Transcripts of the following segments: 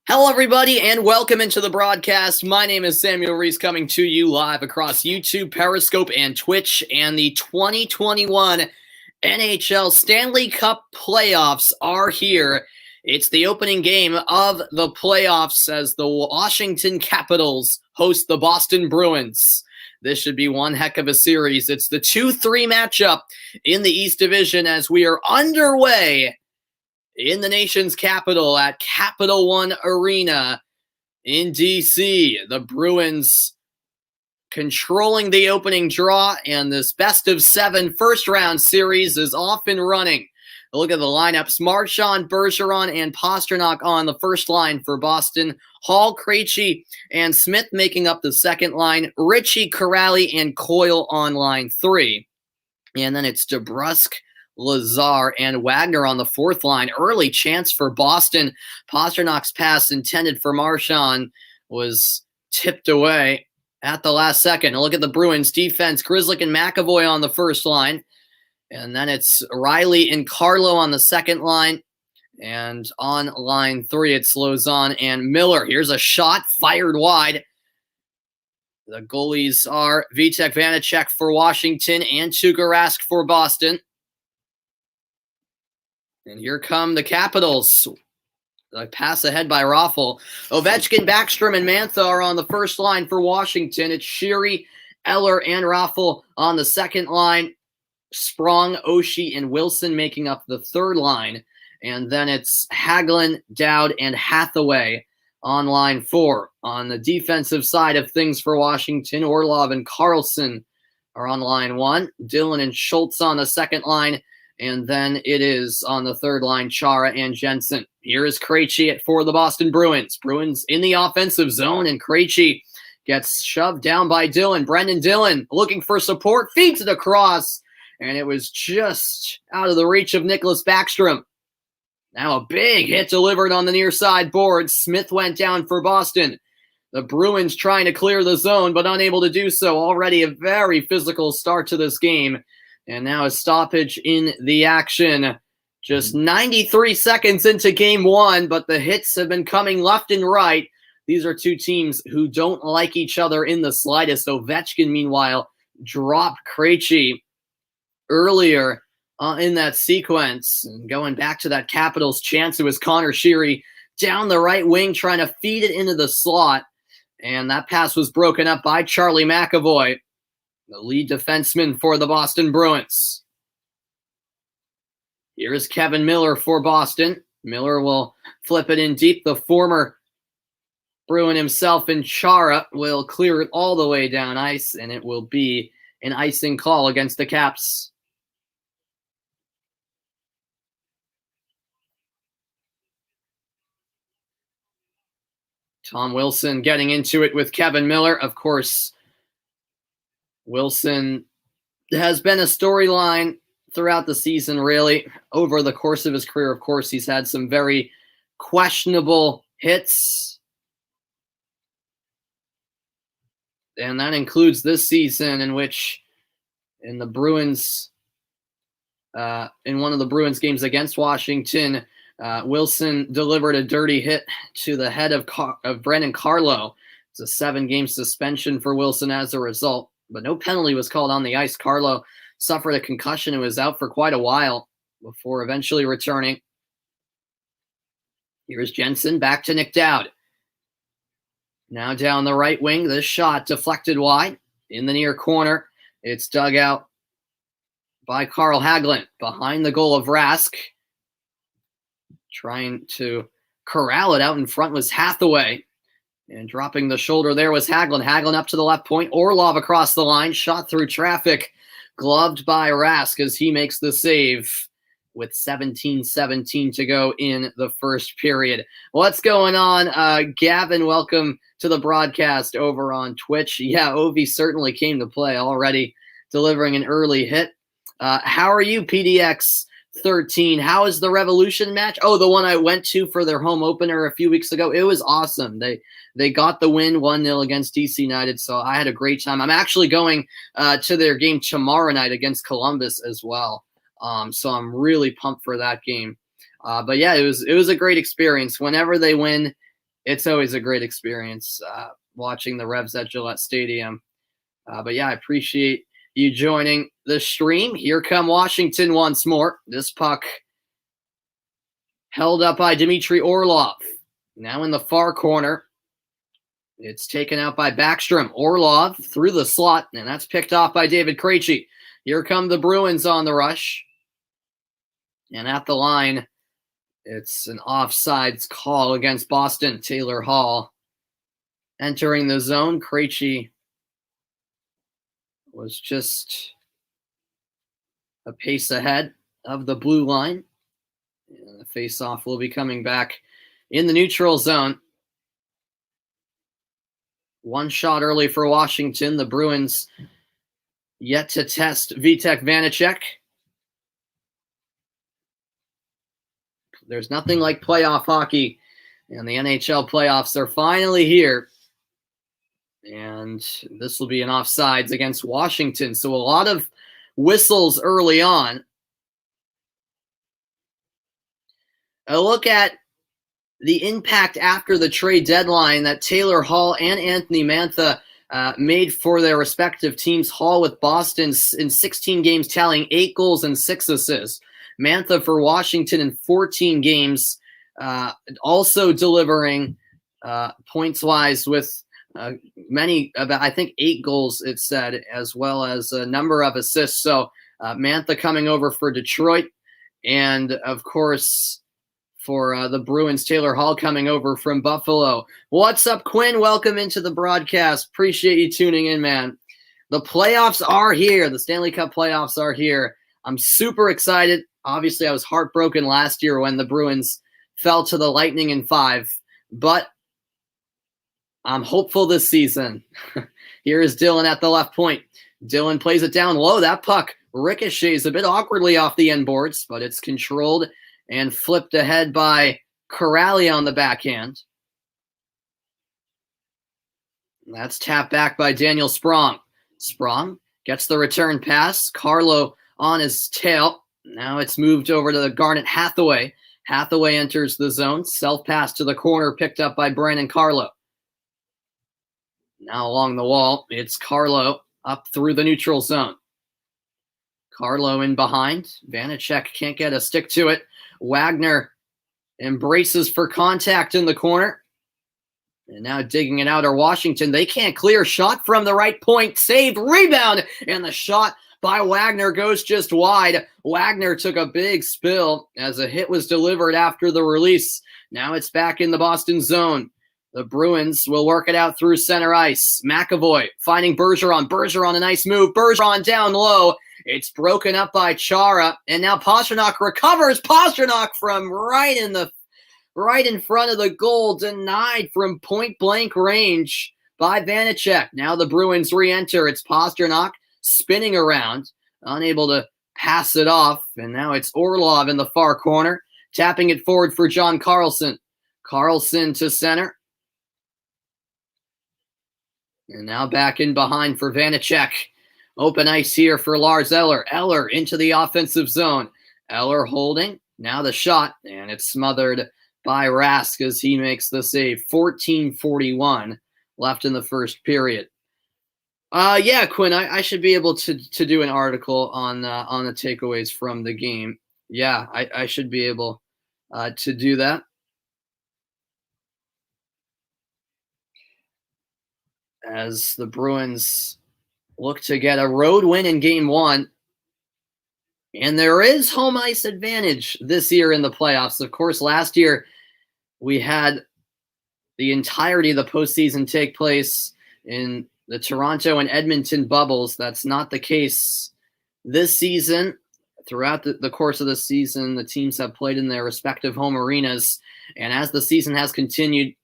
Hello, everybody, and welcome into the broadcast. My name is Samuel Reese, coming to you live across YouTube, Periscope, and Twitch. And the 2021 NHL Stanley Cup Playoffs are here. It's the opening game of the playoffs as the Washington Capitals host the Boston Bruins. This should be one heck of a series. It's the 2-3 matchup in the East Division as we are underway in the nation's capital at Capital One Arena in D.C. The Bruins controlling the opening draw, and this best-of-7 first-round series is off and running. Look at the lineups. Marchand, Bergeron, and Pastrnak on the first line for Boston. Hall, Krejci, and Smith making up the second line. Ritchie, Corrali, and Coyle on line 3. And then it's DeBrusk, Lazar, and Wagner on the fourth line. Early chance for Boston. Pasternak's pass intended for Marchand was tipped away at the last second. And look at the Bruins defense. Grzelcyk and McAvoy on the first line. And then it's Riley and Carlo on the second line. And on line 3, it's Lauzon and Miller. Here's a shot fired wide. The goalies are Vitek Vanacek for Washington and Tuukka Rask for Boston. And here come the Capitals. A pass ahead by Raffl. Ovechkin, Backstrom, and Mantha are on the first line for Washington. It's Sheary, Eller, and Raffl on the second line. Sprong, Oshie, and Wilson making up the third line. And then it's Hagelin, Dowd, and Hathaway on line 4. On the defensive side of things for Washington, Orlov and Carlson are on line 1. Dillon and Schultz on the second line. And then it is on the third line, Chara and Jensen. Here is Krejci for the Boston Bruins. Bruins in the offensive zone, and Krejci gets shoved down by Dillon. Brendan Dillon looking for support, feeds it across, and it was just out of the reach of Nicholas Backstrom. Now a big hit delivered on the near side board. Smith went down for Boston. The Bruins trying to clear the zone, but unable to do so. Already a very physical start to this game. And now a stoppage in the action. Just 93 seconds into game 1, but the hits have been coming left and right. These are two teams who don't like each other in the slightest. Ovechkin, meanwhile, dropped Krejci earlier in that sequence. And going back to that Capitals chance, it was Connor Sheary down the right wing trying to feed it into the slot. And that pass was broken up by Charlie McAvoy, the lead defenseman for the Boston Bruins. Here is Kevin Miller for Boston. Miller will flip it in deep. The former Bruin himself and Chara will clear it all the way down ice, and it will be an icing call against the Caps. Tom Wilson getting into it with Kevin Miller. Of course, Wilson has been a storyline throughout the season, really. Over the course of his career, of course, he's had some very questionable hits. And that includes this season, in which in the Bruins, in one of the Bruins games against Washington, Wilson delivered a dirty hit to the head of Brendan Carlo. It's a 7-game suspension for Wilson as a result. But no penalty was called on the ice. Carlo suffered a concussion and was out for quite a while before eventually returning. Here's Jensen, back to Nick Dowd. Now down the right wing, this shot deflected wide in the near corner. It's dug out by Carl Hagelin behind the goal of Rask. Trying to corral it out in front was Hathaway. And dropping the shoulder there was Hagelin. Hagelin up to the left point. Orlov across the line. Shot through traffic. Gloved by Rask as he makes the save with 17:17 to go in the first period. What's going on? Gavin, welcome to the broadcast over on Twitch. Yeah, Ovi certainly came to play, already delivering an early hit. How are you, PDX 13? How is the Revolution match? Oh, the one I went to for their home opener a few weeks ago. It was awesome. They got the win 1-0 against DC United, so I had a great time. I'm actually going to their game tomorrow night against Columbus as well. So I'm really pumped for that game. But yeah, it was a great experience. Whenever they win, it's always a great experience watching the Revs at Gillette Stadium. But yeah, I appreciate you joining the stream. Here come Washington once more. This puck held up by Dmitry Orlov. Now in the far corner. It's taken out by Backstrom. Orlov through the slot, and that's picked off by David Krejci. Here come the Bruins on the rush. And at the line, it's an offsides call against Boston. Taylor Hall entering the zone. Krejci was just a pace ahead of the blue line. And the faceoff will be coming back in the neutral zone. One shot early for Washington. The Bruins yet to test Vitek Vanacek. There's nothing like playoff hockey, and the NHL playoffs are finally here. And this will be an offsides against Washington. So a lot of whistles early on. A look at the impact after the trade deadline that Taylor Hall and Anthony Mantha made for their respective teams. Hall with Boston in 16 games, tallying 8 goals and 6 assists. Mantha for Washington in 14 games, also delivering points-wise with many, about I think 8 goals, it said, as well as a number of assists. So Mantha coming over for Detroit, and of course for the Bruins, Taylor Hall coming over from Buffalo. What's up, Quinn? Welcome into the broadcast. Appreciate you tuning in, man. The playoffs are here. The Stanley Cup playoffs are here. I'm super excited. Obviously, I was heartbroken last year when the Bruins fell to the Lightning in 5, but I'm hopeful this season. Here is Dylan at the left point. Dylan plays it down low. That puck ricochets a bit awkwardly off the end boards, but it's controlled and flipped ahead by Corrali on the backhand. That's tapped back by Daniel Sprong. Sprong gets the return pass. Carlo on his tail. Now it's moved over to the Garnet Hathaway. Hathaway enters the zone. Self-pass to the corner picked up by Brandon Carlo. Now along the wall, it's Carlo up through the neutral zone. Carlo in behind. Vanacek can't get a stick to it. Wagner embraces for contact in the corner. And now digging it out are Washington. They can't clear. Shot from the right point. Saved. Rebound. And the shot by Wagner goes just wide. Wagner took a big spill as a hit was delivered after the release. Now it's back in the Boston zone. The Bruins will work it out through center ice. McAvoy finding Bergeron. Bergeron, a nice move. Bergeron down low. It's broken up by Chara, and now Pastrnak recovers. Pastrnak from right in front of the goal, denied from point-blank range by Vanacek. Now the Bruins re-enter. It's Pastrnak spinning around, unable to pass it off, and now it's Orlov in the far corner, tapping it forward for John Carlson. Carlson to center. And now back in behind for Vanacek. Open ice here for Lars Eller. Eller into the offensive zone. Eller holding. Now the shot, and it's smothered by Rask as he makes the save. 14:41 left in the first period. Yeah, Quinn, I should be able to do an article on the takeaways from the game. Yeah, I should be able to do that. As the Bruins look to get a road win in game 1. And there is home ice advantage this year in the playoffs. Of course, last year we had the entirety of the postseason take place in the Toronto and Edmonton bubbles. That's not the case this season. Throughout the course of the season, the teams have played in their respective home arenas. And as the season has continued,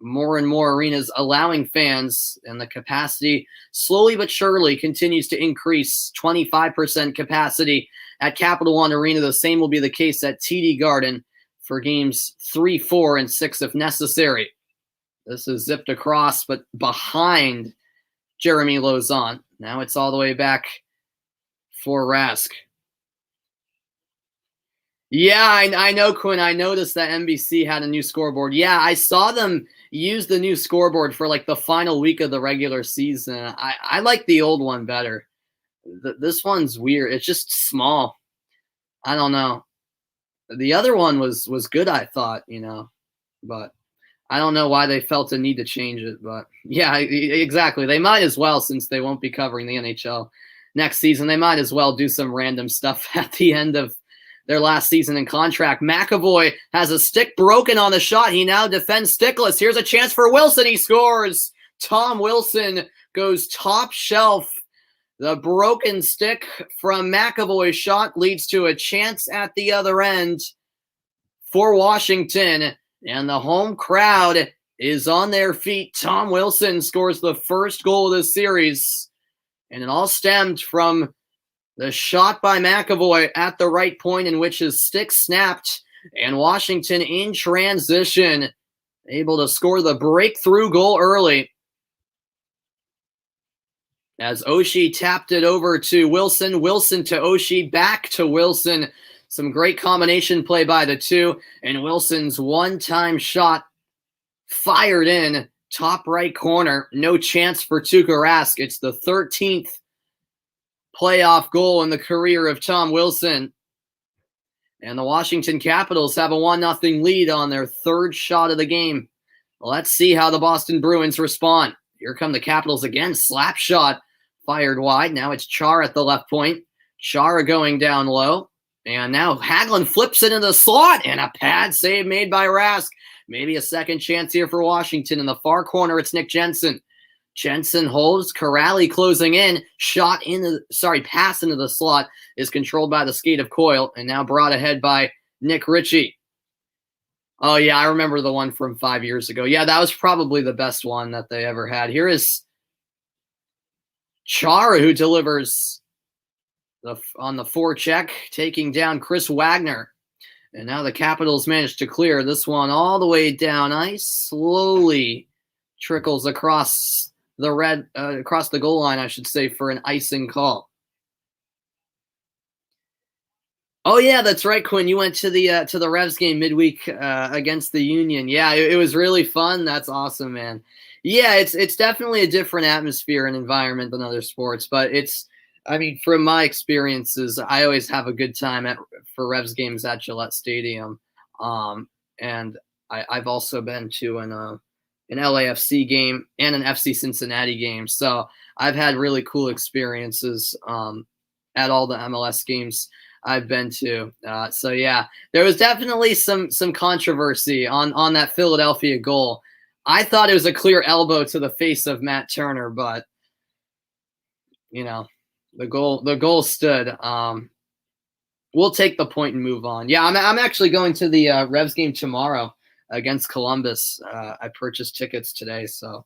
more and more arenas allowing fans, and the capacity slowly but surely continues to increase. 25% capacity at Capital One Arena. The same will be the case at TD Garden for games 3, 4, and 6 if necessary. This is zipped across, but behind Jeremy Lauzon. Now it's all the way back for Rask. Yeah, I know, Quinn. I noticed that NBC had a new scoreboard. Yeah, I saw them use the new scoreboard for like the final week of the regular season. I like the old one better. This one's weird. It's just small. I don't know. The other one was good, I thought, but I don't know why they felt a need to change it. But yeah, exactly. They might as well, since they won't be covering the NHL next season. They might as well do some random stuff at the end of their last season in contract. McAvoy has a stick broken on the shot. He now defends stickless. Here's a chance for Wilson. He scores. Tom Wilson goes top shelf. The broken stick from McAvoy's shot leads to a chance at the other end for Washington, and the home crowd is on their feet. Tom Wilson scores the first goal of the series, and it all stemmed from the shot by McAvoy at the right point in which his stick snapped, and Washington in transition able to score the breakthrough goal early. As Oshie tapped it over to Wilson, Wilson to Oshie, back to Wilson. Some great combination play by the two, and Wilson's one-time shot fired in, top right corner. No chance for Tuukka Rask. It's the 13th playoff goal in the career of Tom Wilson. And the Washington Capitals have a 1-0 lead on their third shot of the game. Let's see how the Boston Bruins respond. Here come the Capitals again. Slap shot fired wide. Now it's Chara at the left point. Chara going down low. And now Hagelin flips it into the slot, and a pad save made by Rask. Maybe a second chance here for Washington. In the far corner, it's Nick Jensen. Jensen holds. Corrali closing in. Pass into the slot is controlled by the skate of Coyle, and now brought ahead by Nick Ritchie. Oh, yeah, I remember the one from 5 years ago. Yeah, that was probably the best one that they ever had. Here is Chara, who delivers on the forecheck, taking down Chris Wagner. And now the Capitals managed to clear this one all the way down ice. Slowly trickles across the goal line, I should say, for an icing call. Oh yeah, that's right, Quinn. You went to the Revs game midweek against the Union. Yeah, it was really fun. That's awesome, man. Yeah, it's definitely a different atmosphere and environment than other sports, but from my experiences, I always have a good time for Revs games at Gillette Stadium. And I've also been to an LAFC game and an FC Cincinnati game, so I've had really cool experiences at all the MLS games I've been to. So yeah, there was definitely some controversy on that Philadelphia goal. I thought it was a clear elbow to the face of Matt Turner, but the goal stood. We'll take the point and move on. Yeah, I'm actually going to the Revs game tomorrow against Columbus. I purchased tickets today, so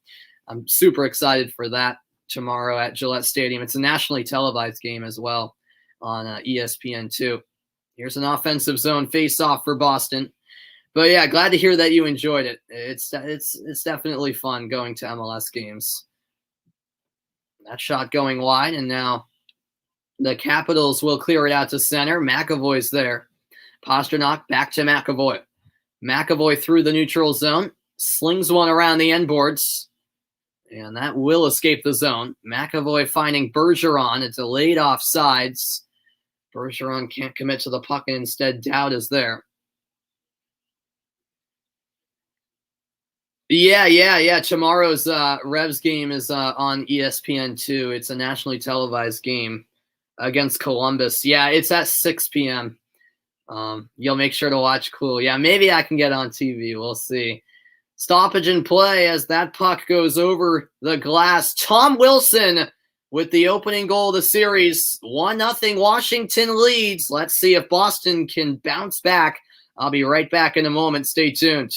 I'm super excited for that tomorrow at Gillette Stadium. It's a nationally televised game as well on ESPN2. Here's an offensive zone face-off for Boston. But yeah, glad to hear that you enjoyed it. It's definitely fun going to MLS games. That shot going wide, and now the Capitals will clear it out to center. McAvoy's there. Pastrnak back to McAvoy. McAvoy through the neutral zone. Slings one around the end boards. And that will escape the zone. McAvoy finding Bergeron. A delayed offsides. Bergeron can't commit to the puck, and instead Dowd is there. Yeah. Tomorrow's Revs game is on ESPN2. It's a nationally televised game against Columbus. Yeah, it's at 6 p.m. You'll make sure to watch. Cool. Yeah, maybe I can get on TV. We'll see. Stoppage in play as that puck goes over the glass. Tom Wilson with the opening goal of the series. 1-0 Washington leads. Let's see if Boston can bounce back. I'll be right back in a moment. Stay tuned.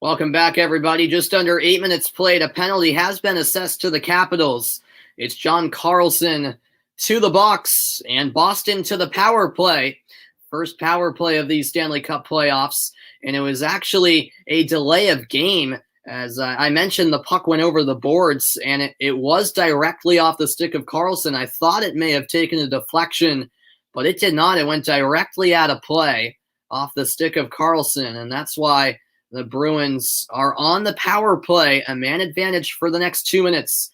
Welcome back, everybody. Just under 8 minutes played. A penalty has been assessed to the Capitals. It's John Carlson to the box and Boston to the power play. First power play of these Stanley Cup playoffs. And it was actually a delay of game. As I mentioned, the puck went over the boards, and it was directly off the stick of Carlson. I thought it may have taken a deflection, but it did not. It went directly out of play off the stick of Carlson, and that's why the Bruins are on the power play, a man advantage for the next 2 minutes.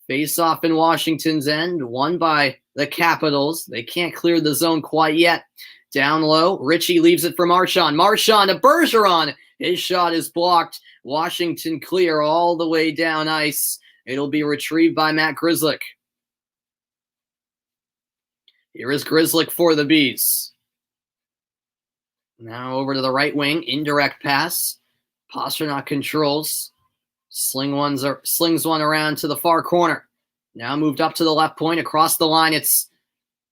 Face off in Washington's end, won by the Capitals. They can't clear the zone quite yet. Down low, Ritchie leaves it for Marchand. Marchand to Bergeron. His shot is blocked. Washington clear all the way down ice. It'll be retrieved by Matt Grzelcyk. Here is Grzelcyk for the Bees. Now over to the right wing, indirect pass. Pastrnak controls. Slings one around to the far corner. Now moved up to the left point. Across the line, it's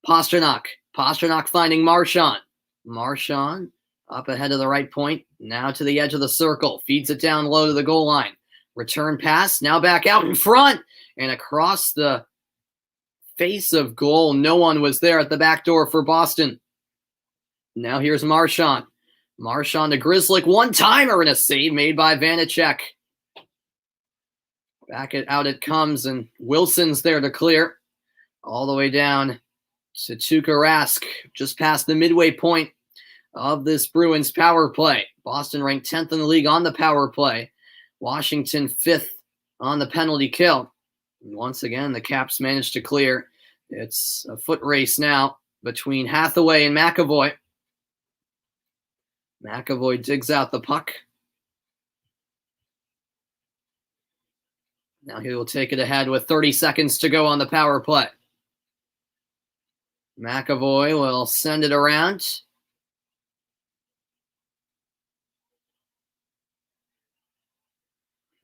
Pastrnak. Pastrnak finding Marchand. Marchand up ahead of the right point. Now to the edge of the circle. Feeds it down low to the goal line. Return pass. Now back out in front. And across the face of goal. No one was there at the back door for Boston. Now here's Marchand. Marchand to Grzelcyk. One-timer and a save made by Vanecek. Back out it comes, and Wilson's there to clear. All the way down to Tuukka Rask, just past the midway point of this Bruins power play. Boston ranked 10th in the league on the power play. Washington 5th on the penalty kill. And once again, the Caps managed to clear. It's a foot race now between Hathaway and McAvoy. McAvoy digs out the puck. Now he will take it ahead with 30 seconds to go on the power play. McAvoy will send it around.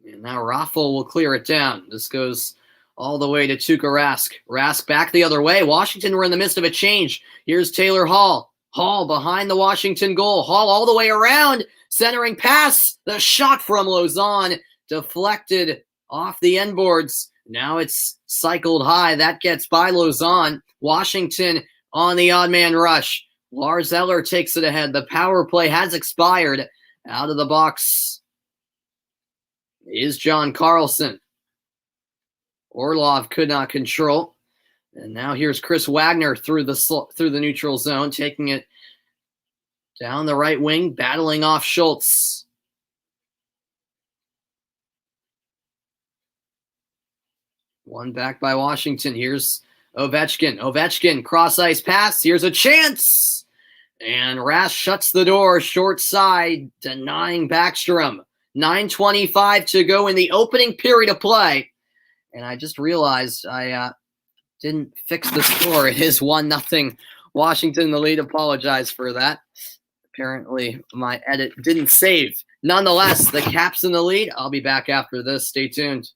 And now Raffl will clear it down. This goes all the way to Tuukka Rask. Rask back the other way. Washington were in the midst of a change. Here's Taylor Hall. Hall behind the Washington goal. Hall all the way around. Centering pass. The shot from Lauzon deflected off the end boards. Now it's cycled high. That gets by Lauzon. Washington on the odd man rush. Lars Eller takes it ahead. The power play has expired. Out of the box is John Carlson. Orlov could not control. And now here's Chris Wagner through the neutral zone, taking it down the right wing, battling off Schultz. One back by Washington. Here's Ovechkin. Ovechkin, cross-ice pass. Here's a chance. And Rask shuts the door short side, denying Backstrom. 9:25 to go in the opening period of play. And I just realized I didn't fix the score. It is 1-0 Washington in the lead. Apologize for that. Apparently my edit didn't save. Nonetheless, the Caps in the lead. I'll be back after this. Stay tuned.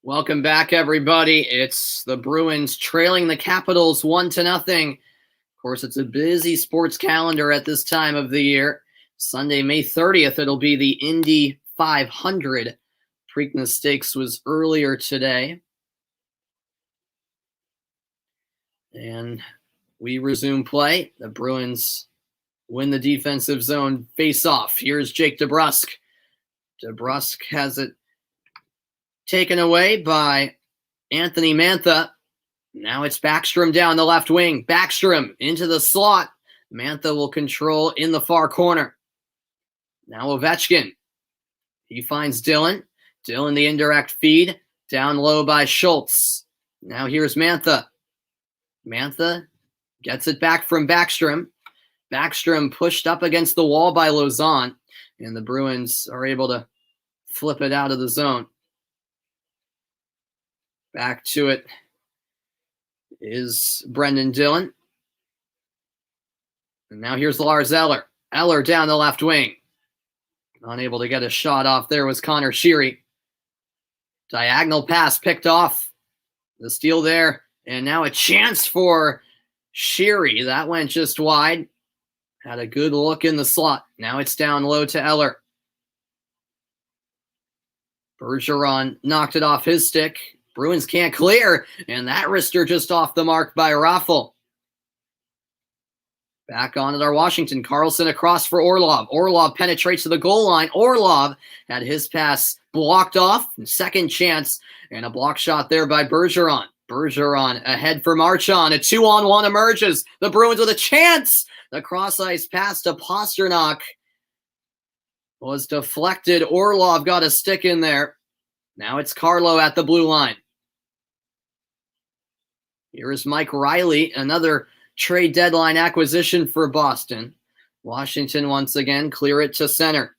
Welcome back, everybody. It's the Bruins trailing the Capitals 1-0. Of course, it's a busy sports calendar at this time of the year. Sunday, May 30th, it'll be the Indy 500. Preakness Stakes was earlier today. And we resume play. The Bruins win the defensive zone face-off. Here's Jake DeBrusk. DeBrusk has it taken away by Anthony Mantha. Now it's Backstrom down the left wing. Backstrom into the slot. Mantha will control in the far corner. Now Ovechkin. He finds Dylan. Dylan the indirect feed. Down low by Schultz. Now here's Mantha. Mantha gets it back from Backstrom. Backstrom pushed up against the wall by Lauzon. And the Bruins are able to flip it out of the zone. Back to it is Brendan Dillon. And now here's Lars Eller. Eller down the left wing. Unable to get a shot off there was Connor Sheary. Diagonal pass picked off. The steal there. And now a chance for Sheary. That went just wide. Had a good look in the slot. Now it's down low to Eller. Bergeron knocked it off his stick. Bruins can't clear, and that wrister just off the mark by Raffl. Back on at our Washington. Carlson across for Orlov. Orlov penetrates to the goal line. Orlov had his pass blocked off. Second chance, and a block shot there by Bergeron. Bergeron ahead for Marchand. A 2-on-1 emerges. The Bruins with a chance. The cross-ice pass to Pasternak was deflected. Orlov got a stick in there. Now it's Carlo at the blue line. Here is Mike Riley, another trade deadline acquisition for Boston. Washington once again clear it to center.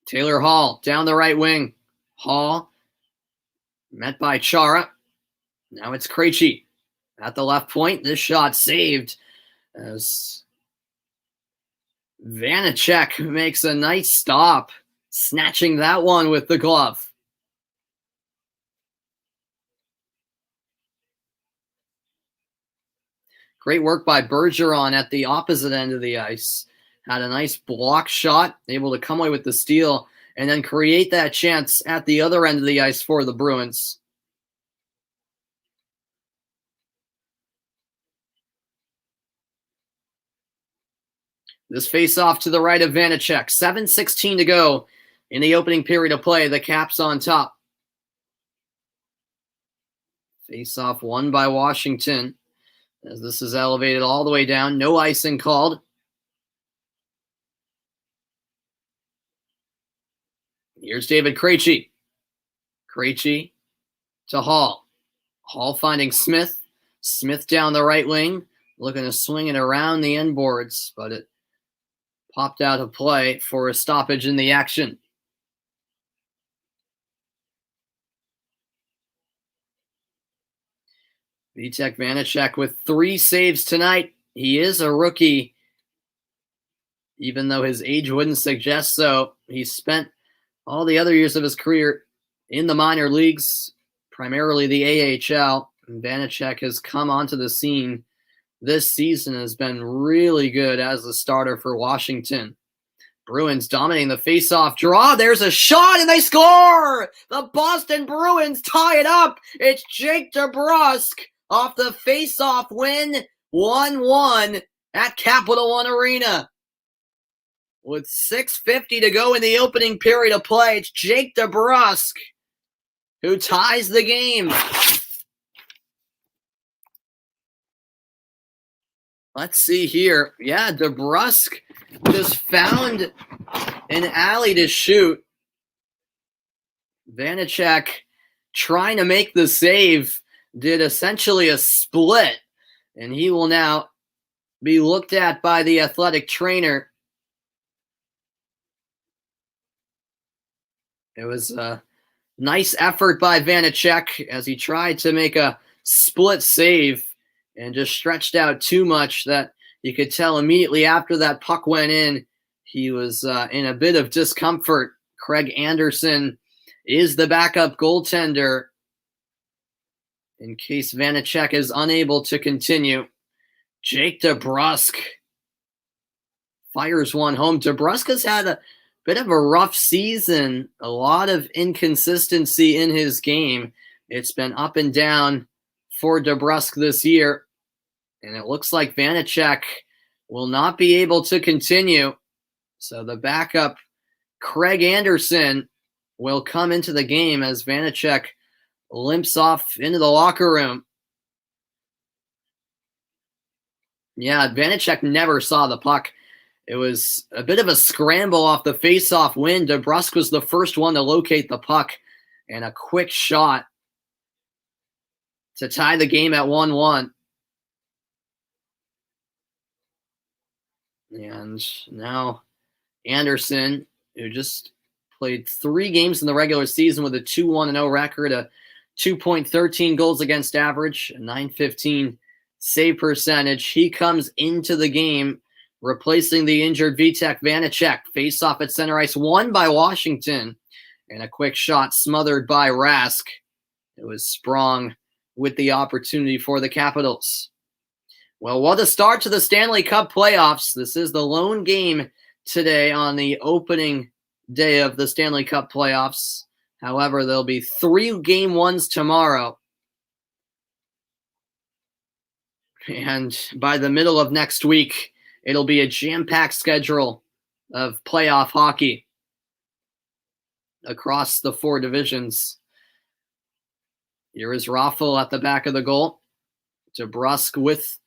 Taylor Hall down the right wing. Hall met by Chara. Now it's Krejci at the left point. This shot saved as Vanacek makes a nice stop, snatching that one with the glove. Great work by Bergeron at the opposite end of the ice. Had a nice block shot, able to come away with the steal, and then create that chance at the other end of the ice for the Bruins. This face-off to the right of Vanacek. 7:16 to go in the opening period of play. The Caps on top. Face-off won by Washington. As this is elevated all the way down. No icing called. Here's David Krejci. Krejci to Hall. Hall finding Smith. Smith down the right wing. Looking to swing it around the end boards, but it popped out of play for a stoppage in the action. Vitek Vanacek with 3 saves tonight. He is a rookie, even though his age wouldn't suggest so. He spent all the other years of his career in the minor leagues, primarily the AHL. And Vanacek has come onto the scene this season, has been really good as the starter for Washington. Bruins dominating the face-off draw. There's a shot, and they score! The Boston Bruins tie it up. It's Jake DeBrusk off the face-off win, 1-1 at Capital One Arena. With 6:50 to go in the opening period of play, it's Jake DeBrusk who ties the game. Let's see here. Yeah, DeBrusk just found an alley to shoot. Vanacek trying to make the save did essentially a split, and he will now be looked at by the athletic trainer. It was a nice effort by Vanacek as he tried to make a split save and just stretched out too much that you could tell immediately after that puck went in, he was in a bit of discomfort. Craig Anderson is the backup goaltender in case Vanecek is unable to continue. Jake DeBrusk fires one home. DeBrusk has had a bit of a rough season, a lot of inconsistency in his game. It's been up and down for DeBrusk this year, and it looks like Vanecek will not be able to continue. So the backup, Craig Anderson, will come into the game as Vanecek limps off into the locker room. Yeah, Vanecek never saw the puck. It was a bit of a scramble off the face-off win. DeBrusk was the first one to locate the puck, and a quick shot to tie the game at 1-1. And now Anderson, who just played 3 games in the regular season with a 2-1-0 record, a 2.13 goals against average, a 915 save percentage. He comes into the game replacing the injured Vitek Vanecek. Face-off at center ice, won by Washington, and a quick shot smothered by Rask. It was Sprong with the opportunity for the Capitals. Well, what a start to the Stanley Cup Playoffs. This is the lone game today on the opening day of the Stanley Cup Playoffs. However, there'll be 3 game ones tomorrow. And by the middle of next week, it'll be a jam-packed schedule of playoff hockey across the 4 divisions. Here is Raffl at the back of the goal. DeBrusk with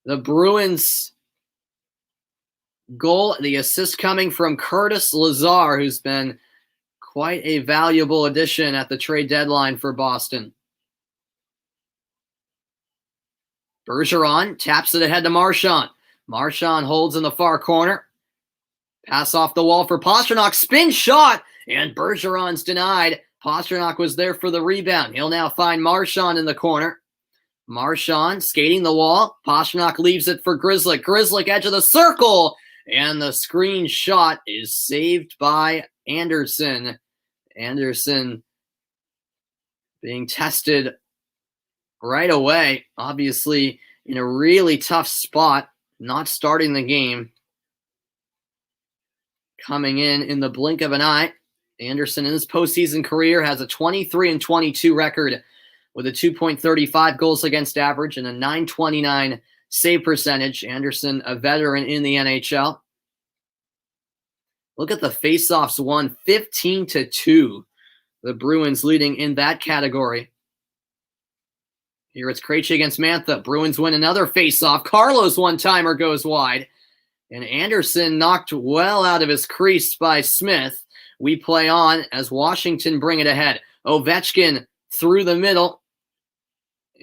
the Bruins goal. The assist coming from Curtis Lazar, who's been quite a valuable addition at the trade deadline for Boston. Bergeron taps it ahead to Marchand. Marchand holds in the far corner. Pass off the wall for Pastrnak. Spin shot, and Bergeron's denied. Pastrnak was there for the rebound. He'll now find Marchand in the corner. Marchand skating the wall. Pastrnak leaves it for Grzelcyk. Grzelcyk edge of the circle, and the screen shot is saved by Anderson. Anderson being tested right away, obviously in a really tough spot, not starting the game. Coming in the blink of an eye. Anderson in his postseason career has a 23-22 record with a 2.35 goals against average and a 929 save percentage. Anderson, a veteran in the NHL. Look at the faceoffs won 15-2. The Bruins leading in that category. Here it's Krejci against Mantha. Bruins win another faceoff. Carlos one-timer goes wide. And Anderson knocked well out of his crease by Smith. We play on as Washington bring it ahead. Ovechkin through the middle.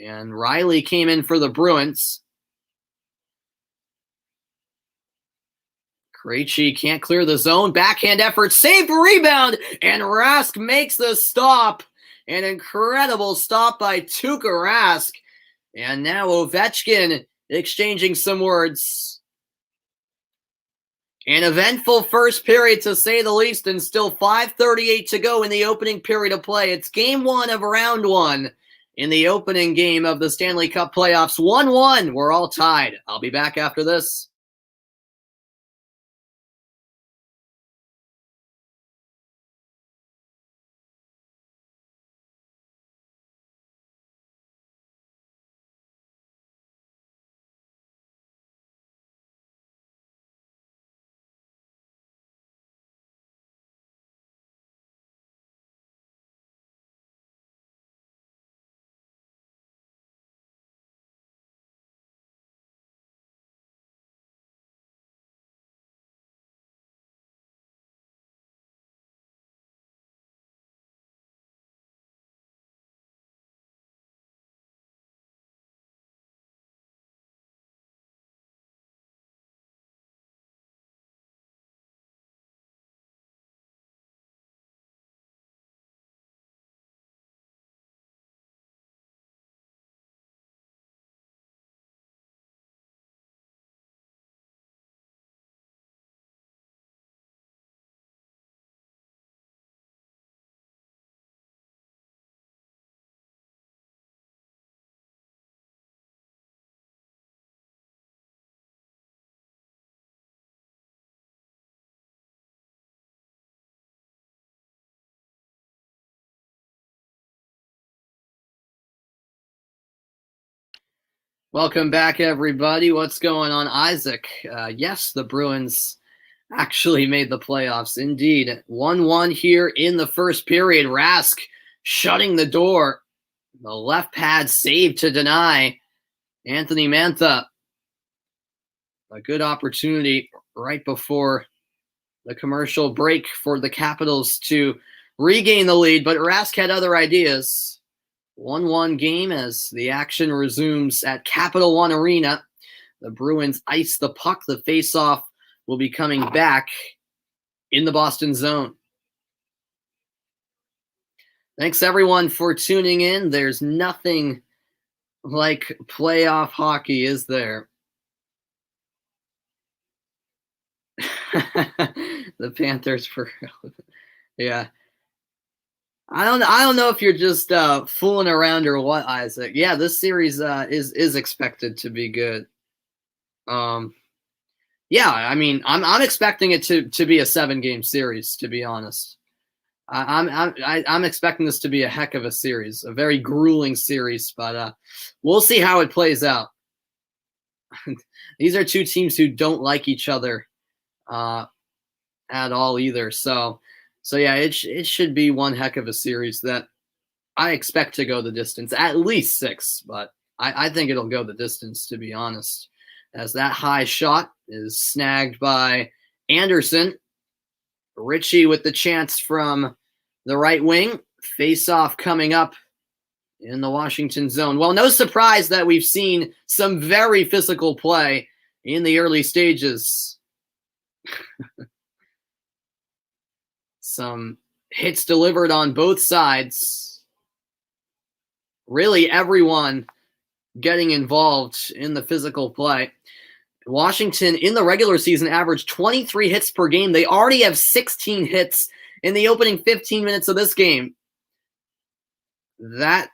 And Riley came in for the Bruins. Krejci can't clear the zone. Backhand effort. Save, rebound. And Rask makes the stop. An incredible stop by Tuukka Rask. And now Ovechkin exchanging some words. An eventful first period, to say the least, and still 5:38 to go in the opening period of play. It's game 1 of round 1 in the opening game of the Stanley Cup Playoffs. 1-1. We're all tied. I'll be back after this. Welcome back, everybody. What's going on, Isaac? Yes, the Bruins actually made the playoffs. Indeed. 1-1 here in the first period. Rask shutting the door. The left pad save to deny. Anthony Mantha. A good opportunity right before the commercial break for the Capitals to regain the lead, but Rask had other ideas. 1-1 game as the action resumes at Capital One Arena. The Bruins ice the puck. The faceoff will be coming back in the Boston zone. Thanks, everyone, for tuning in. There's nothing like playoff hockey, is there? The Panthers for yeah. I don't know if you're just fooling around or what, Isaac. Yeah, this series is expected to be good. Yeah, I mean, I'm expecting it to be a 7-game series, to be honest. I'm expecting this to be a heck of a series, a very grueling series, but we'll see how it plays out. These are two teams who don't like each other at all either. So yeah, it should be one heck of a series that I expect to go the distance, at least 6, but I think it'll go the distance, to be honest, as that high shot is snagged by Anderson. Ritchie with the chance from the right wing. Face-off coming up in the Washington zone. Well, no surprise that we've seen some very physical play in the early stages. Some hits delivered on both sides. Really everyone getting involved in the physical play. Washington in the regular season averaged 23 hits per game. They already have 16 hits in the opening 15 minutes of this game. That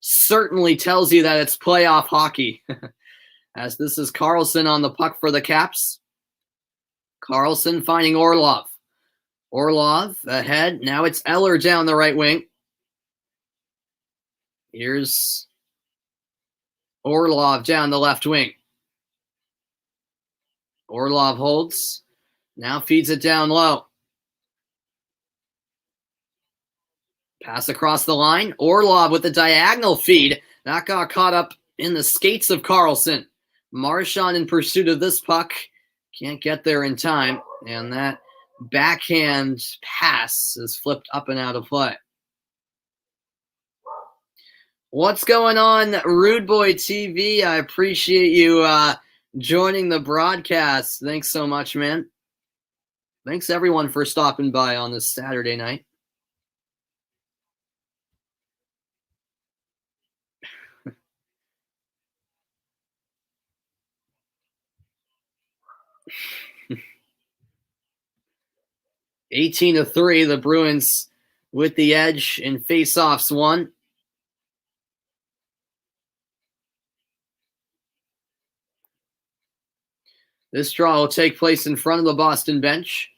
certainly tells you that it's playoff hockey. As this is Carlson on the puck for the Caps. Carlson finding Orlov. Orlov ahead. Now it's Eller down the right wing. Here's Orlov down the left wing. Orlov holds. Now feeds it down low. Pass across the line. Orlov with the diagonal feed. That got caught up in the skates of Carlson. Marchand in pursuit of this puck. Can't get there in time. And that backhand pass is flipped up and out of play. What's going on, Rude Boy TV? I appreciate you joining the broadcast. Thanks so much, man. Thanks, everyone, for stopping by on this Saturday night. (18-3), the Bruins with the edge in faceoffs won. This draw will take place in front of the Boston bench.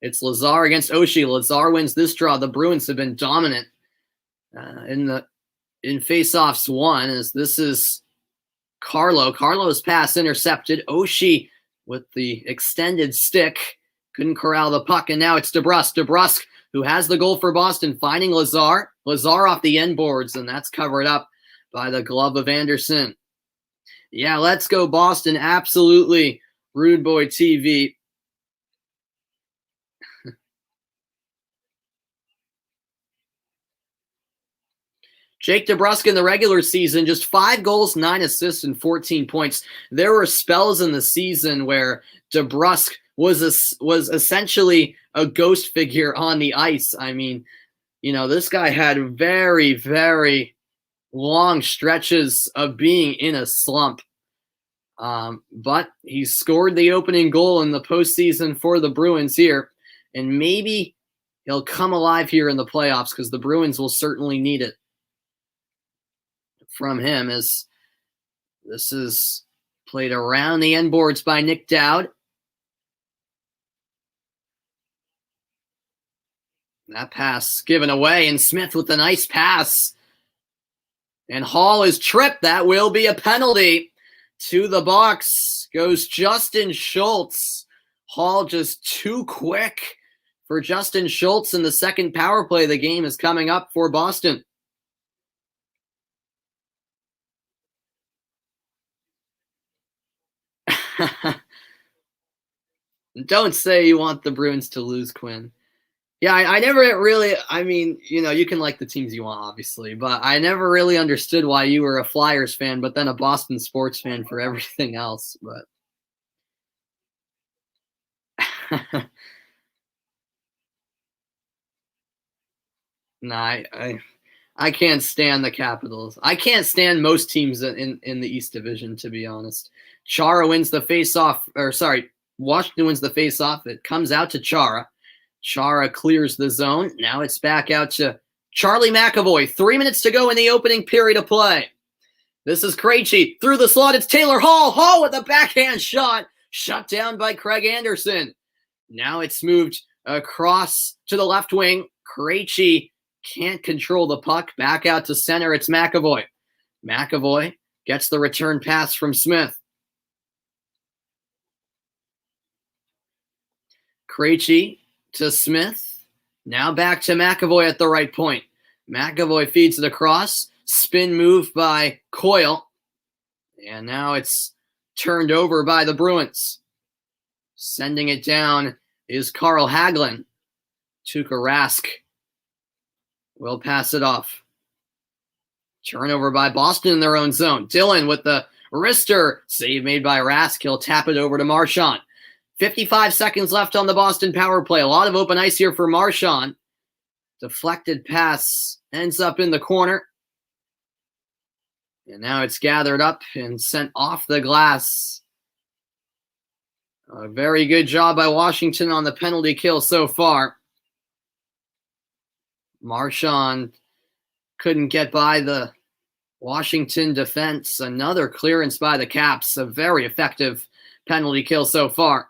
It's Lazar against Oshie. Lazar wins this draw. The Bruins have been dominant in faceoffs won, as this is Carlo. Carlo's pass intercepted. Oshie with the extended stick couldn't corral the puck, and now it's DeBrusk. DeBrusk, who has the goal for Boston, finding Lazar. Lazar off the end boards, and that's covered up by the glove of Anderson. Yeah, let's go Boston. Absolutely, Rude Boy TV. Jake DeBrusk in the regular season, just 5 goals, 9 assists, and 14 points. There were spells in the season where DeBrusk was essentially a ghost figure on the ice. I mean, this guy had very, very long stretches of being in a slump. But he scored the opening goal in the postseason for the Bruins here, and maybe he'll come alive here in the playoffs because the Bruins will certainly need it from him, as this is played around the end boards by Nick Dowd. That pass given away, and Smith with a nice pass And Hall is tripped. That will be a penalty. To the box goes Justin Schultz. Hall just too quick for Justin Schultz in the second power play. The game is coming up for Boston. Don't say you want the Bruins to lose, Quinn. Yeah, I never really, I mean, you can like the teams you want, obviously, but I never really understood why you were a Flyers fan, but then a Boston sports fan for everything else. But nah, I can't stand the Capitals. I can't stand most teams in the East Division, to be honest. Chara wins the faceoff, or sorry, Washington wins the faceoff. It comes out to Chara. Chara clears the zone. Now it's back out to Charlie McAvoy. 3 minutes to go in the opening period of play. This is Krejci. Through the slot, it's Taylor Hall. Hall with a backhand shot. Shut down by Craig Anderson. Now it's moved across to the left wing. Krejci can't control the puck. Back out to center, it's McAvoy. McAvoy gets the return pass from Smith. Krejci to Smith. Now back to McAvoy at the right point. McAvoy feeds it across. Spin move by Coyle. And now it's turned over by the Bruins. Sending it down is Carl Hagelin. Tuukka Rask will pass it off. Turnover by Boston in their own zone. Dillon with the wrister. Save made by Rask. He'll tap it over to Marchand. 55 seconds left on the Boston power play. A lot of open ice here for Marchand. Deflected pass ends up in the corner. And now it's gathered up and sent off the glass. A very good job by Washington on the penalty kill so far. Marchand couldn't get by the Washington defense. Another clearance by the Caps. A very effective penalty kill so far.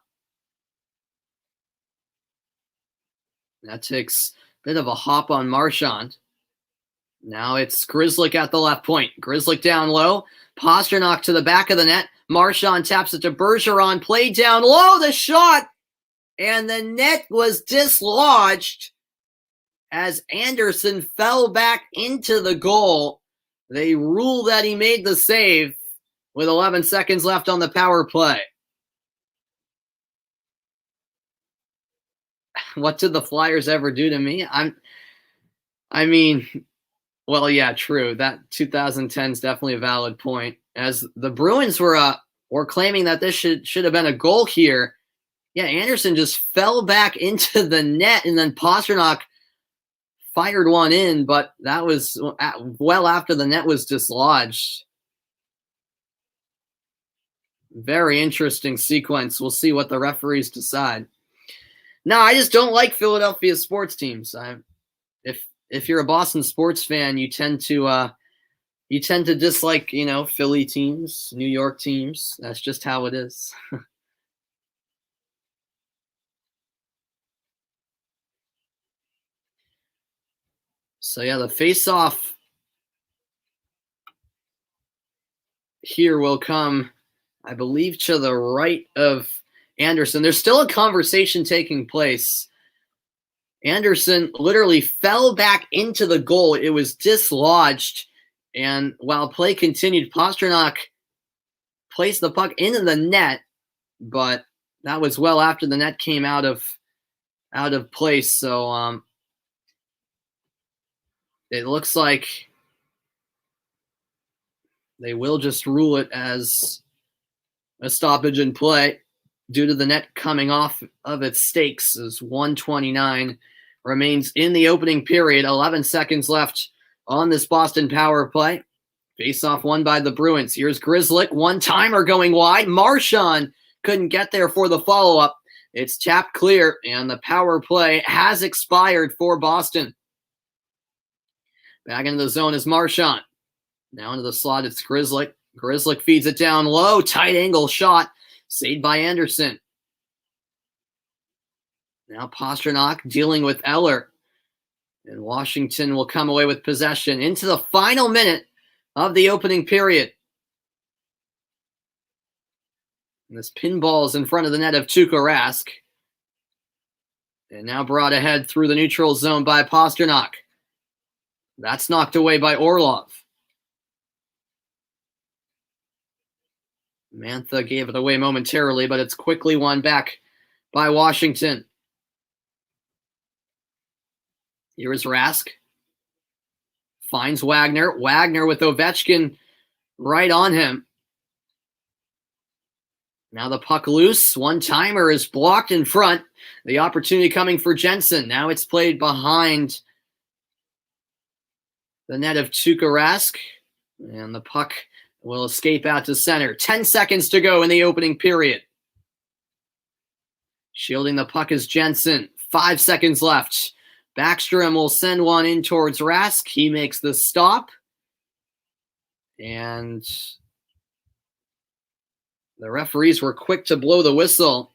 That takes a bit of a hop on Marchand. Now it's Grzelcyk at the left point. Grzelcyk down low. Pastrnak to the back of the net. Marchand taps it to Bergeron. Played down low. The shot. And the net was dislodged as Anderson fell back into the goal. They rule that he made the save with 11 seconds left on the power play. What did the Flyers ever do to me? Well, yeah, true. That 2010 is definitely a valid point. As the Bruins were claiming that this should have been a goal here. Yeah, Anderson just fell back into the net, and then Pastrnak fired one in, but that was well after the net was dislodged. Very interesting sequence. We'll see what the referees decide. No, I just don't like Philadelphia sports teams. If you're a Boston sports fan, you tend to dislike, Philly teams, New York teams. That's just how it is. So yeah, the face-off here will come, I believe, to the right of Anderson. There's still a conversation taking place. Anderson literally fell back into the goal. It was dislodged. And while play continued, Pastrnak placed the puck into the net, but that was well after the net came out of place. So it looks like they will just rule it as a stoppage in play due to the net coming off of its stakes as 1:29 remains in the opening period. 11 seconds left on this Boston power play. Face-off won by the Bruins. Here's Grzelcyk. One-timer going wide. Marchand couldn't get there for the follow-up. It's tapped clear, and the power play has expired for Boston. Back into the zone is Marchand. Now into the slot, it's Grzelcyk. Grzelcyk feeds it down low. Tight angle shot. Saved by Anderson. Now Pastrnak dealing with Eller. And Washington will come away with possession into the final minute of the opening period. And this pinball is in front of the net of Tuukka Rask. And now brought ahead through the neutral zone by Pasternak. That's knocked away by Orlov. Mantha gave it away momentarily, but it's quickly won back by Washington. Here is Rask. Finds Wagner. Wagner with Ovechkin right on him. Now the puck loose. One-timer is blocked in front. The opportunity coming for Jensen. Now it's played behind the net of Tuukka Rask. And the puck will escape out to center. 10 seconds to go in the opening period. Shielding the puck is Jensen. 5 seconds left. Backstrom will send one in towards Rask. He makes the stop. And the referees were quick to blow the whistle,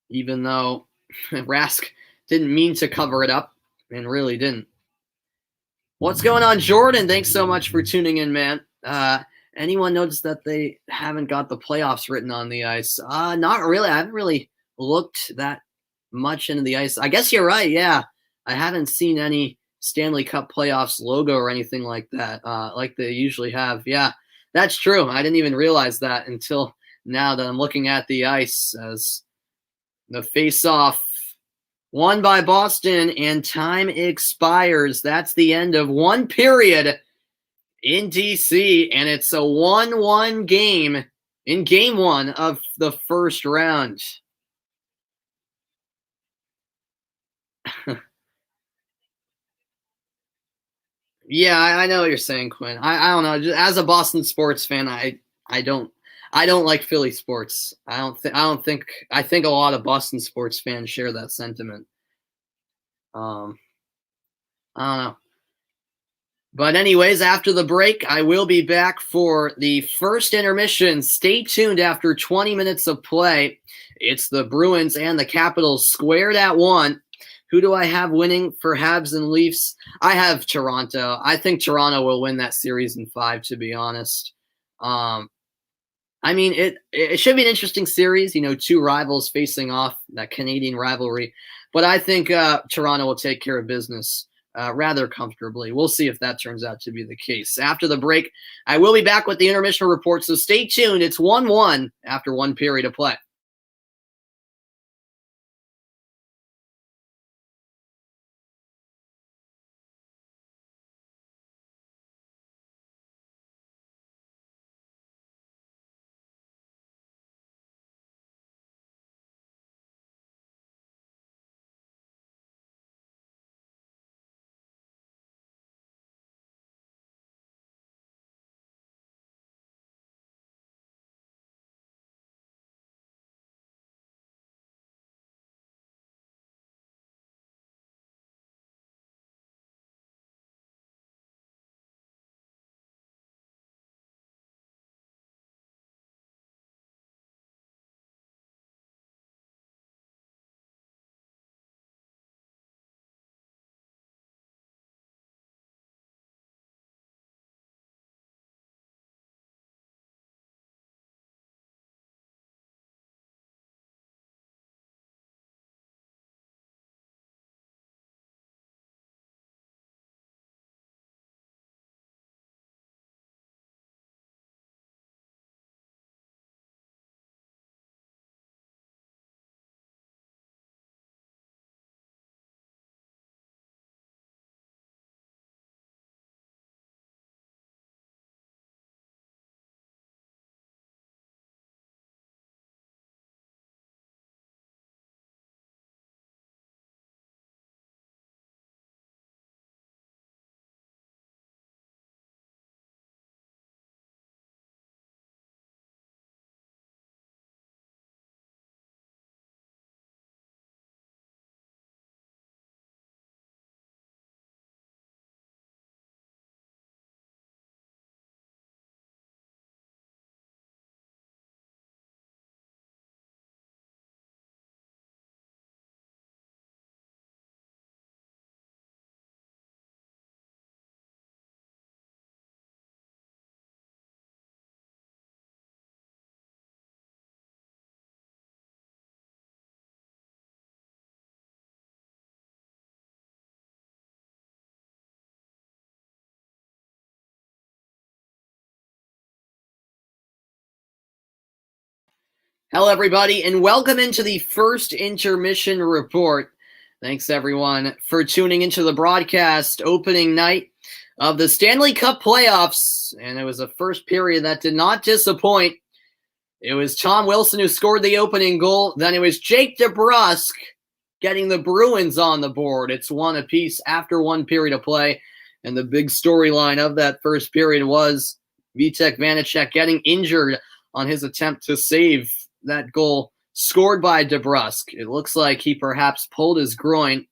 even though Rask didn't mean to cover it up and really didn't. What's going on, Jordan? Thanks so much for tuning in, man. Anyone notice that they haven't got the playoffs written on the ice? Not really. I haven't really looked that much into the ice. I guess you're right. Yeah, I haven't seen any Stanley Cup Playoffs logo or anything like that, like they usually have. Yeah, that's true. I didn't even realize that until now that I'm looking at the ice as the face-off won by Boston and time expires. That's the end of one period in DC, and it's a 1-1 game in game one of the first round. Yeah, I know what you're saying, Quinn. I don't know. Just, as a Boston sports fan, I don't like Philly sports. I think a lot of Boston sports fans share that sentiment. I don't know. But anyways, after the break, I will be back for the first intermission. Stay tuned after 20 minutes of play. It's the Bruins and the Capitals squared at one. Who do I have winning for Habs and Leafs? I have Toronto. I think Toronto will win that series in 5, to be honest. I mean, it should be an interesting series, you know, two rivals facing off, that Canadian rivalry. But I think Toronto will take care of business rather comfortably. We'll see if that turns out to be the case. After the break, I will be back with the intermission report, so stay tuned. It's 1-1 after one period of play. Hello, everybody, and welcome into the first intermission report. Thanks, everyone, for tuning into the broadcast opening night of the Stanley Cup Playoffs. And it was a first period that did not disappoint. It was Tom Wilson who scored the opening goal. Then it was Jake DeBrusk getting the Bruins on the board. It's one apiece after one period of play. And the big storyline of that first period was Vitek Vanacek getting injured on his attempt to save that goal scored by DeBrusk. It looks like he perhaps pulled his groin.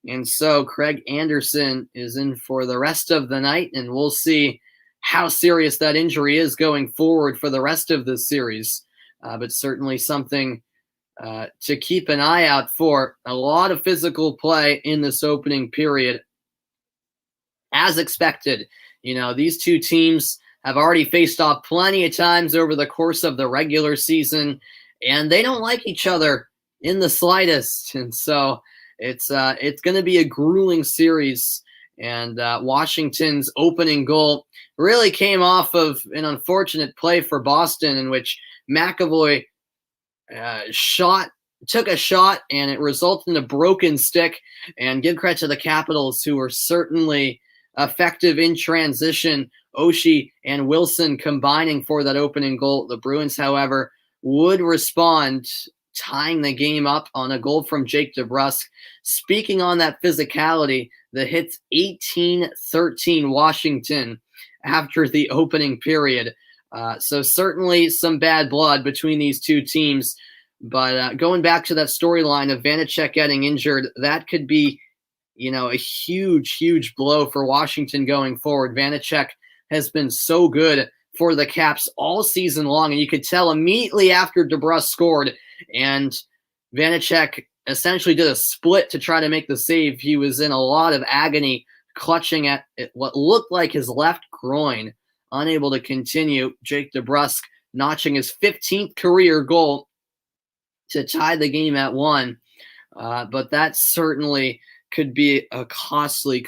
And so Craig Anderson is in for the rest of the night, and we'll see how serious that injury is going forward for the rest of the series. But certainly something to keep an eye out for. A lot of physical play in this opening period. As expected, these two teams have already faced off plenty of times over the course of the regular season, and they don't like each other in the slightest. And so it's going to be a grueling series. And Washington's opening goal really came off of an unfortunate play for Boston in which McAvoy took a shot, and it resulted in a broken stick. And give credit to the Capitals, who were certainly effective in transition. Oshie and Wilson combining for that opening goal. The Bruins, however, would respond, tying the game up on a goal from Jake DeBrusk. Speaking on that physicality, the hits 18-13 Washington after the opening period. So certainly some bad blood between these two teams. But going back to that storyline of Vanacek getting injured, that could be a huge, huge blow for Washington going forward. Vanacek has been so good for the Caps all season long, and you could tell immediately after DeBrusk scored and Vanacek essentially did a split to try to make the save. He was in a lot of agony, clutching at what looked like his left groin, unable to continue. Jake DeBrusk notching his 15th career goal to tie the game at 1. But that certainly could be a costly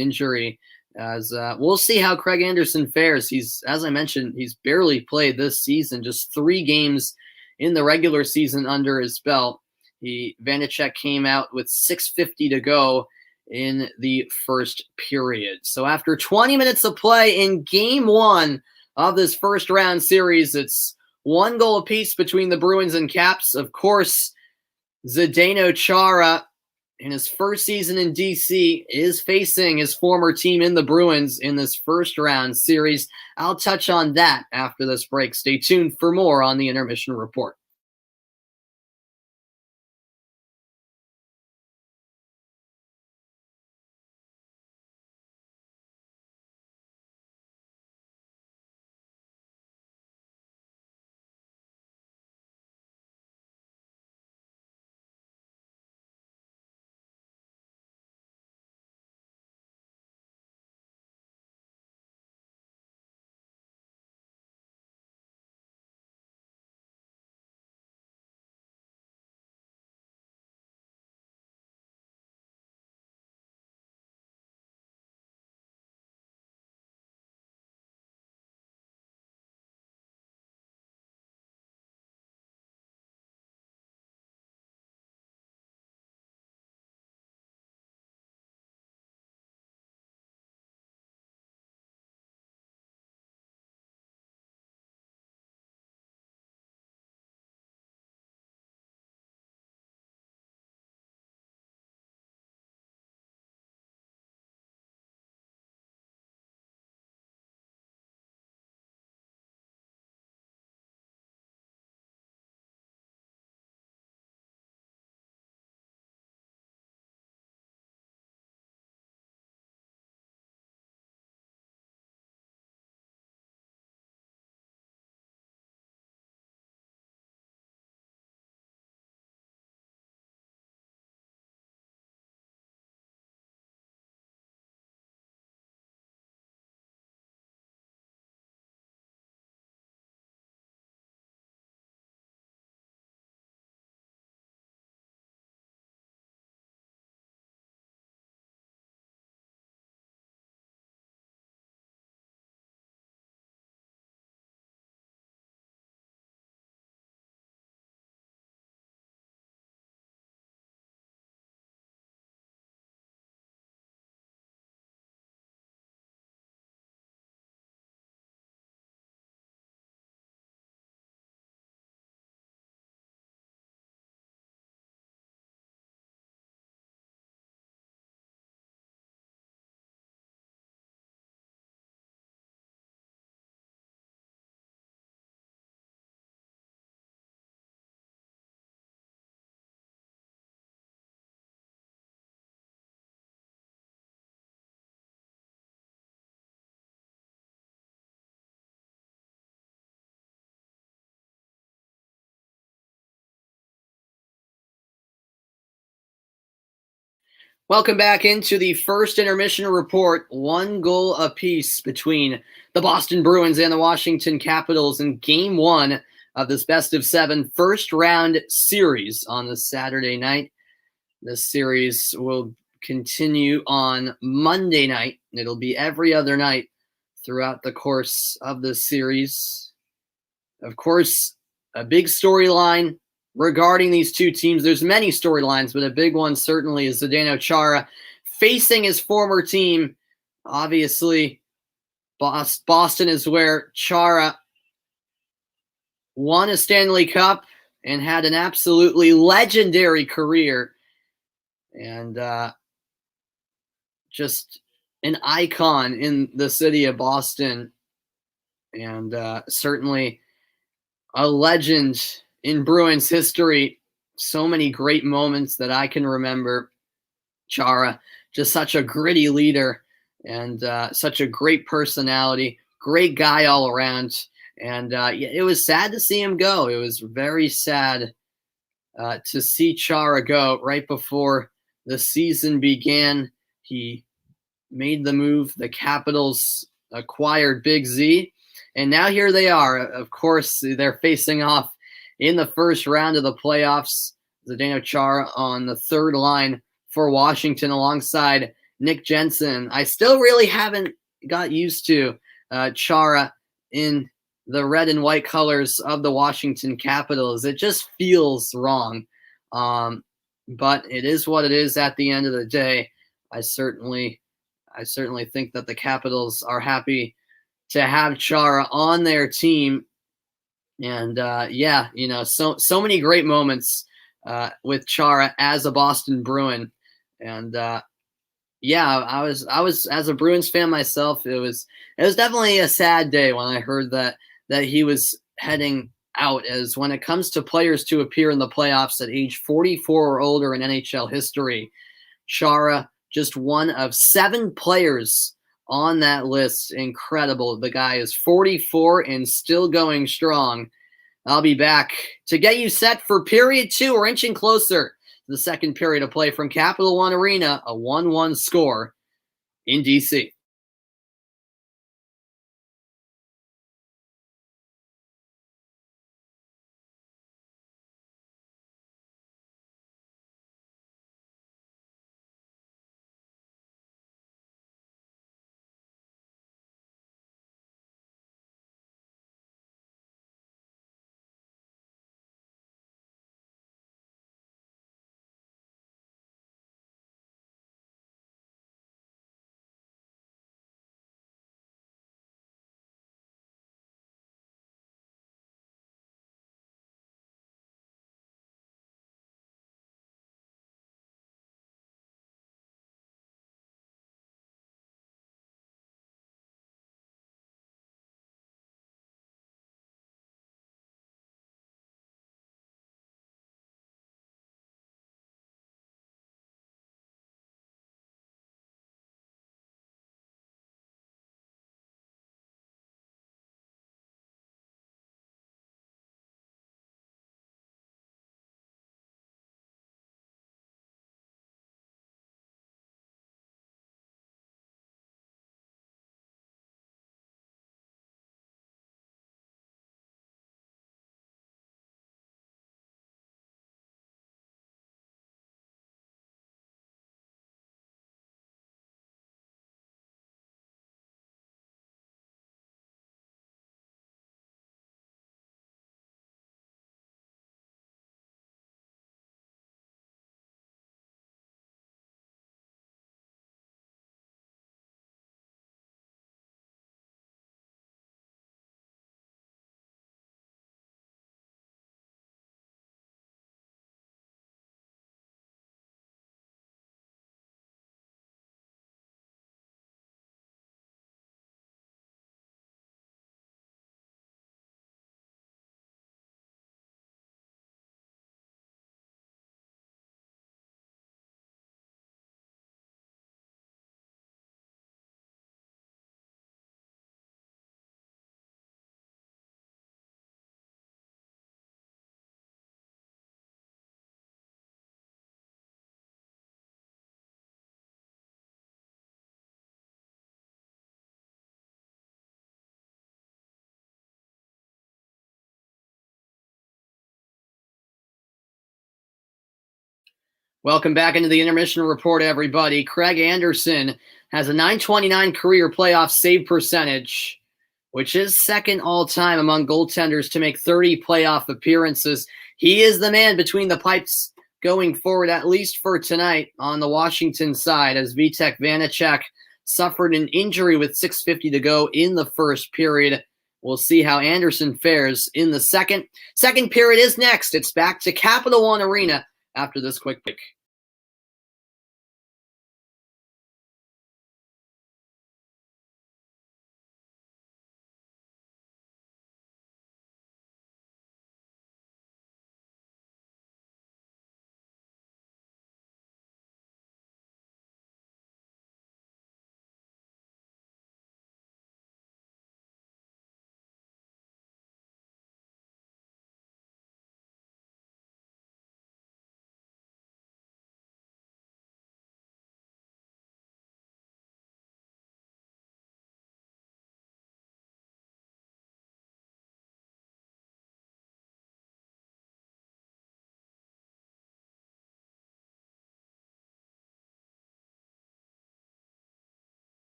injury, as we'll see how Craig Anderson fares. As I mentioned, he's barely played this season, just 3 games in the regular season under his belt. Vanacek came out with 6:50 to go in the first period. So after 20 minutes of play in game 1 of this first round series, it's 1 goal apiece between the Bruins and Caps. Of course, Zdeno Chara, in his first season in DC, is facing his former team in the Bruins in this first round series. I'll touch on that after this break. Stay tuned for more on the Intermission Report. Welcome back into the first intermission report. One goal apiece between the Boston Bruins and the Washington Capitals in game one of this best of seven first round series on this Saturday night. This series will continue on Monday night. It'll be every other night throughout the course of this series. Of course, a big storyline regarding these two teams. There's many storylines, but a big one certainly is Zdeno Chara facing his former team. Obviously, Boston is where Chara won a Stanley Cup and had an absolutely legendary career. And just an icon in the city of Boston. And certainly a legend in Bruins history. So many great moments that I can remember. Chara, just such a gritty leader and such a great personality, great guy all around. And it was sad to see him go. It was very sad to see Chara go right before the season began. He made the move. The Capitals acquired Big Z. And now here they are. Of course, they're facing off in the first round of the playoffs. Zdeno Chara on the third line for Washington alongside Nick Jensen. I still really haven't got used to Chara in the red and white colors of the Washington Capitals. It just feels wrong. But it is what it is at the end of the day. I certainly think that the Capitals are happy to have Chara on their team. And so many great moments with Chara as a Boston Bruin. And I was as a Bruins fan myself. It was definitely a sad day when I heard that he was heading out. As when it comes to players to appear in the playoffs at age 44 or older in NHL history, Chara just one of 7 players on that list. Incredible. The guy is 44 and still going strong. I'll be back to get you set for period 2. We're inching closer to the second period of play from Capital One Arena, a 1-1 score in DC. Welcome back into the intermission report, everybody. Craig Anderson has a .929 career playoff save percentage, which is second all-time among goaltenders to make 30 playoff appearances. He is the man between the pipes going forward, at least for tonight, on the Washington side, as Vitek Vanacek suffered an injury with 6:50 to go in the first period. We'll see how Anderson fares in the second. Second period is next. It's back to Capital One Arena after this quick break.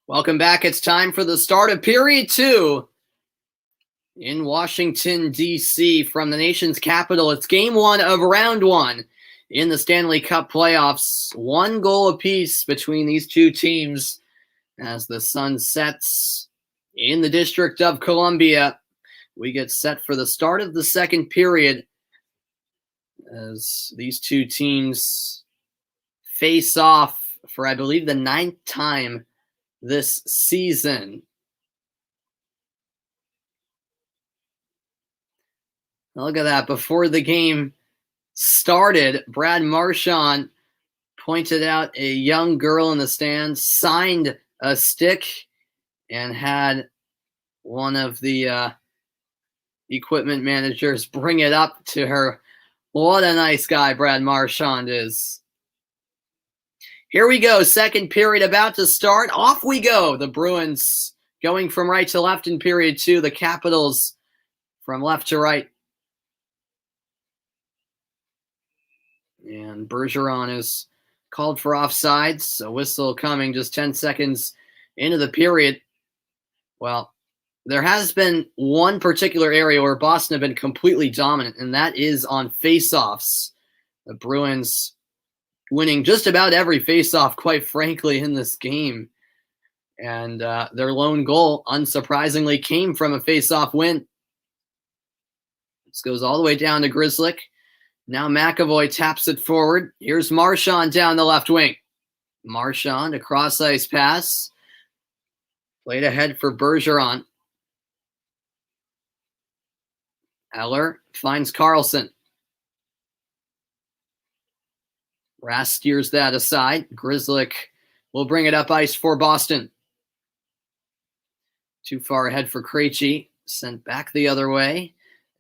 Welcome back. It's time for the start of period 2 in Washington, D.C. from the nation's capital. It's game 1 of round 1 in the Stanley Cup Playoffs. 1 goal apiece between these two teams as the sun sets in the District of Columbia. We get set for the start of the second period as these two teams face off for, I believe, the 9th time this season. Look at that. Before the game started, Brad Marchand pointed out a young girl in the stands, signed a stick, and had one of the equipment managers bring it up to her. What a nice guy Brad Marchand is. Here we go. Second period about to start. Off we go. The Bruins going from right to left in period 2. The Capitals from left to right. And Bergeron is called for offsides. A whistle coming just 10 seconds into the period. Well, there has been one particular area where Boston have been completely dominant, and that is on faceoffs. The Bruins winning just about every faceoff, quite frankly, in this game. And their lone goal, unsurprisingly, came from a faceoff win. This goes all the way down to Grzelcyk. Now McAvoy taps it forward. Here's Marchand down the left wing. Marchand, a cross-ice pass. Played ahead for Bergeron. Eller finds Carlson. Rask steers that aside. Grzelcyk will bring it up ice for Boston. Too far ahead for Krejci. Sent back the other way.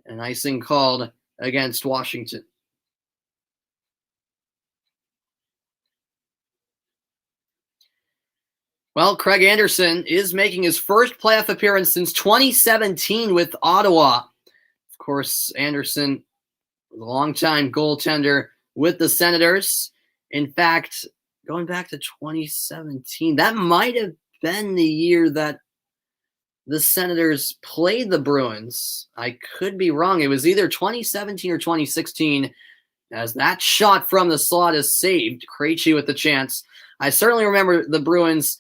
An icing called against Washington. Well, Craig Anderson is making his first playoff appearance since 2017 with Ottawa. Of course, Anderson, a longtime goaltender with the Senators. In fact, going back to 2017, that might have been the year that the Senators played the Bruins. I could be wrong. It was either 2017 or 2016, as that shot from the slot is saved. Krejci with the chance. I certainly remember the Bruins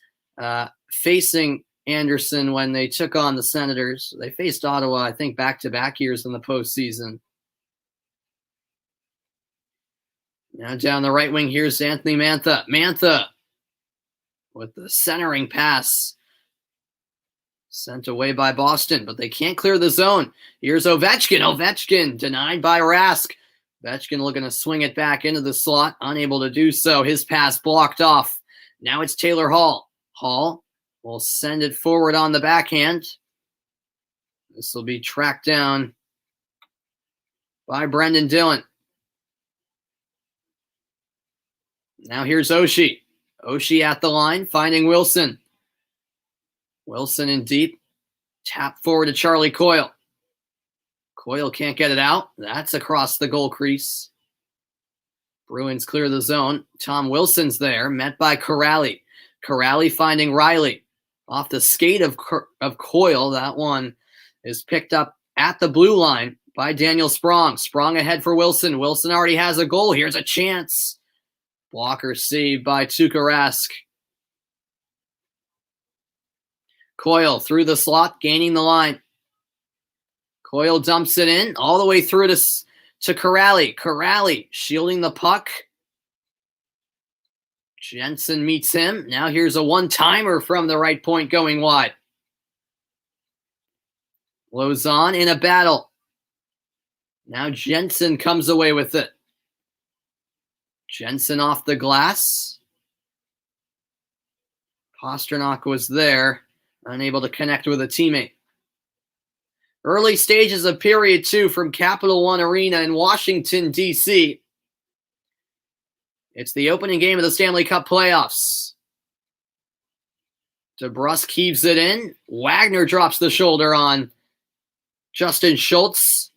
facing Anderson when they took on the Senators. They faced Ottawa, I think, back-to-back years in the postseason. Now down the right wing, here's Anthony Mantha. Mantha with the centering pass. Sent away by Boston, but they can't clear the zone. Here's Ovechkin. Ovechkin denied by Rask. Ovechkin looking to swing it back into the slot. Unable to do so. His pass blocked off. Now it's Taylor Hall. Hall will send it forward on the backhand. This will be tracked down by Brendan Dillon. Now here's Oshie. Oshie at the line, finding Wilson. Wilson in deep. Tap forward to Charlie Coyle. Coyle can't get it out. That's across the goal crease. Bruins clear the zone. Tom Wilson's there, met by Corrali. Corrali finding Riley. Off the skate of Coyle. That one is picked up at the blue line by Daniel Sprong. Sprong ahead for Wilson. Wilson already has a goal. Here's a chance. Blocker saved by Tuukka Rask. Coyle through the slot, gaining the line. Coyle dumps it in all the way through to Corrali. Corrali shielding the puck. Jensen meets him. Now here's a one-timer from the right point going wide. Lozon in a battle. Now Jensen comes away with it. Jensen off the glass. Pastrnak was there, unable to connect with a teammate. Early stages of period 2 from Capital One Arena in Washington, D.C. It's the opening game of the Stanley Cup Playoffs. DeBrusk heaves it in. Wagner drops the shoulder on Justin Schultz.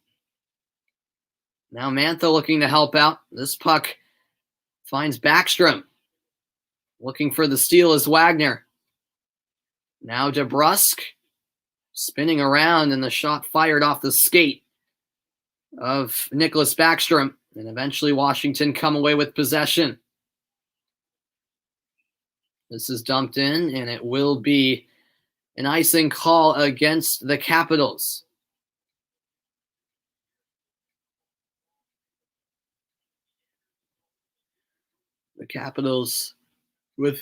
Now Mantha looking to help out. This puck finds Backstrom. Looking for the steal is Wagner. Now DeBrusk spinning around, and the shot fired off the skate of Nicholas Backstrom. And eventually Washington come away with possession. This is dumped in, and it will be an icing call against the Capitals. The Capitals with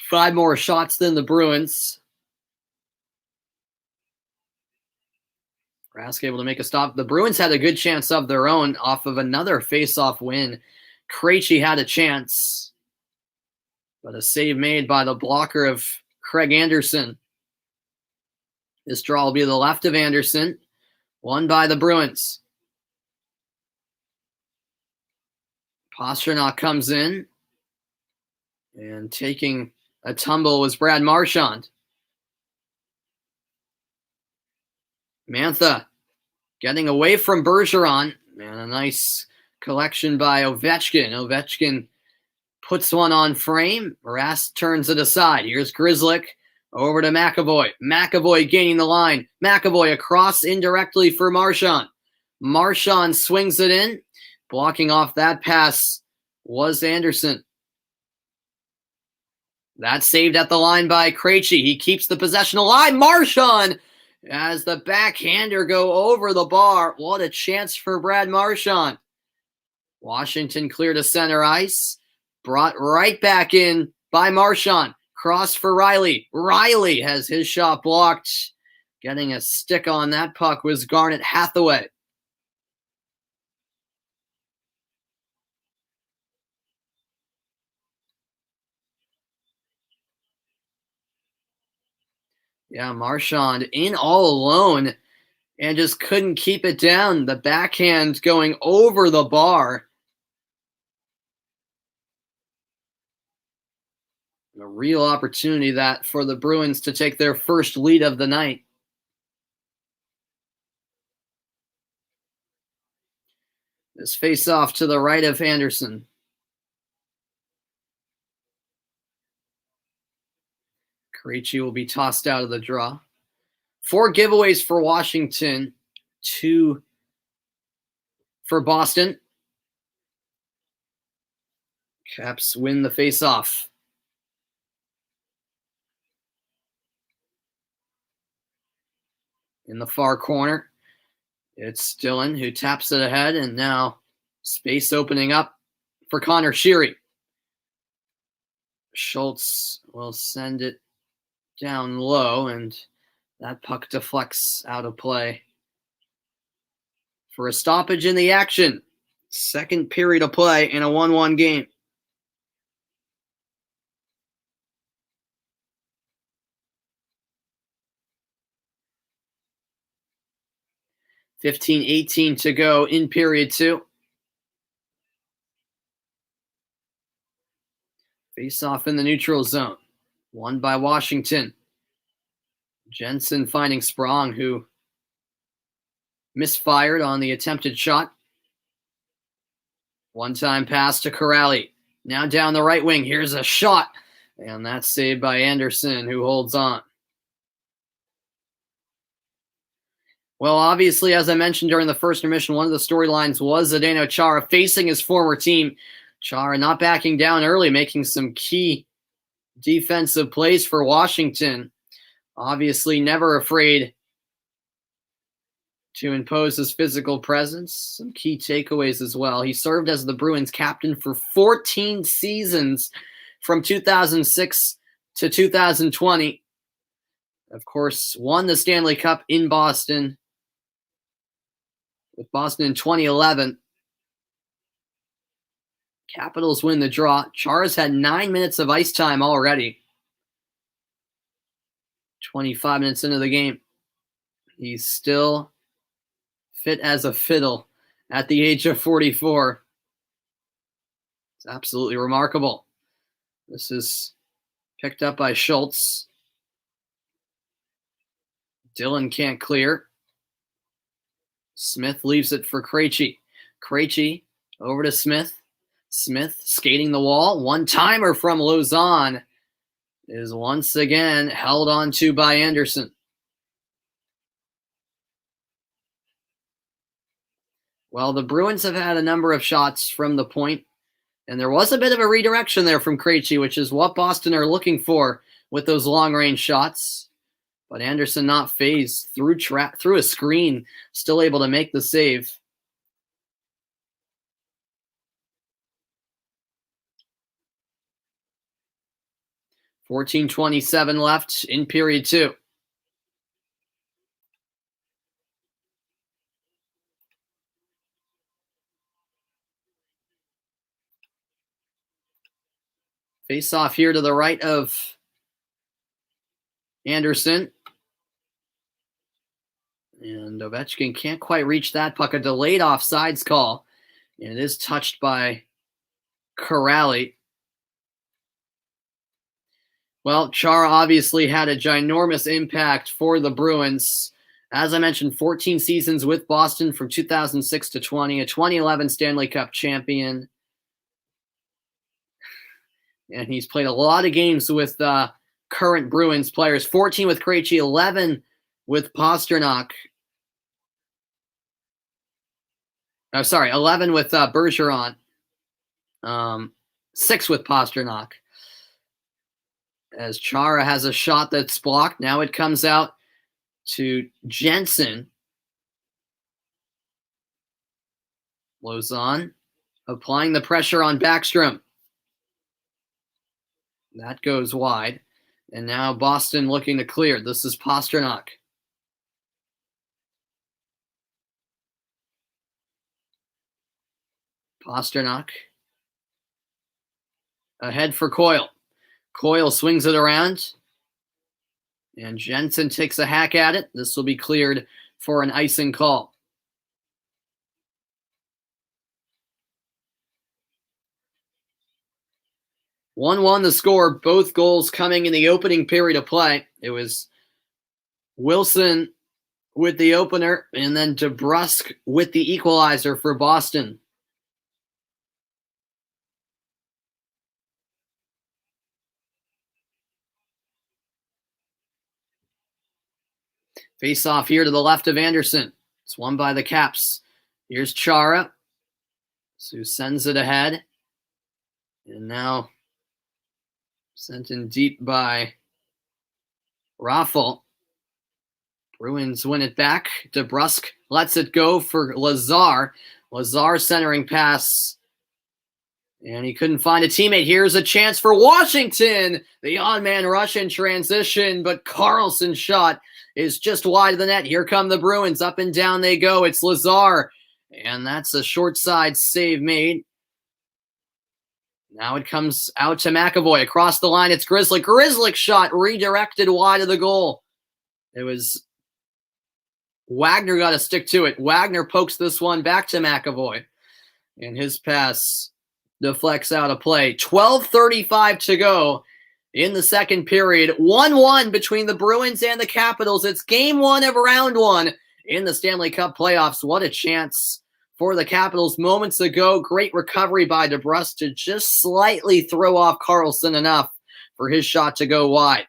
5 more shots than the Bruins. Rask able to make a stop. The Bruins had a good chance of their own off of another face-off win. Krejci had a chance, but a save made by the blocker of Craig Anderson. This draw will be to the left of Anderson, won by the Bruins. Pastrnak comes in, and taking a tumble was Brad Marchand. Mantha getting away from Bergeron. And a nice collection by Ovechkin. Ovechkin puts one on frame. Rask turns it aside. Here's Grzelcyk over to McAvoy. McAvoy gaining the line. McAvoy across indirectly for Marchand. Marchand swings it in. Blocking off that pass was Anderson. That's saved at the line by Krejci. He keeps the possession alive. Marchand as the backhander go over the bar. What a chance for Brad Marchand. Washington clear to center ice. Brought right back in by Marchand. Cross for Riley. Riley has his shot blocked. Getting a stick on that puck was Garnet Hathaway. Yeah, Marchand in all alone and just couldn't keep it down. The backhand going over the bar. A real opportunity that for the Bruins to take their first lead of the night. This face-off to the right of Anderson. Krejci will be tossed out of the draw. 4 giveaways for Washington, 2 for Boston. Caps win the face-off. In the far corner, it's Dillon who taps it ahead, and now space opening up for Connor Sheary. Schultz will send it down low, and that puck deflects out of play for a stoppage in the action. Second period of play in a 1-1 game. $15:18 to go in period 2. Face off in the neutral zone. Won by Washington. Jensen finding Sprong, who misfired on the attempted shot. One-time pass to Corrali. Now down the right wing. Here's a shot. And that's saved by Anderson, who holds on. Well, obviously, as I mentioned during the first intermission, one of the storylines was Zdeno Chara facing his former team. Chara not backing down early, making some key defensive plays for Washington. Obviously, never afraid to impose his physical presence. Some key takeaways as well. He served as the Bruins captain for 14 seasons from 2006 to 2020. Of course, won the Stanley Cup in Boston, with Boston in 2011. Capitals win the draw. Chara's had 9 minutes of ice time already. 25 minutes into the game. He's still fit as a fiddle at the age of 44. It's absolutely remarkable. This is picked up by Schultz. Dillon can't clear. Smith leaves it for Krejci. Krejci over to Smith. Smith skating the wall. One-timer from Lauzon is once again held on to by Anderson. Well, the Bruins have had a number of shots from the point, and there was a bit of a redirection there from Krejci, which is what Boston are looking for with those long-range shots. But Anderson not phased through a screen, still able to make the save. $14:27 left in period 2. Face off here to the right of Anderson. And Ovechkin can't quite reach that puck. A delayed offsides call. And it is touched by Corrali. Well, Chara obviously had a ginormous impact for the Bruins. As I mentioned, 14 seasons with Boston from 2006 to 20, a 2011 Stanley Cup champion. And he's played a lot of games with current Bruins players. 14 with Krejci, 11 with Pastrnak. 11 with Bergeron. 6 with Pastrnak. As Chara has a shot that's blocked. Now it comes out to Jensen. Lauzon applying the pressure on Backstrom. That goes wide. And now Boston looking to clear. This is Pastrnak. Pastrnak. Ahead for Coyle. Coyle swings it around. And Jensen takes a hack at it. This will be cleared for an icing call. (1-1) the score. Both goals coming in the opening period of play. It was Wilson with the opener, and then DeBrusk with the equalizer for Boston. Face off here to the left of Anderson. It's won by the Caps. Here's Chara, who sends it ahead. And now sent in deep by Raffle. Bruins win it back. DeBrusk lets it go for Lazar. Lazar centering pass. And he couldn't find a teammate. Here's a chance for Washington. The odd man rush in transition, but Karlsson's shot is just wide of the net. Here come the Bruins. Up and down they go. It's Lazar. And that's a short side save made. Now it comes out to McAvoy. Across the line, it's Grizzly. Grizzly's shot redirected wide of the goal. It was Wagner got to stick to it. Wagner pokes this one back to McAvoy. And his pass deflects out of play. 12:35 to go in the second period. 1-1 between the Bruins and the Capitals. It's game one of round one in the Stanley Cup Playoffs. What a chance for the Capitals moments ago. Great recovery by DeBrusk to just slightly throw off Karlsson enough for his shot to go wide.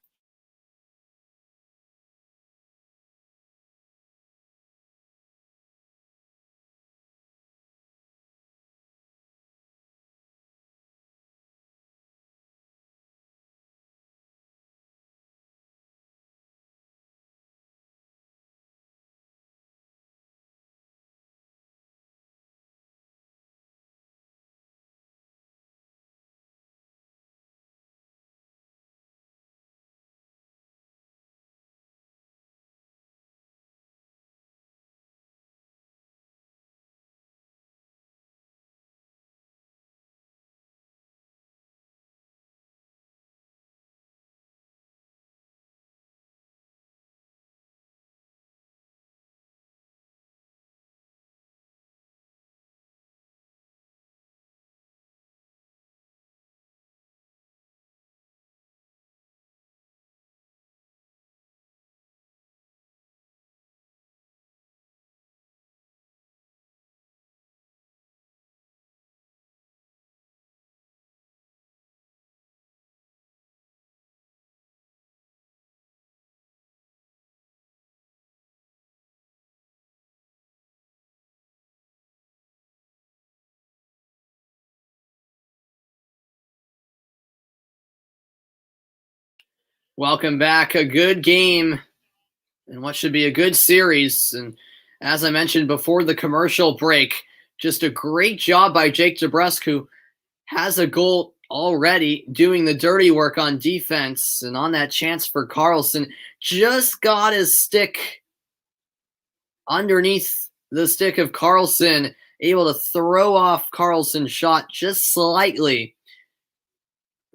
Welcome back. A good game and what should be a good series. And as I mentioned before the commercial break, just a great job by Jake DeBrusk, who has a goal already, doing the dirty work on defense. And on that chance for Karlsson, just got his stick underneath the stick of Karlsson, able to throw off Karlsson's shot just slightly.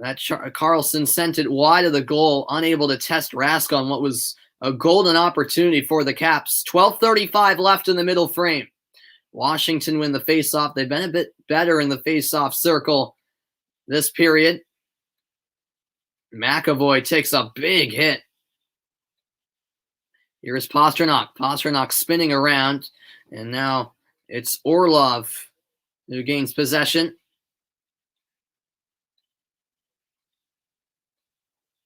That Karlsson sent it wide of the goal, unable to test Rask on what was a golden opportunity for the Caps. 12:35 left in the middle frame. Washington win the faceoff. They've been a bit better in the faceoff circle this period. McAvoy takes a big hit. Here's Pastrnak. Pastrnak spinning around, and now it's Orlov who gains possession.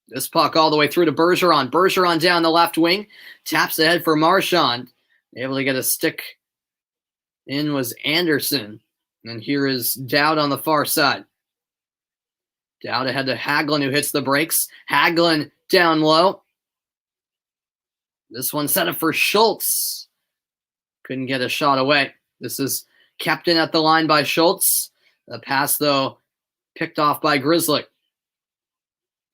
This puck all the way through to Bergeron. Bergeron down the left wing. Taps ahead for Marchand. Able to get a stick in was Anderson. And here is Dowd on the far side. Dowd ahead to Hagelin, who hits the brakes. Hagelin down low. This one set up for Schultz. Couldn't get a shot away. This is kept in at the line by Schultz. The pass, though, picked off by Grizzly.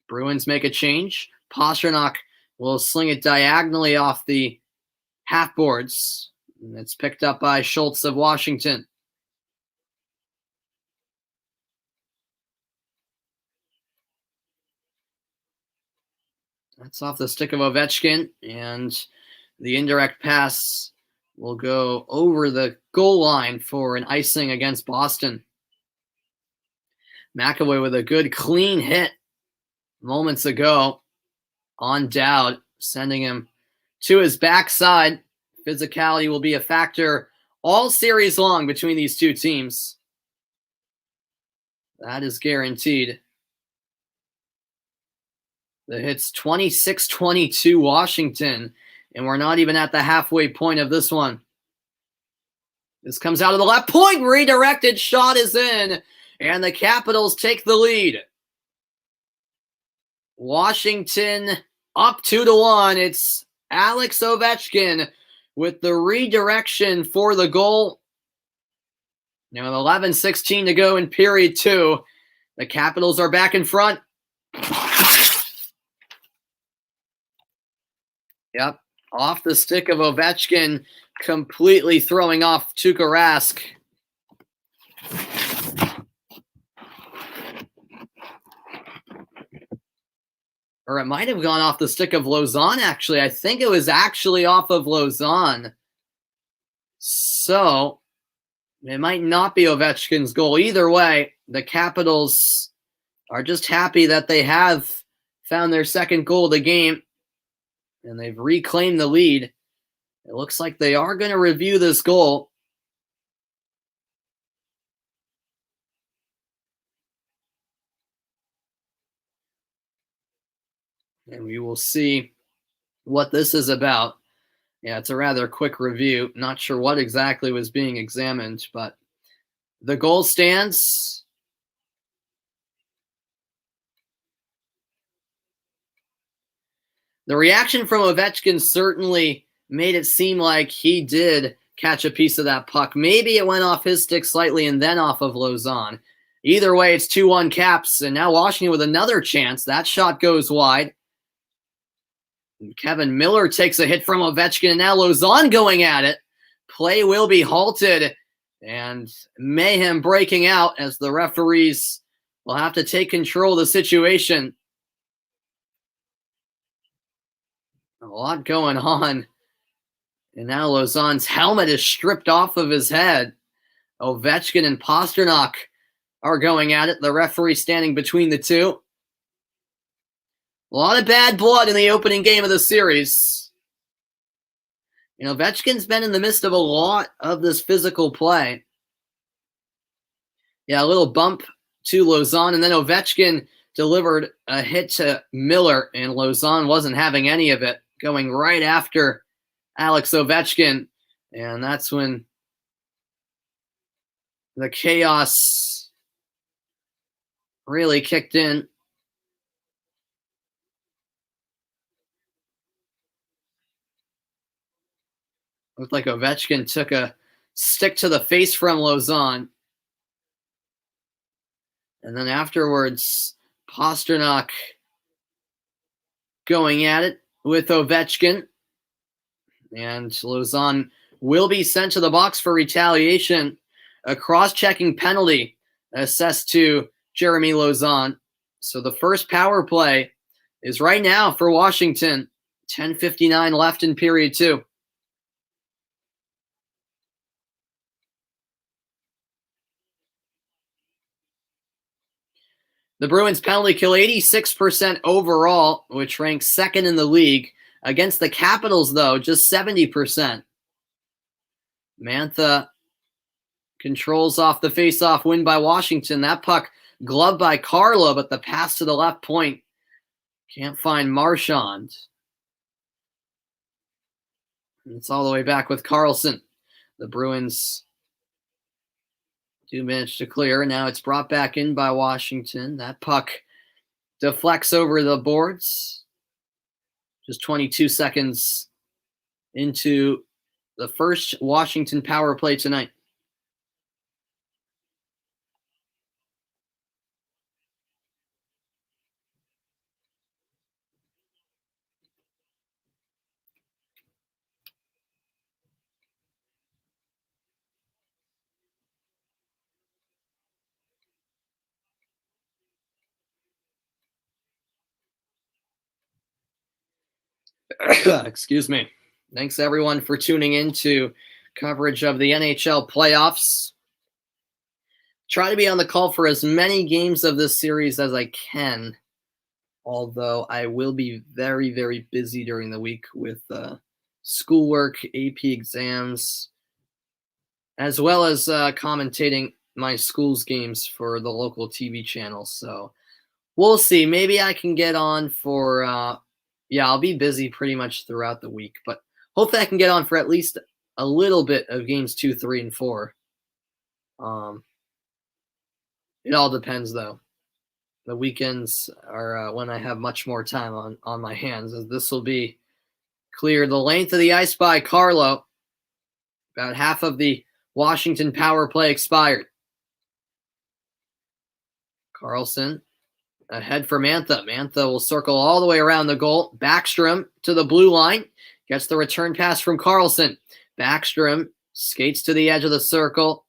Bruins make a change. Pastrnak will sling it diagonally off the half boards. And it's picked up by Schultz of Washington. That's off the stick of Ovechkin, and the indirect pass will go over the goal line for an icing against Boston. McAvoy with a good clean hit moments ago on Dowd, sending him to his backside. Physicality will be a factor all series long between these two teams. That is guaranteed. The hit's 26-22 Washington, and we're not even at the halfway point of this one. This comes out of the left point, redirected, shot is in, and the Capitals take the lead. Washington up 2-1. It's Alex Ovechkin with the redirection for the goal. Now, 11:16 to go in period 2. The Capitals are back in front. Yep, off the stick of Ovechkin, completely throwing off Tuukka Rask. Or it might have gone off the stick of Lauzon, actually. I think it was actually off of Lauzon. So, it might not be Ovechkin's goal. Either way, the Capitals are just happy that they have found their second goal of the game, and they've reclaimed the lead. It looks like they are going to review this goal. And we will see what this is about. Yeah, it's a rather quick review. Not sure what exactly was being examined, but the goal stands. The reaction from Ovechkin certainly made it seem like he did catch a piece of that puck. Maybe it went off his stick slightly and then off of Lauzon. Either way, it's 2-1 Caps, and now Washington with another chance. That shot goes wide. Kevin Miller takes a hit from Ovechkin, and now Lauzon going at it. Play will be halted, and mayhem breaking out as the referees will have to take control of the situation. A lot going on. And now Lauzon's helmet is stripped off of his head. Ovechkin and Pastrnak are going at it. The referee standing between the two. A lot of bad blood in the opening game of the series. You know, Ovechkin's been in the midst of a lot of this physical play. Yeah, a little bump to Lauzon, and then Ovechkin delivered a hit to Miller, and Lauzon wasn't having any of it, going right after Alex Ovechkin, and that's when the chaos really kicked in. Looked like Ovechkin took a stick to the face from Lauzon. And then afterwards, Pastrnak going at it with Ovechkin. And Lauzon will be sent to the box for retaliation. A cross-checking penalty assessed to Jeremy Lauzon. So the first power play is right now for Washington. 10:59 left in period 2. The Bruins penalty kill 86% overall, which ranks second in the league. Against the Capitals, though, just 70%. Mantha controls off the face-off win by Washington. That puck gloved by Carlo, but the pass to the left point can't find Marchand. It's all the way back with Carlson. The Bruins do manage to clear. Now it's brought back in by Washington. That puck deflects over the boards. Just 22 seconds into the first Washington power play tonight. Excuse me. Thanks everyone for tuning in to coverage of the NHL playoffs. Try to be on the call for as many games of this series as I can, although I will be very, very busy during the week with schoolwork, AP exams, as well as commentating my school's games for the local TV channel. So we'll see. Maybe I can get on for, I'll be busy pretty much throughout the week, but hopefully I can get on for at least a little bit of games 2, 3, and 4. It all depends, though. The weekends are when I have much more time on my hands, as this will be cleared the length of the ice by Carlo. About half of the Washington power play expired. Carlson ahead for Mantha. Mantha will circle all the way around the goal. Backstrom to the blue line. Gets the return pass from Carlson. Backstrom skates to the edge of the circle.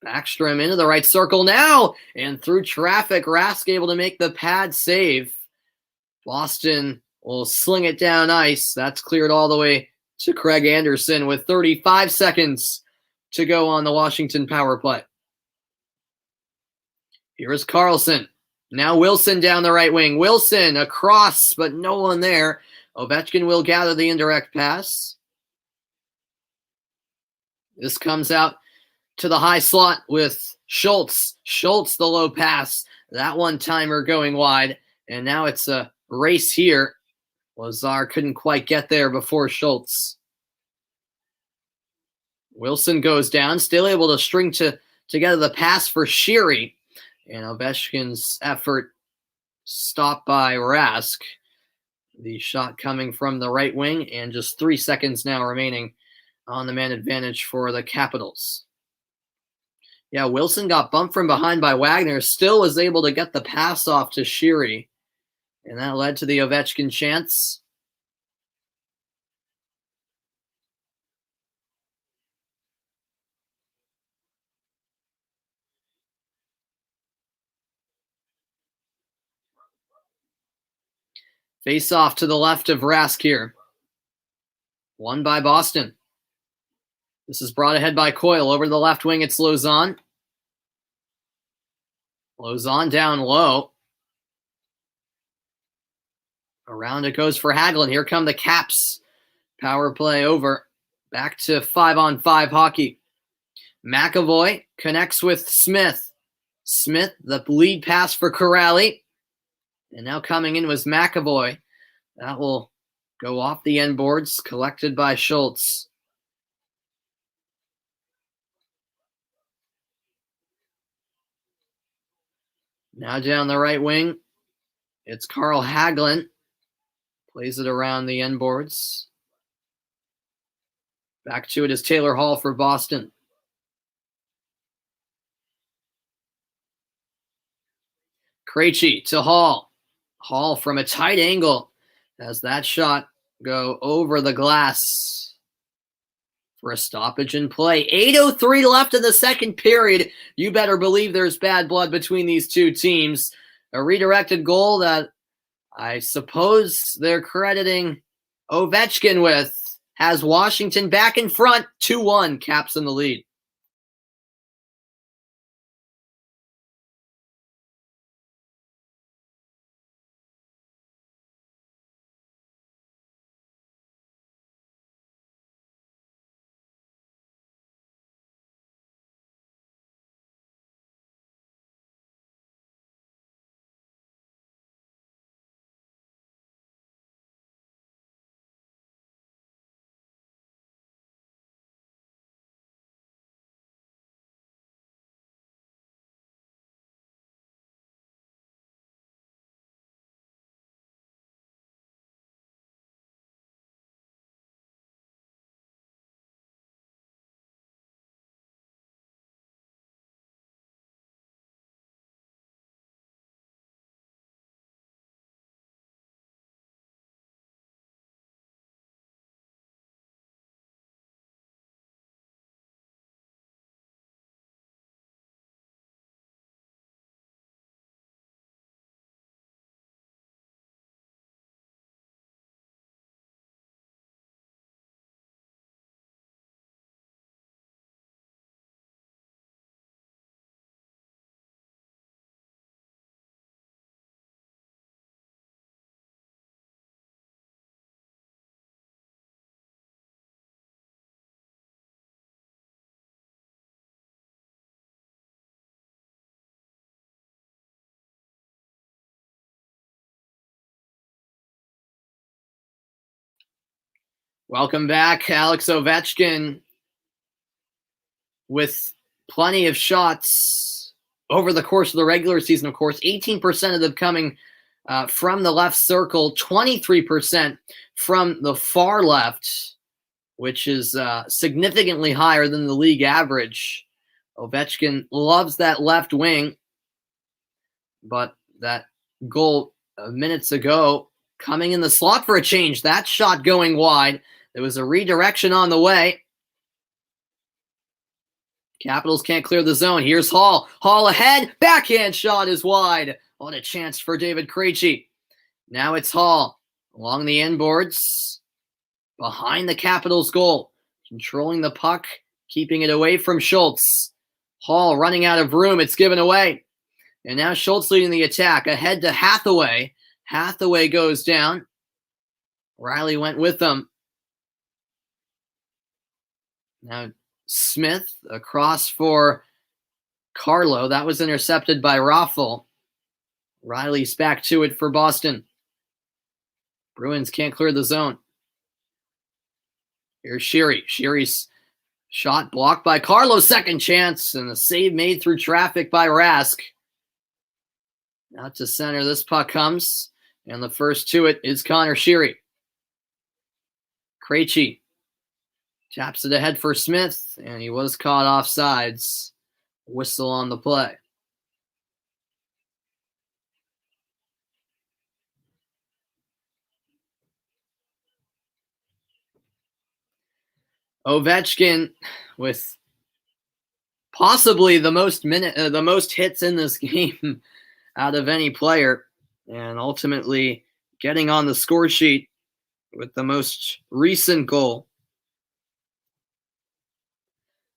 Backstrom into the right circle now. And through traffic, Rask able to make the pad save. Boston will sling it down ice. That's cleared all the way to Craig Anderson with 35 seconds to go on the Washington power play. Here is Carlson. Now Wilson down the right wing. Wilson across, but no one there. Ovechkin will gather the indirect pass. This comes out to the high slot with Schultz. Schultz, the low pass. That one-timer going wide. And now it's a race here. Lazar couldn't quite get there before Schultz. Wilson goes down, still able to string together the pass for Sheary. And Ovechkin's effort stopped by Rask. The shot coming from the right wing, and just 3 seconds now remaining on the man advantage for the Capitals. Yeah, Wilson got bumped from behind by Wagner, still was able to get the pass off to Sheary. And that led to the Ovechkin chance. Face off to the left of Rask here. Won by Boston. This is brought ahead by Coyle. Over to the left wing, it's Lauzon. Lauzon down low. Around it goes for Hagelin. Here come the Caps. Power play over. Back to 5-on-5 hockey. McAvoy connects with Smith. Smith, the lead pass for Corrali. And now coming in was McAvoy. That will go off the end boards, collected by Schultz. Now down the right wing, it's Carl Hagelin. Plays it around the end boards. Back to it is Taylor Hall for Boston. Krejci to Hall. Hall from a tight angle as that shot go over the glass for a stoppage in play. 8:03 left in the second period. You better believe there's bad blood between these two teams. A redirected goal that I suppose they're crediting Ovechkin with has Washington back in front. 2-1, Caps in the lead. Welcome back. Alex Ovechkin with plenty of shots over the course of the regular season, of course. 18% of them coming from the left circle, 23% from the far left, which is significantly higher than the league average. Ovechkin loves that left wing, but that goal minutes ago coming in the slot for a change. That shot going wide. There was a redirection on the way. Capitals can't clear the zone. Here's Hall. Hall ahead. Backhand shot is wide. What a chance for David Krejci. Now it's Hall along the inboards behind the Capitals goal. Controlling the puck, keeping it away from Schultz. Hall running out of room. It's given away. And now Schultz leading the attack. Ahead to Hathaway. Hathaway goes down. Riley went with them. Now Smith across for Carlo. That was intercepted by Raffl. Riley's back to it for Boston. Bruins can't clear the zone. Here's Sheary. Sheary's shot blocked by Carlo. Second chance, and the save made through traffic by Rask. Out to center, this puck comes, and the first to it is Connor Sheary. Krejci taps it ahead for Smith, and he was caught offsides. Whistle on the play. Ovechkin with possibly the most hits in this game out of any player, and ultimately getting on the score sheet with the most recent goal.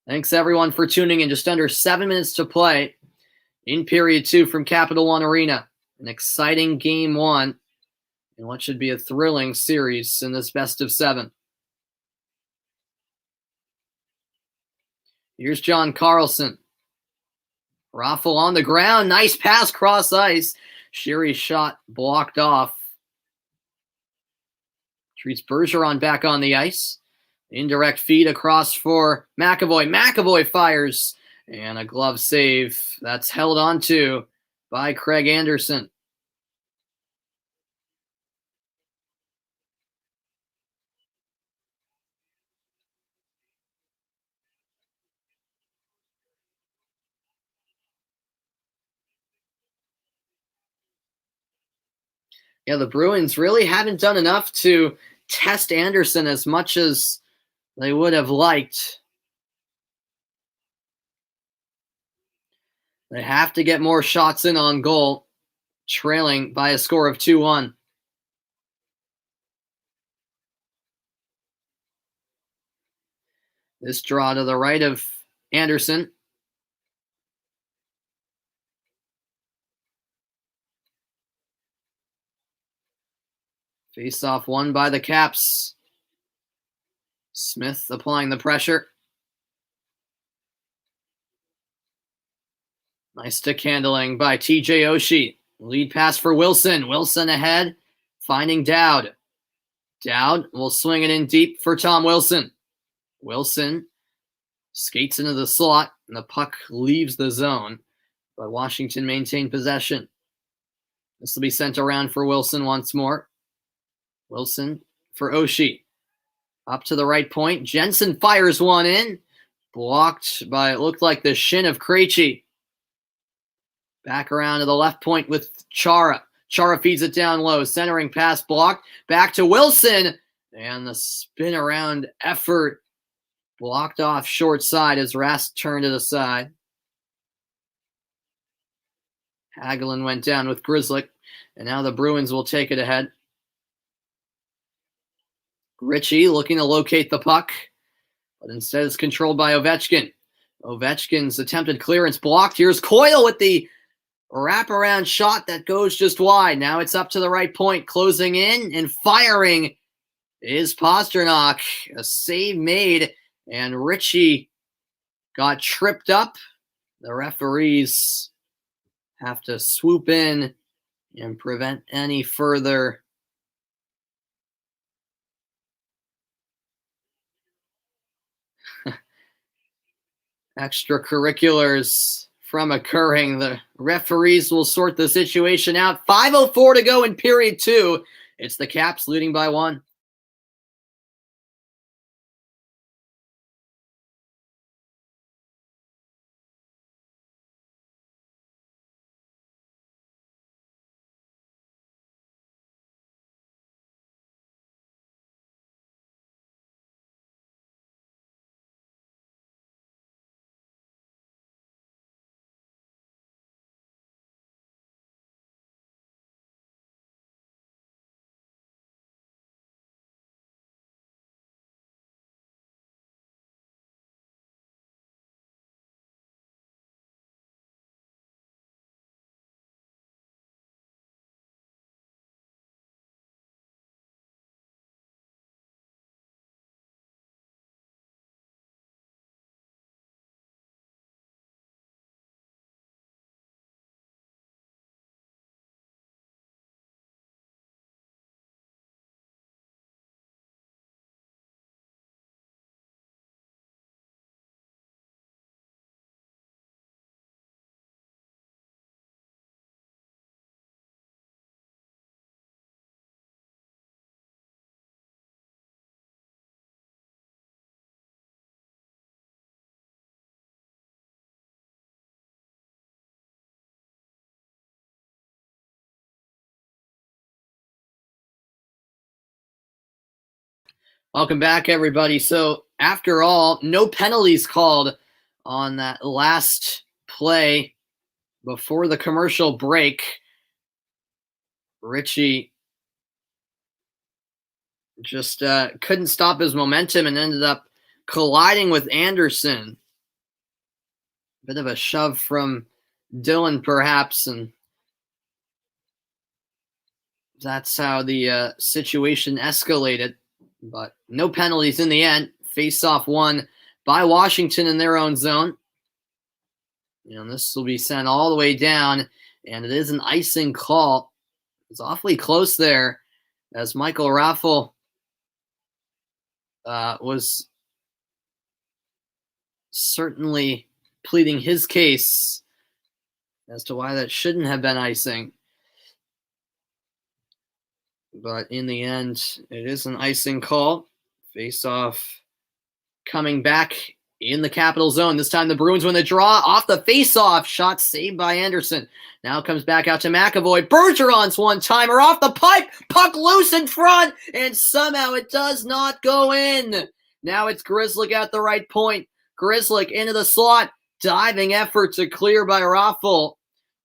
Thanks, everyone, for tuning in. Just under 7 minutes to play in period 2 from Capital One Arena. An exciting game 1 in what should be a thrilling series in this best of 7. Here's John Carlson. Raffl on the ground. Nice pass cross ice. Sheary's shot blocked off. Treats Bergeron back on the ice. Indirect feed across for McAvoy. McAvoy fires. And a glove save. That's held onto by Craig Anderson. Yeah, the Bruins really haven't done enough to test Anderson as much as they would have liked. They have to get more shots in on goal, trailing by a score of 2-1. This draw to the right of Anderson. Face-off won by the Caps. Smith applying the pressure. Nice stick handling by TJ Oshie. Lead pass for Wilson. Wilson ahead, finding Dowd. Dowd will swing it in deep for Tom Wilson. Wilson skates into the slot, and the puck leaves the zone, but Washington maintained possession. This will be sent around for Wilson once more. Wilson for Oshie. Up to the right point. Jensen fires one in. Blocked by, it looked like the shin of Krejci. Back around to the left point with Chara. Chara feeds it down low. Centering pass blocked. Back to Wilson. And the spin around effort blocked off short side as Rask turned it aside. Hagelin went down with Grzelcyk. And now the Bruins will take it ahead. Ritchie looking to locate the puck, but instead it's controlled by Ovechkin. Ovechkin's attempted clearance blocked. Here's Coyle with the wraparound shot that goes just wide. Now it's up to the right point, closing in and firing is Pasternak. A save made, and Ritchie got tripped up. The referees have to swoop in and prevent any further extracurriculars from occurring. The referees will sort the situation out. 5:04 to go in period 2. It's the Caps leading by 1. Welcome back, everybody. So, after all, no penalties called on that last play before the commercial break. Richie just couldn't stop his momentum and ended up colliding with Anderson. Bit of a shove from Dylan, perhaps, and that's how the situation escalated. But no penalties in the end. Face-off won by Washington in their own zone. And this will be sent all the way down, and it is an icing call. It's awfully close there, as Michael Raffel was certainly pleading his case as to why that shouldn't have been icing. But in the end, it is an icing call. Face-off coming back in the Capital zone. This time the Bruins win the draw off the face-off. Shot saved by Anderson. Now comes back out to McAvoy. Bergeron's one-timer off the pipe. Puck loose in front. And somehow it does not go in. Now it's Grzelcyk at the right point. Grzelcyk into the slot. Diving effort to clear by Raffel.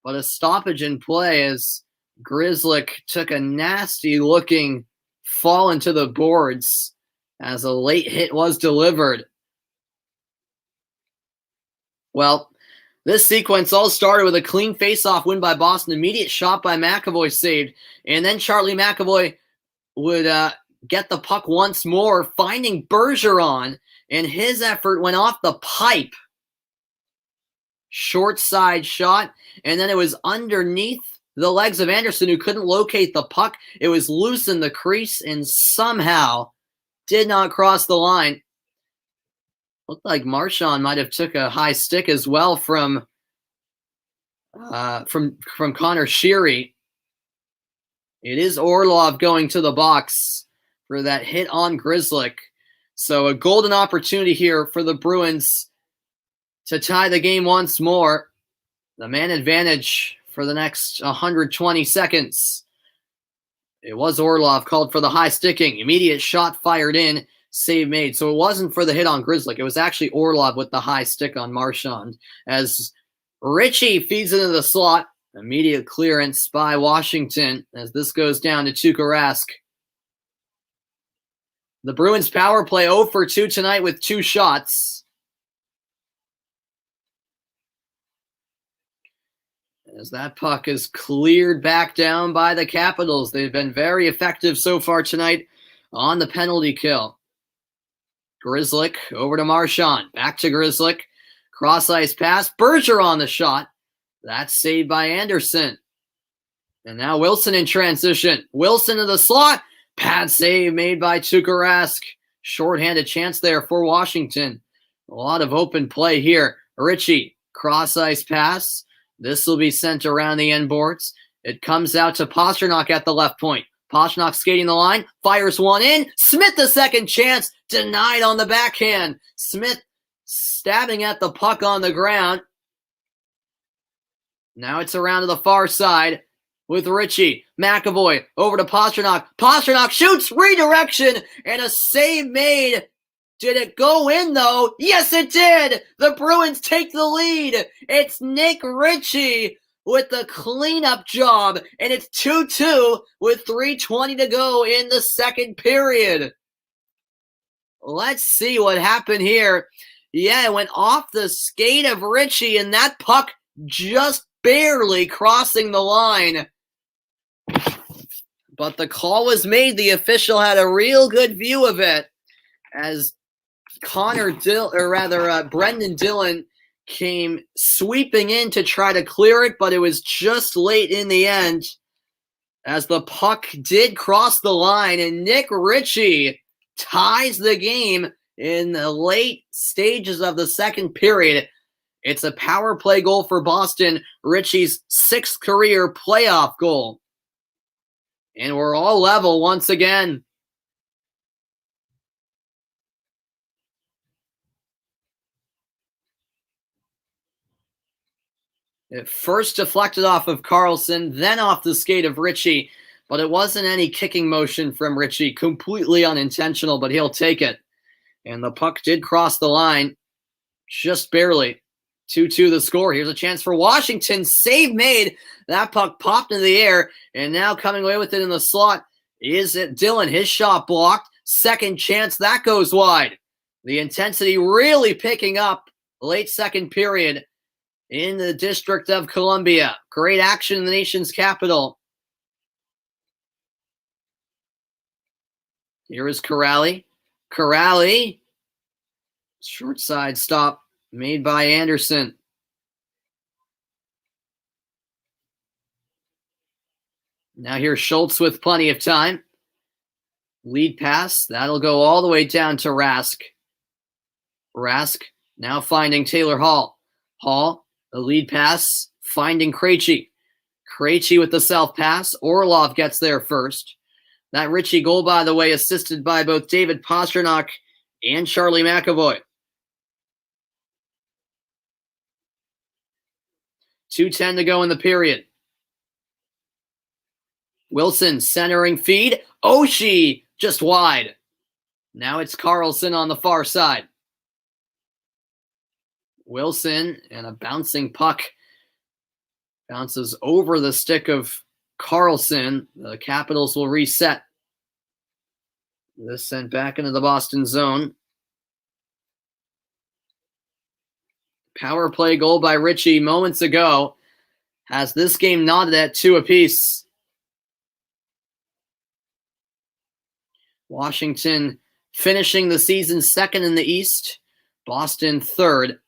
But a stoppage in play as Grzelcyk took a nasty-looking fall into the boards as a late hit was delivered. Well, this sequence all started with a clean face-off win by Boston, immediate shot by McAvoy saved, and then Charlie McAvoy would get the puck once more, finding Bergeron, and his effort went off the pipe. Short side shot, and then it was underneath the legs of Anderson, who couldn't locate the puck. It was loose in the crease and somehow did not cross the line. Looked like Marchand might have took a high stick as well from Connor Sheary. It is Orlov going to the box for that hit on Grzelcyk. So a golden opportunity here for the Bruins to tie the game once more. The man advantage for the next 120 seconds. It was Orlov called for the high sticking. Immediate shot fired in. Save made. So it wasn't for the hit on Grzelcyk. It was actually Orlov with the high stick on Marchand. As Richie feeds into the slot. Immediate clearance by Washington as this goes down to Tuukka Rask. The Bruins power play 0 for 2 tonight with 2 shots. As that puck is cleared back down by the Capitals. They've been very effective so far tonight on the penalty kill. Grzelcyk over to Marchand. Back to Grzelcyk. Cross-ice pass. Bergeron on the shot. That's saved by Anderson. And now Wilson in transition. Wilson to the slot. Pad save made by Tuukka Rask. Shorthanded chance there for Washington. A lot of open play here. Ritchie, cross-ice pass. This will be sent around the end boards. It comes out to Pastrnak at the left point. Pastrnak skating the line, fires one in. Smith the second chance, denied on the backhand. Smith stabbing at the puck on the ground. Now it's around to the far side with Ritchie. McAvoy over to Pastrnak. Pastrnak shoots, redirection, and a save made. Did it go in, though? Yes, it did! The Bruins take the lead. It's Nick Ritchie with the cleanup job, and it's 2-2 with 3:20 to go in the second period. Let's see what happened here. Yeah, it went off the skate of Ritchie, and that puck just barely crossing the line. But the call was made. The official had a real good view of it as Brendan Dillon came sweeping in to try to clear it, but it was just late in the end as the puck did cross the line, and Nick Ritchie ties the game in the late stages of the second period. It's a power play goal for Boston, Ritchie's 6th career playoff goal. And we're all level once again. It first deflected off of Karlsson, then off the skate of Ritchie, but it wasn't any kicking motion from Ritchie. Completely unintentional, but he'll take it. And the puck did cross the line, just barely. 2-2 the score. Here's a chance for Washington. Save made. That puck popped into the air, and now coming away with it in the slot is it Dillon. His shot blocked. Second chance. That goes wide. The intensity really picking up late second period in the District of Columbia. Great action in the nation's capital. Here is Corrali. Corrali. Short side stop made by Anderson. Now here's Schultz with plenty of time. Lead pass. That'll go all the way down to Rask. Rask now finding Taylor Hall. Hall, the lead pass, finding Krejci. Krejci with the self pass. Orlov gets there first. That Ritchie goal, by the way, assisted by both David Pastrnak and Charlie McAvoy. 2:10 to go in the period. Wilson centering feed. Oshie just wide. Now it's Karlsson on the far side. Wilson and a bouncing puck bounces over the stick of Karlsson. The Capitals will reset. This sent back into the Boston zone. Power play goal by Ritchie moments ago has this game knotted at 2 apiece. Washington finishing the season second in the East. Boston third.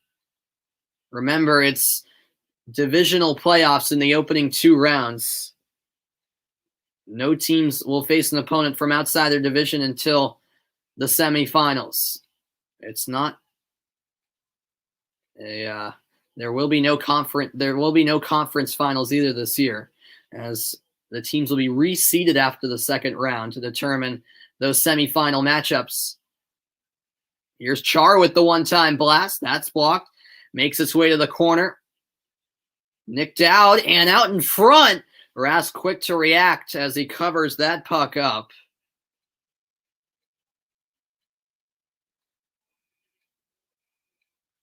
Remember, it's divisional playoffs in the opening 2 rounds. No teams will face an opponent from outside their division until the semifinals. It's not there will be no conference finals either this year, as the teams will be reseeded after the second round to determine those semifinal matchups. Here's Char with the one-time blast. That's blocked. Makes its way to the corner. Nicked out and out in front. Rask quick to react as he covers that puck up.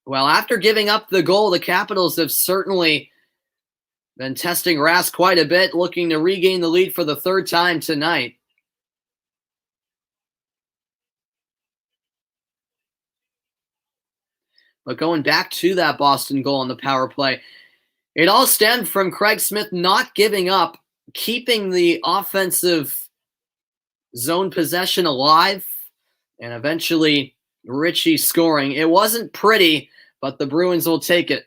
Well, after giving up the goal, the Capitals have certainly been testing Rask quite a bit, looking to regain the lead for the third time tonight. But going back to that Boston goal on the power play, it all stemmed from Craig Smith not giving up, keeping the offensive zone possession alive, and eventually Ritchie scoring. It wasn't pretty, but the Bruins will take it.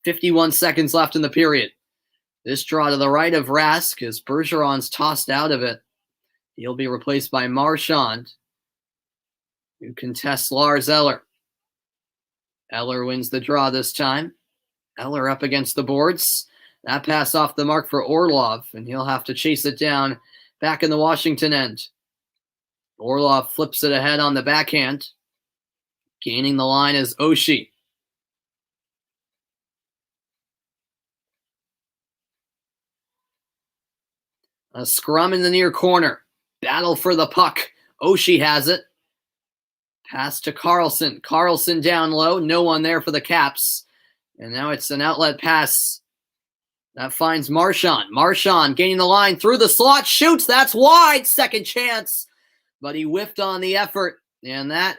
51 seconds left in the period. This draw to the right of Rask as Bergeron's tossed out of it. He'll be replaced by Marchand, who contests Lars Eller. Eller wins the draw this time. Eller up against the boards. That pass off the mark for Orlov, and he'll have to chase it down back in the Washington end. Orlov flips it ahead on the backhand. Gaining the line is Oshie. A scrum in the near corner. Battle for the puck. Oshie has it. Pass to Carlson. Carlson down low. No one there for the Caps. And now it's an outlet pass that finds Marchand. Marchand gaining the line through the slot. Shoots. That's wide. Second chance. But he whiffed on the effort. And that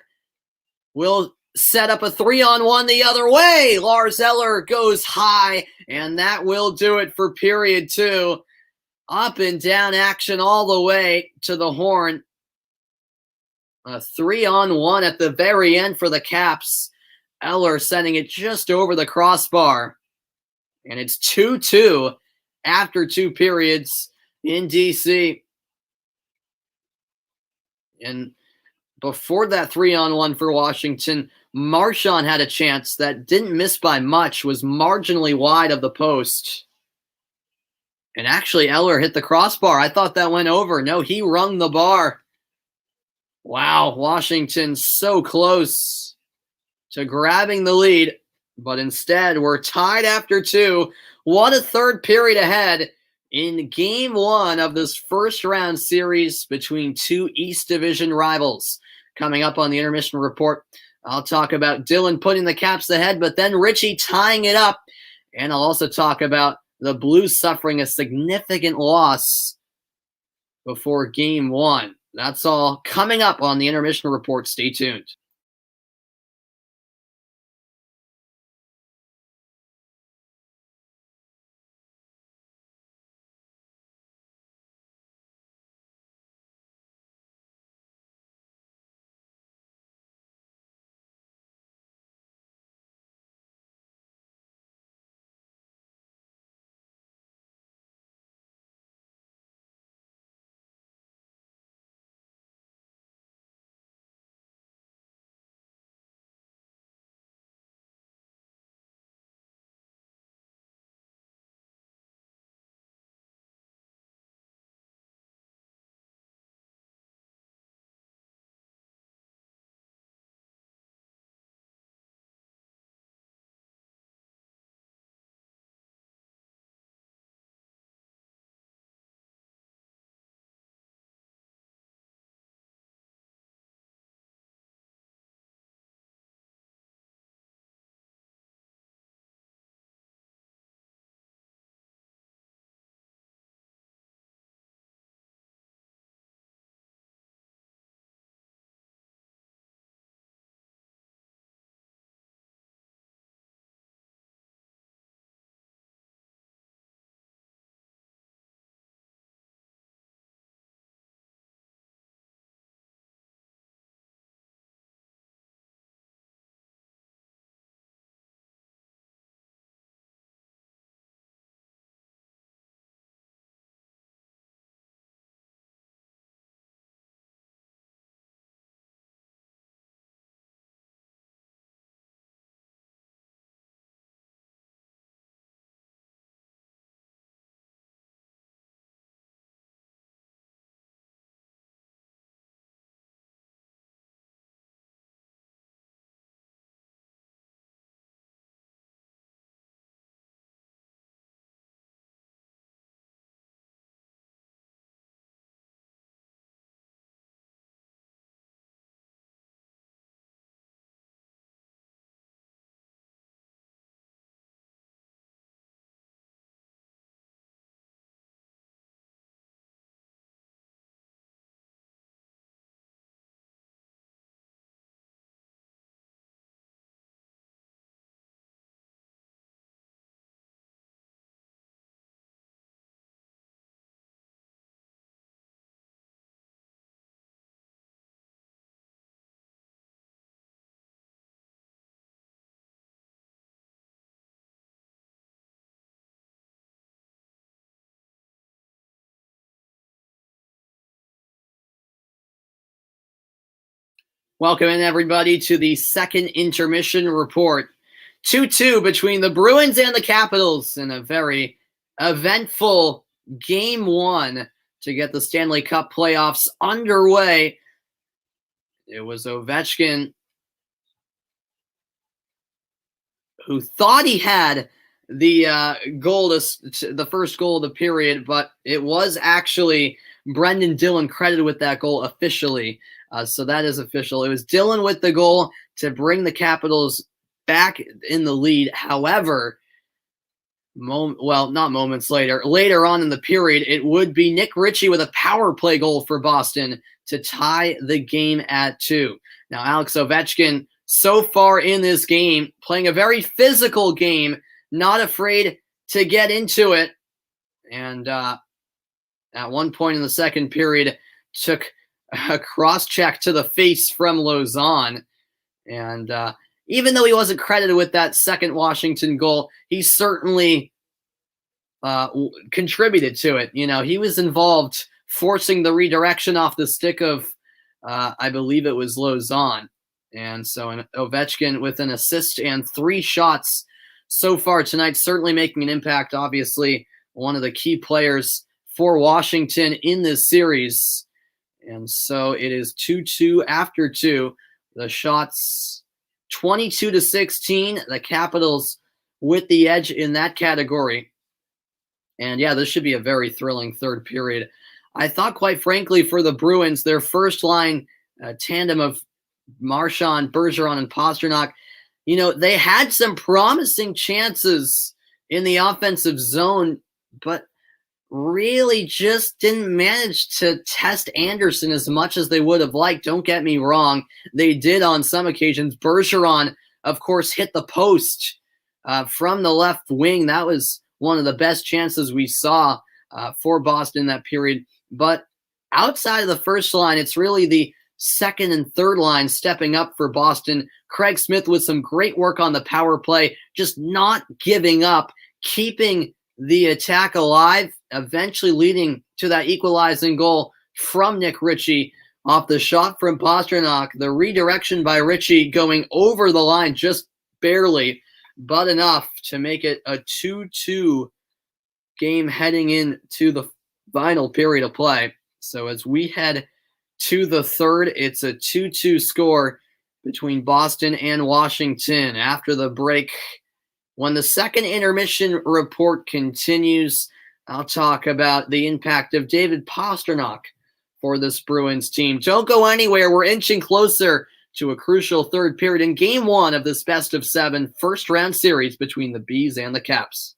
will set up a 3-on-1 the other way. Lars Eller goes high. And that will do it for period 2. Up and down action all the way to the horn. A 3-on-1 at the very end for the Caps. Eller sending it just over the crossbar. And it's 2-2 after 2 periods in DC. And before that 3-on-1 for Washington, Marchand had a chance that didn't miss by much, was marginally wide of the post. And actually, Eller hit the crossbar. I thought that went over. No, he rung the bar. Wow, Washington so close to grabbing the lead, but instead we're tied after 2. What a third period ahead in Game 1 of this first-round series between 2 East Division rivals. Coming up on the Intermission Report, I'll talk about Dylan putting the Caps ahead, but then Richie tying it up. And I'll also talk about the Blues suffering a significant loss before Game 1. That's all coming up on the Intermission Report. Stay tuned. Welcome in, everybody, to the second intermission report. 2-2 between the Bruins and the Capitals in a very eventful Game 1 to get the Stanley Cup Playoffs underway. It was Ovechkin who thought he had the the first goal of the period, but it was actually Brendan Dillon credited with that goal officially. So that is official. It was Dillon with the goal to bring the Capitals back in the lead. However, not moments later on in the period, it would be Nick Ritchie with a power play goal for Boston to tie the game at 2. Now, Alex Ovechkin, so far in this game, playing a very physical game, not afraid to get into it. And at one point in the second period, took a cross-check to the face from Lauzon. And even though he wasn't credited with that second Washington goal, he certainly contributed to it. You know, he was involved forcing the redirection off the stick of, I believe it was Lauzon. And so Ovechkin with an assist and 3 shots so far tonight, certainly making an impact. Obviously, one of the key players for Washington in this series. And so it is 2-2 after 2. The shots 22-16. The Capitals with the edge in that category. And yeah, this should be a very thrilling third period. I thought, quite frankly, for the Bruins, their first line tandem of Marchand, Bergeron, and Pastrnak, you know, they had some promising chances in the offensive zone, but really just didn't manage to test Anderson as much as they would have liked. Don't get me wrong. They did on some occasions. Bergeron, of course, hit the post from the left wing. That was one of the best chances we saw for Boston in that period. But outside of the first line, it's really the second and third line stepping up for Boston. Craig Smith with some great work on the power play, just not giving up, keeping the attack alive, eventually leading to that equalizing goal from Nick Ritchie off the shot from Pastrnak. The redirection by Ritchie going over the line just barely, but enough to make it a 2-2 game heading into the final period of play. So as we head to the third, it's a 2-2 score between Boston and Washington. After the break, when the second intermission report continues, I'll talk about the impact of David Pastrnak for this Bruins team. Don't go anywhere. We're inching closer to a crucial third period in Game 1 of this best-of-7 first-round series between the Bees and the Caps.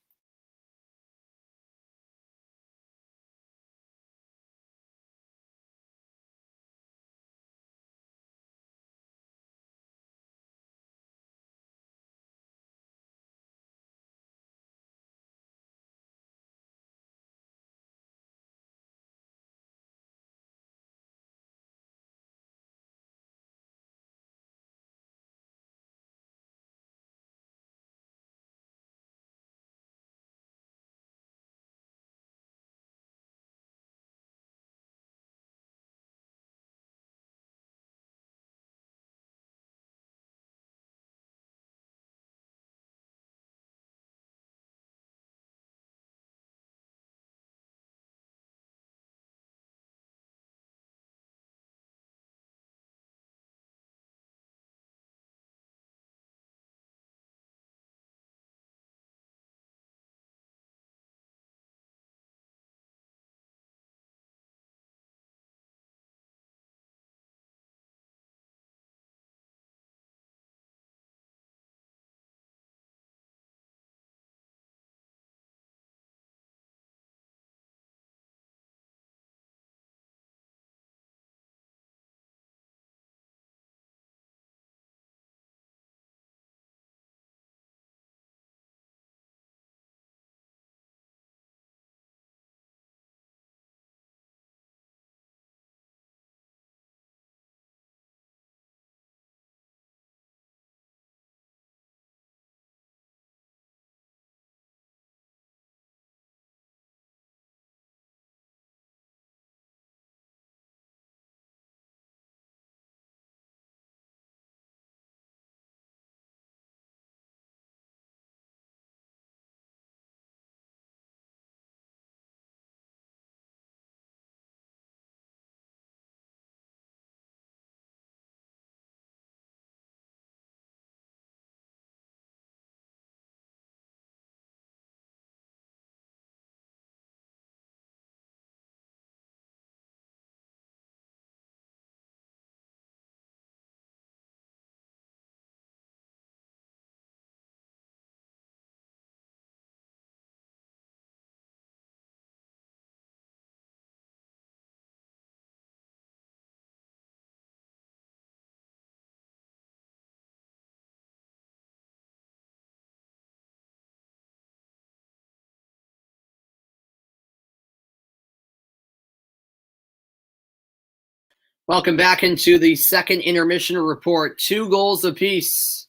Welcome back into the second intermission report. 2 goals apiece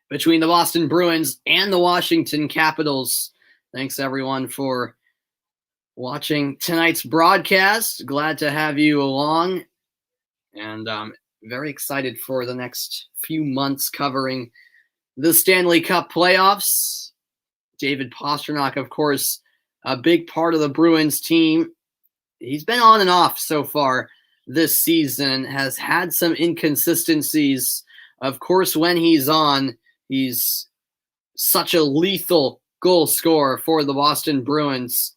between the Boston Bruins and the Washington Capitals. Thanks, everyone, for watching tonight's broadcast. Glad to have you along. And very excited for the next few months covering the Stanley Cup Playoffs. David Pastrnak, of course, a big part of the Bruins team. He's been on and off so far this season, has had some inconsistencies. Of course, when he's on, he's such a lethal goal scorer for the Boston Bruins.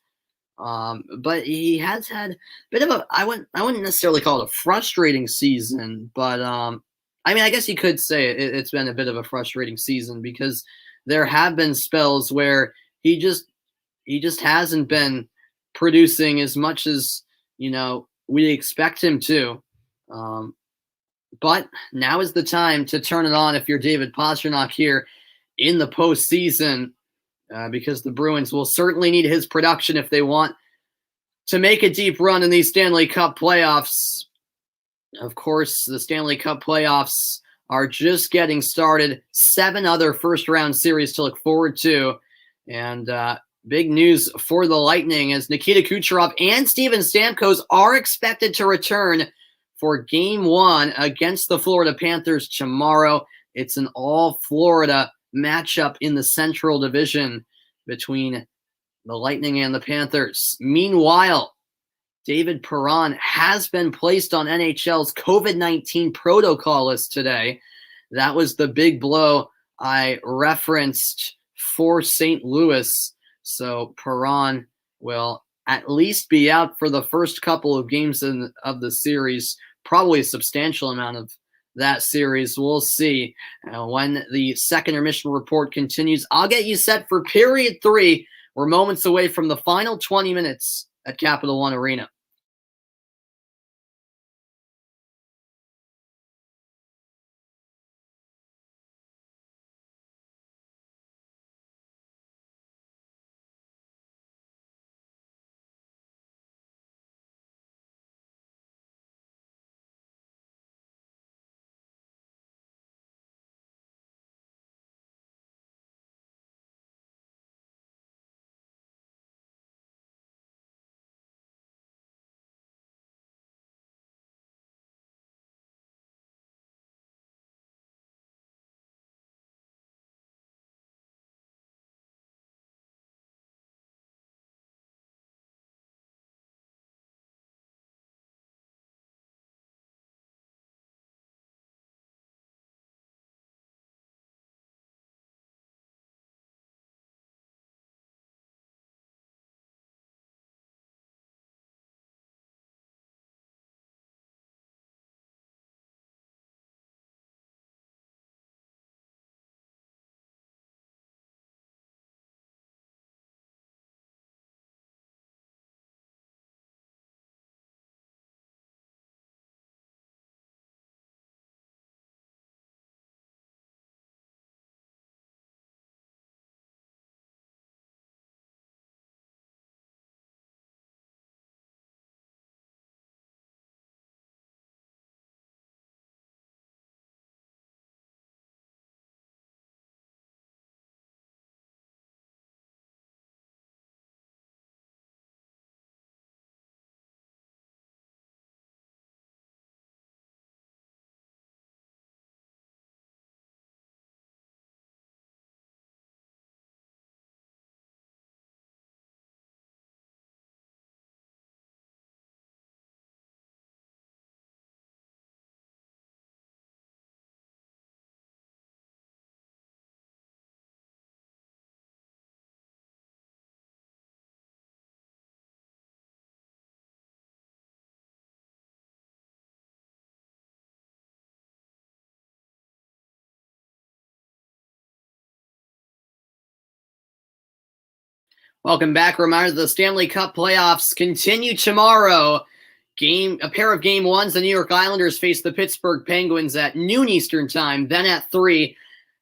But he has had a bit of I wouldn't necessarily call it a frustrating season, but I guess you could say it's been a bit of a frustrating season because there have been spells where he just hasn't been producing as much as, we expect him to. But now is the time to turn it on if you're David Pastrnak here in the postseason, because the Bruins will certainly need his production if they want to make a deep run in these Stanley Cup playoffs. Of course, the Stanley Cup playoffs are just getting started. 7 other first-round series to look forward to. And big news for the Lightning as Nikita Kucherov and Steven Stamkos are expected to return for Game 1 against the Florida Panthers tomorrow. It's an all-Florida matchup in the Central Division between the Lightning and the Panthers. Meanwhile, David Perron has been placed on NHL's COVID-19 protocol list today. That was the big blow I referenced for St. Louis. So Perron will at least be out for the first couple of games of the series, probably a substantial amount of that series. We'll see when the second intermission report continues. I'll get you set for period 3. We're moments away from the final 20 minutes at Capital One Arena. Welcome back. Reminder, the Stanley Cup playoffs continue tomorrow. A pair of Game 1s, the New York Islanders face the Pittsburgh Penguins at noon Eastern time. Then at 3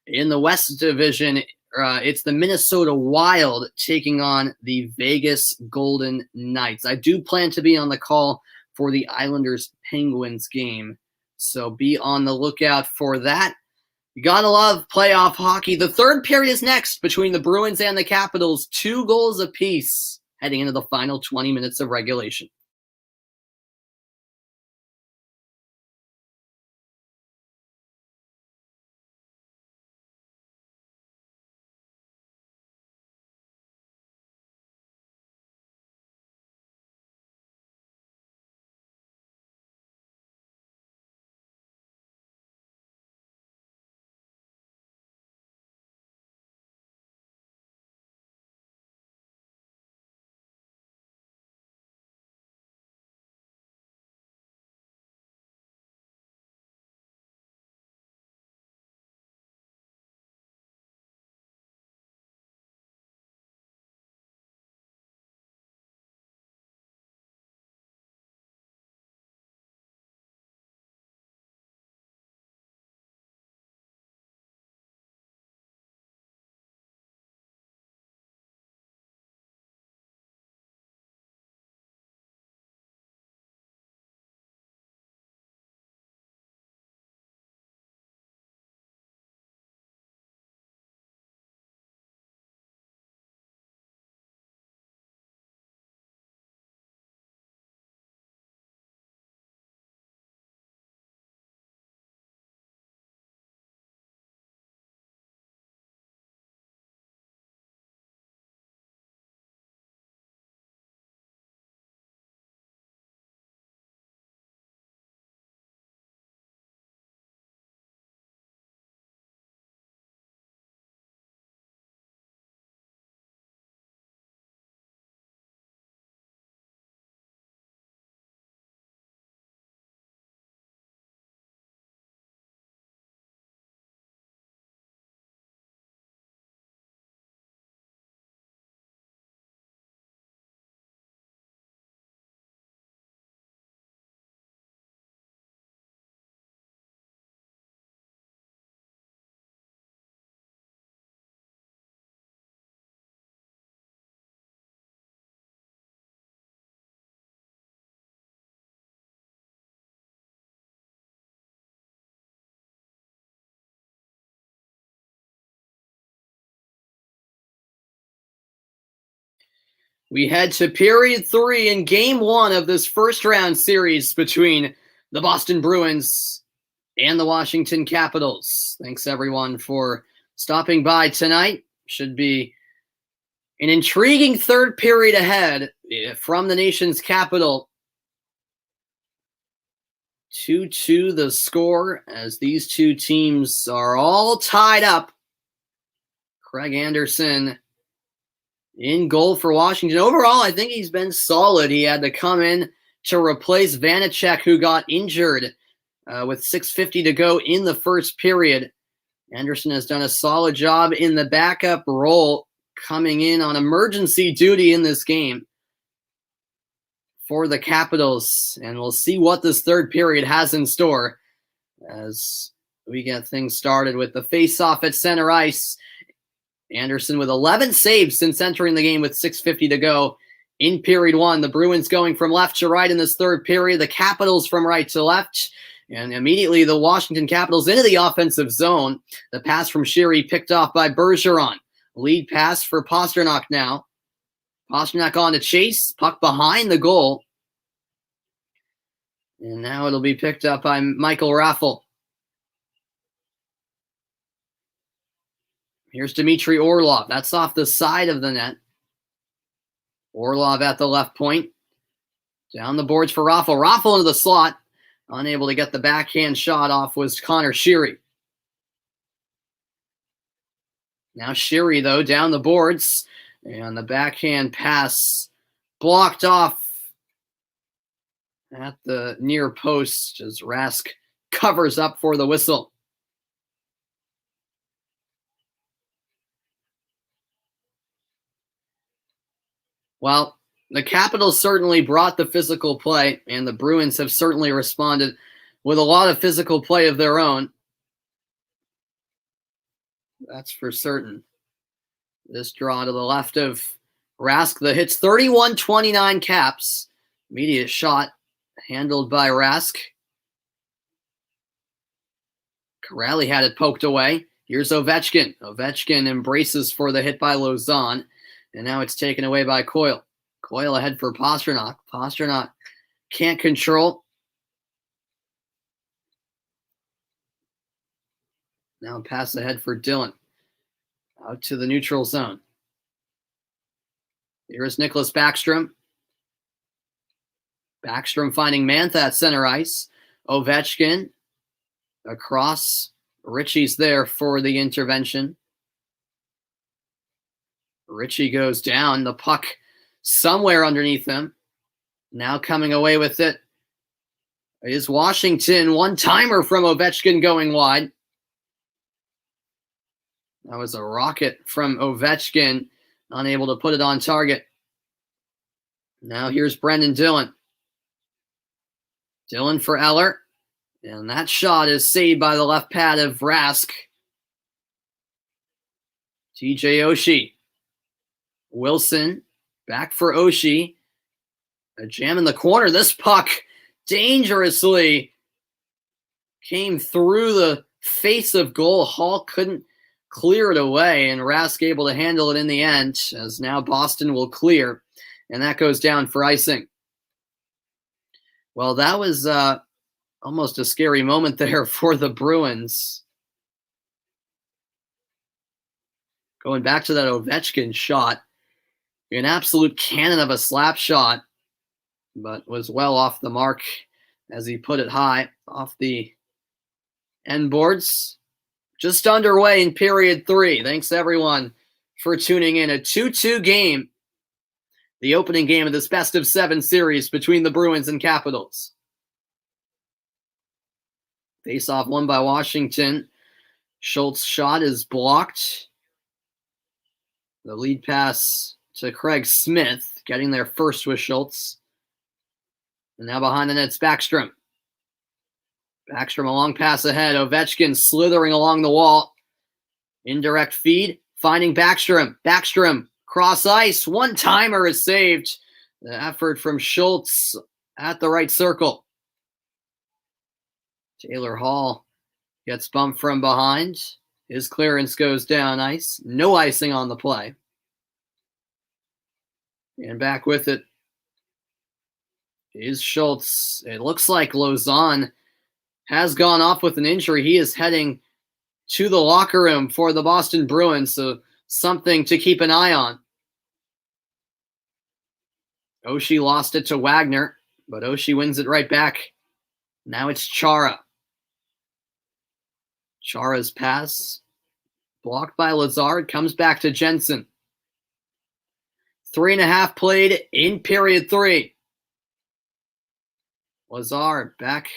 in the West Division, it's the Minnesota Wild taking on the Vegas Golden Knights. I do plan to be on the call for the Islanders-Penguins game. So be on the lookout for that. You gotta love playoff hockey. The third period is next between the Bruins and the Capitals. 2 goals apiece heading into the final 20 minutes of regulation. We head to period 3 in game 1 of this first round series between the Boston Bruins and the Washington Capitals. Thanks everyone for stopping by tonight. Should be an intriguing third period ahead from the nation's capital. 2-2 the score as these two teams are all tied up. Craig Anderson in goal for Washington. Overall, I think he's been solid. He had to come in to replace Vanacek, who got injured with 6:50 to go in the first period. Anderson has done a solid job in the backup role, coming in on emergency duty in this game for the Capitals. And we'll see what this third period has in store as we get things started with the face-off at center ice. Anderson with 11 saves since entering the game with 6:50 to go in period 1. The Bruins going from left to right in this third period. The Capitals from right to left. And immediately the Washington Capitals into the offensive zone. The pass from Sheary picked off by Bergeron. Lead pass for Pastrnak now. Pastrnak on to chase. Puck behind the goal. And now it'll be picked up by Michael Raffl. Here's Dmitry Orlov. That's off the side of the net. Orlov at the left point. Down the boards for Raffl. Raffl into the slot. Unable to get the backhand shot off was Connor Sheary. Now Sheary, though, down the boards. And the backhand pass blocked off at the near post as Rask covers up for the whistle. Well, the Capitals certainly brought the physical play, and the Bruins have certainly responded with a lot of physical play of their own. That's for certain. This draw to the left of Rask that hits 31-29 Caps. Immediate shot handled by Rask. Corrali had it poked away. Here's Ovechkin. Ovechkin embraces for the hit by Lauzon. And now it's taken away by Coyle. Coyle ahead for Pastrnak. Pastrnak can't control. Now pass ahead for Dylan. Out to the neutral zone. Here's Nicholas Backstrom. Backstrom finding Mantha at center ice. Ovechkin across. Ritchie's there for the intervention. Ritchie goes down. The puck somewhere underneath him. Now coming away with it is Washington. One-timer from Ovechkin going wide. That was a rocket from Ovechkin. Unable to put it on target. Now here's Brendan Dillon. Dillon for Eller. And that shot is saved by the left pad of Rask. TJ Oshie. Wilson back for Oshie. A jam in the corner. This puck dangerously came through the face of goal. Hall couldn't clear it away, and Rask able to handle it in the end, as now Boston will clear, and that goes down for icing. Well, that was almost a scary moment there for the Bruins. Going back to that Ovechkin shot, an absolute cannon of a slap shot, but was well off the mark as he put it high off the end boards. Just underway in period 3. Thanks, everyone, for tuning in. A 2-2 game, the opening game of this best-of-7 series between the Bruins and Capitals. Face-off won by Washington. Schultz's shot is blocked. The lead pass to Craig Smith, getting there first with Schultz. And now behind the net's Backstrom. Backstrom a long pass ahead. Ovechkin slithering along the wall. Indirect feed. Finding Backstrom. Backstrom cross ice. One-timer is saved. The effort from Schultz at the right circle. Taylor Hall gets bumped from behind. His clearance goes down ice. No icing on the play. And back with it is Schultz. It looks like Lauzon has gone off with an injury. He is heading to the locker room for the Boston Bruins, so something to keep an eye on. Oshie lost it to Wagner, but Oshie wins it right back. Now it's Chara. Chara's pass blocked by Lazard, comes back to Jensen. 3.5 played in period 3. Lazard back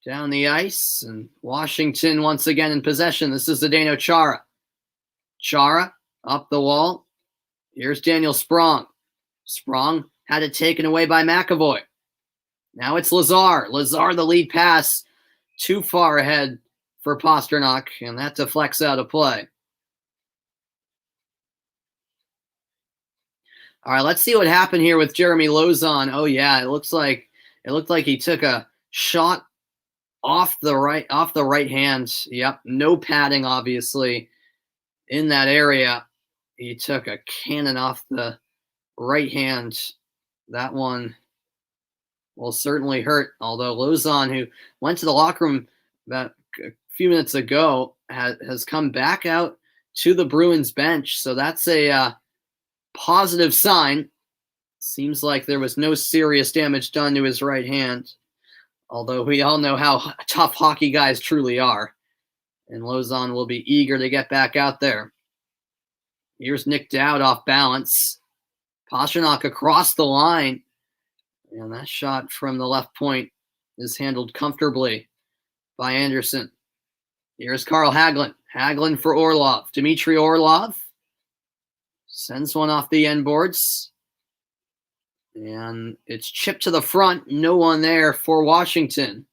down the ice, and Washington once again in possession. This is Zdeno Chara. Chara up the wall. Here's Daniel Sprong. Sprong had it taken away by McAvoy. Now it's Lazar. Lazar, the lead pass, too far ahead for Pastrnak, and that deflects out of play. All right, let's see what happened here with Jeremy Lauzon. Oh yeah, it looked like he took a shot off the right hand. Yep, no padding obviously in that area. He took a cannon off the right hand. That one will certainly hurt. Although Lauzon, who went to the locker room about a few minutes ago, has come back out to the Bruins bench. So that's a positive sign. Seems like there was no serious damage done to his right hand. Although we all know how tough hockey guys truly are. And Lauzon will be eager to get back out there. Here's Nick Dowd off balance. Pastrnak across the line. And that shot from the left point is handled comfortably by Anderson. Here's Carl Hagelin. Hagelin for Orlov. Dmitry Orlov sends one off the end boards. And it's chipped to the front. No one there for Washington.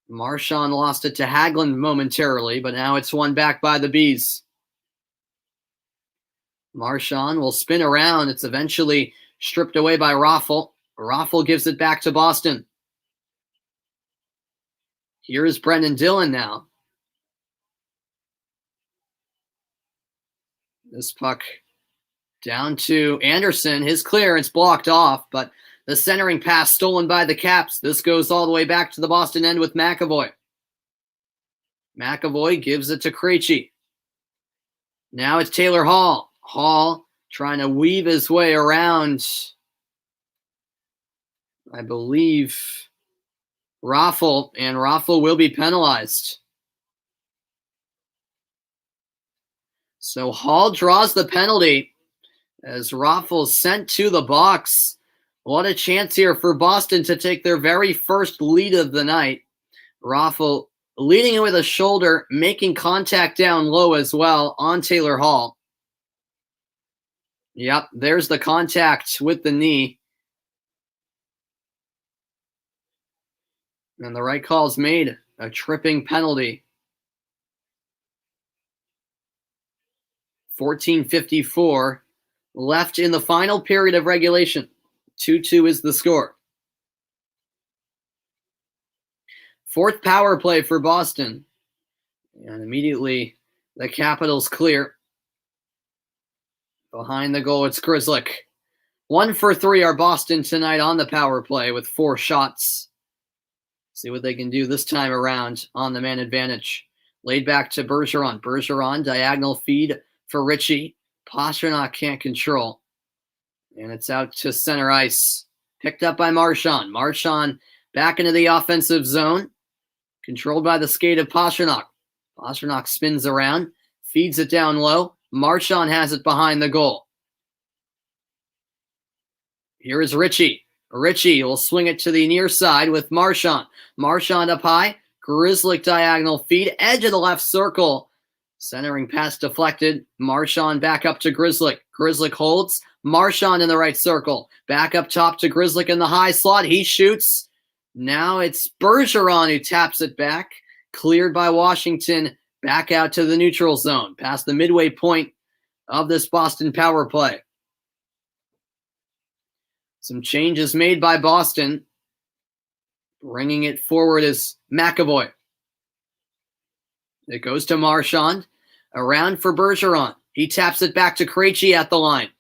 Marchand lost it to Hagelin momentarily, but now it's won back by the Bees. Marchand will spin around. It's eventually stripped away by Raffl. Raffle gives it back to Boston. Here is Brendan Dillon now. This puck down to Anderson. His clearance blocked off, but the centering pass stolen by the Caps. This goes all the way back to the Boston end with McAvoy. McAvoy gives it to Krejci. Now it's Taylor Hall. Hall trying to weave his way around, I believe, Raffle, and Raffle will be penalized. So Hall draws the penalty as Raffle's sent to the box. What a chance here for Boston to take their very first lead of the night. Raffle leading it with a shoulder, making contact down low as well on Taylor Hall. Yep, there's the contact with the knee. And the right call's made, a tripping penalty. 14:54 left in the final period of regulation. 2-2 is the score. Fourth power play for Boston. And immediately the Capitals clear. Behind the goal, it's Grzelcyk. 1 for 3 are Boston tonight on the power play with 4 shots. See what they can do this time around on the man advantage. Laid back to Bergeron. Bergeron, diagonal feed for Ritchie. Pastrnak can't control. And it's out to center ice. Picked up by Marchand. Marchand back into the offensive zone. Controlled by the skate of Pastrnak. Pastrnak spins around. Feeds it down low. Marchand has it behind the goal. Here is Ritchie. Ritchie will swing it to the near side with Marchand. Marchand up high. Grzelcyk diagonal feed. Edge of the left circle. Centering pass deflected. Marchand back up to Grzelcyk. Grzelcyk holds. Marchand in the right circle. Back up top to Grzelcyk in the high slot. He shoots. Now it's Bergeron who taps it back. Cleared by Washington. Back out to the neutral zone. Past the midway point of this Boston power play. Some changes made by Boston. Bringing it forward is McAvoy. It goes to Marchand. Around for Bergeron. He taps it back to Krejci at the line.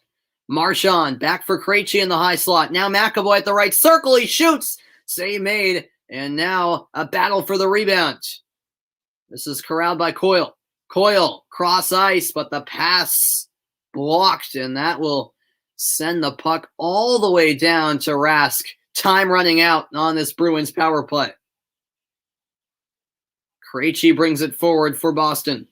Marchand back for Krejci in the high slot. Now McAvoy at the right circle. He shoots. Save made. And now a battle for the rebound. This is corralled by Coyle. Coyle cross ice, but the pass blocked, and that will send the puck all the way down to Rask. Time running out on this Bruins power play. Krejci brings it forward for Boston.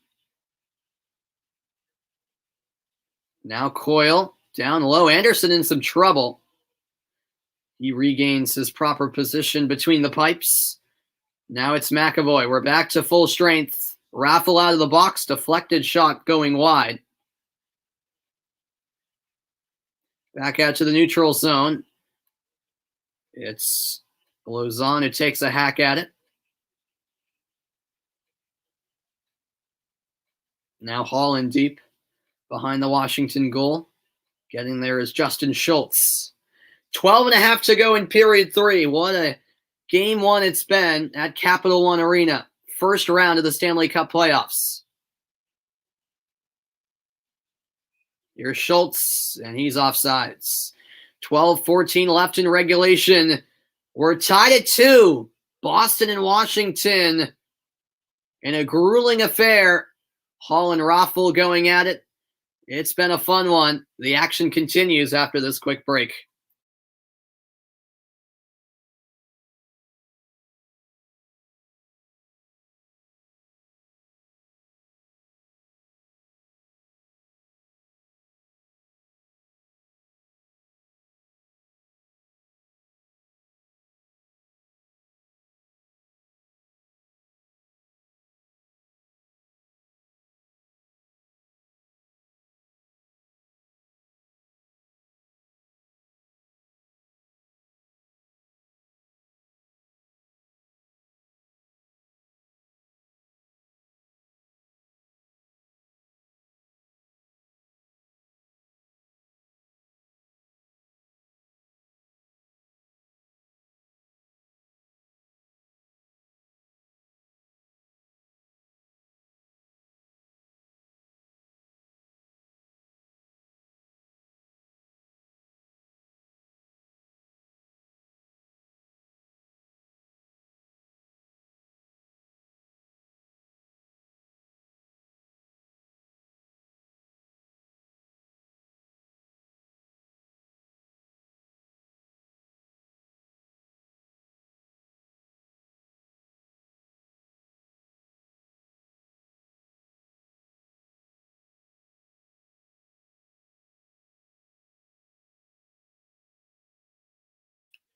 Now Coyle down low. Anderson in some trouble. He regains his proper position between the pipes. Now it's McAvoy. We're back to full strength. Raffle out of the box. Deflected shot going wide. Back out to the neutral zone. It's Lauzon who takes a hack at it. Now Hall in deep behind the Washington goal. Getting there is Justin Schultz. 12.5 to go in period 3. What a game 1 it's been at Capital One Arena. First round of the Stanley Cup Playoffs. Here's Schultz, and he's offsides. 12:14 left in regulation. We're tied at 2. Boston and Washington in a grueling affair. Hall and Raffle going at it. It's been a fun one. The action continues after this quick break.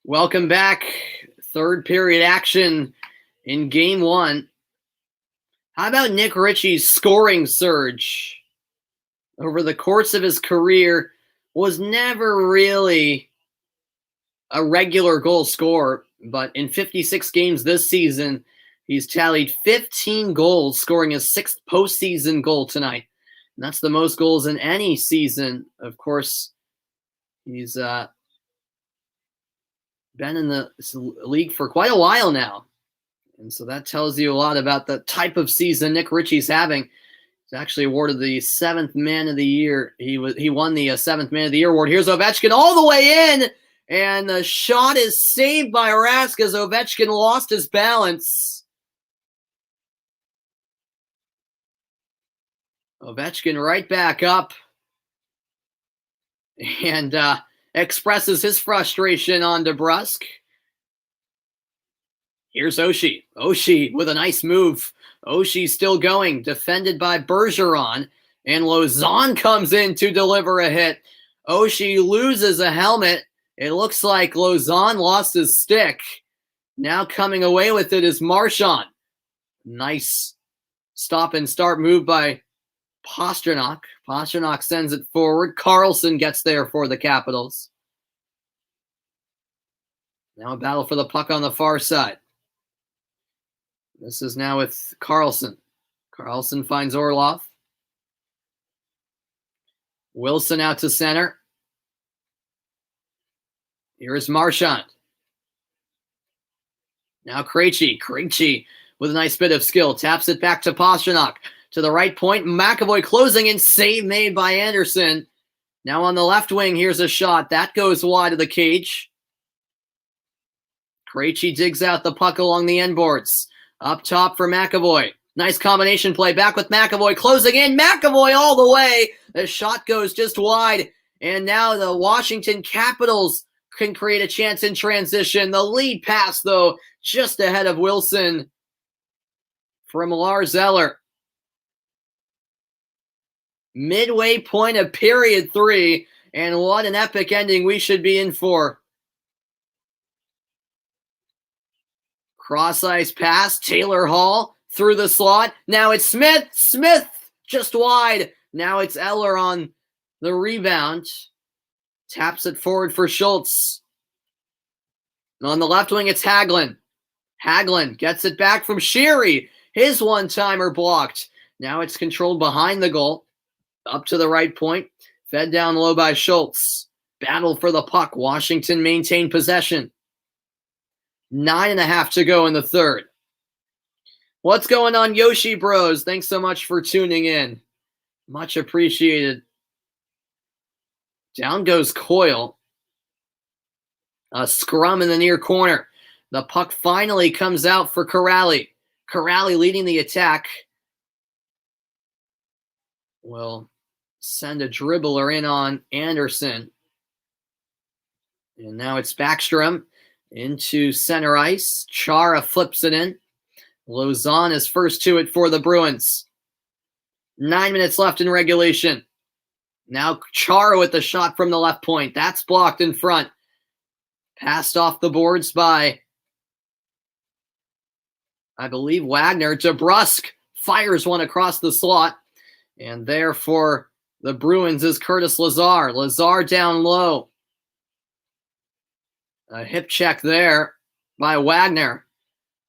Welcome back. Third period action in game one. How about Nick Ritchie's scoring surge? Over the course of his career, was never really a regular goal scorer, but in 56 games this season, he's tallied 15 goals, scoring his 6th postseason goal tonight. And that's the most goals in any season. Of course, he's been in the league for quite a while now. And so that tells you a lot about the type of season Nick Ritchie's having. He's actually awarded the 7th Man of the Year. He won the 7th Man of the Year award. Here's Ovechkin all the way in, and the shot is saved by Rask as Ovechkin lost his balance. Ovechkin right back up and expresses his frustration on DeBrusk. Here's Oshie. Oshie with a nice move. Oshie still going, defended by Bergeron, and Lauzon comes in to deliver a hit. Oshie loses a helmet. It looks like Lauzon lost his stick. Now coming away with it is Marchand. Nice stop and start move by Pastrnak. Pastrnak sends it forward. Carlson gets there for the Capitals. Now a battle for the puck on the far side. This is now with Carlson. Carlson finds Orlov. Wilson out to center. Here is Marchand. Now Krejci. Krejci with a nice bit of skill. Taps it back to Pastrnak. To the right point. McAvoy closing in. Save made by Anderson. Now on the left wing, here's a shot. That goes wide of the cage. Krejci digs out the puck along the end boards. Up top for McAvoy. Nice combination play. Back with McAvoy. Closing in. McAvoy all the way. The shot goes just wide. And now the Washington Capitals can create a chance in transition. The lead pass, though, just ahead of Wilson from Lars Eller. Midway point of period 3. And what an epic ending we should be in for. Cross ice pass, Taylor Hall through the slot. Now it's Smith. Smith just wide. Now it's Eller on the rebound. Taps it forward for Schultz. And on the left wing, it's Hagelin. Hagelin gets it back from Sheary. His one-timer blocked. Now it's controlled behind the goal. Up to the right point. Fed down low by Schultz. Battle for the puck. Washington maintained possession. 9.5 to go in the third. What's going on, Yoshi Bros? Thanks so much for tuning in. Much appreciated. Down goes Coyle. A scrum in the near corner. The puck finally comes out for Corrali. Corrali leading the attack. Will send a dribbler in on Anderson. And now it's Backstrom. Into center ice. Chara flips it in. Lauzon is first to it for the Bruins. 9 minutes left in regulation. Now Chara with the shot from the left point. That's blocked in front. Passed off the boards by, I believe, Wagner. DeBrusk fires one across the slot. And there for the Bruins is Curtis Lazar. Lazar down low. A hip check there by Wagner.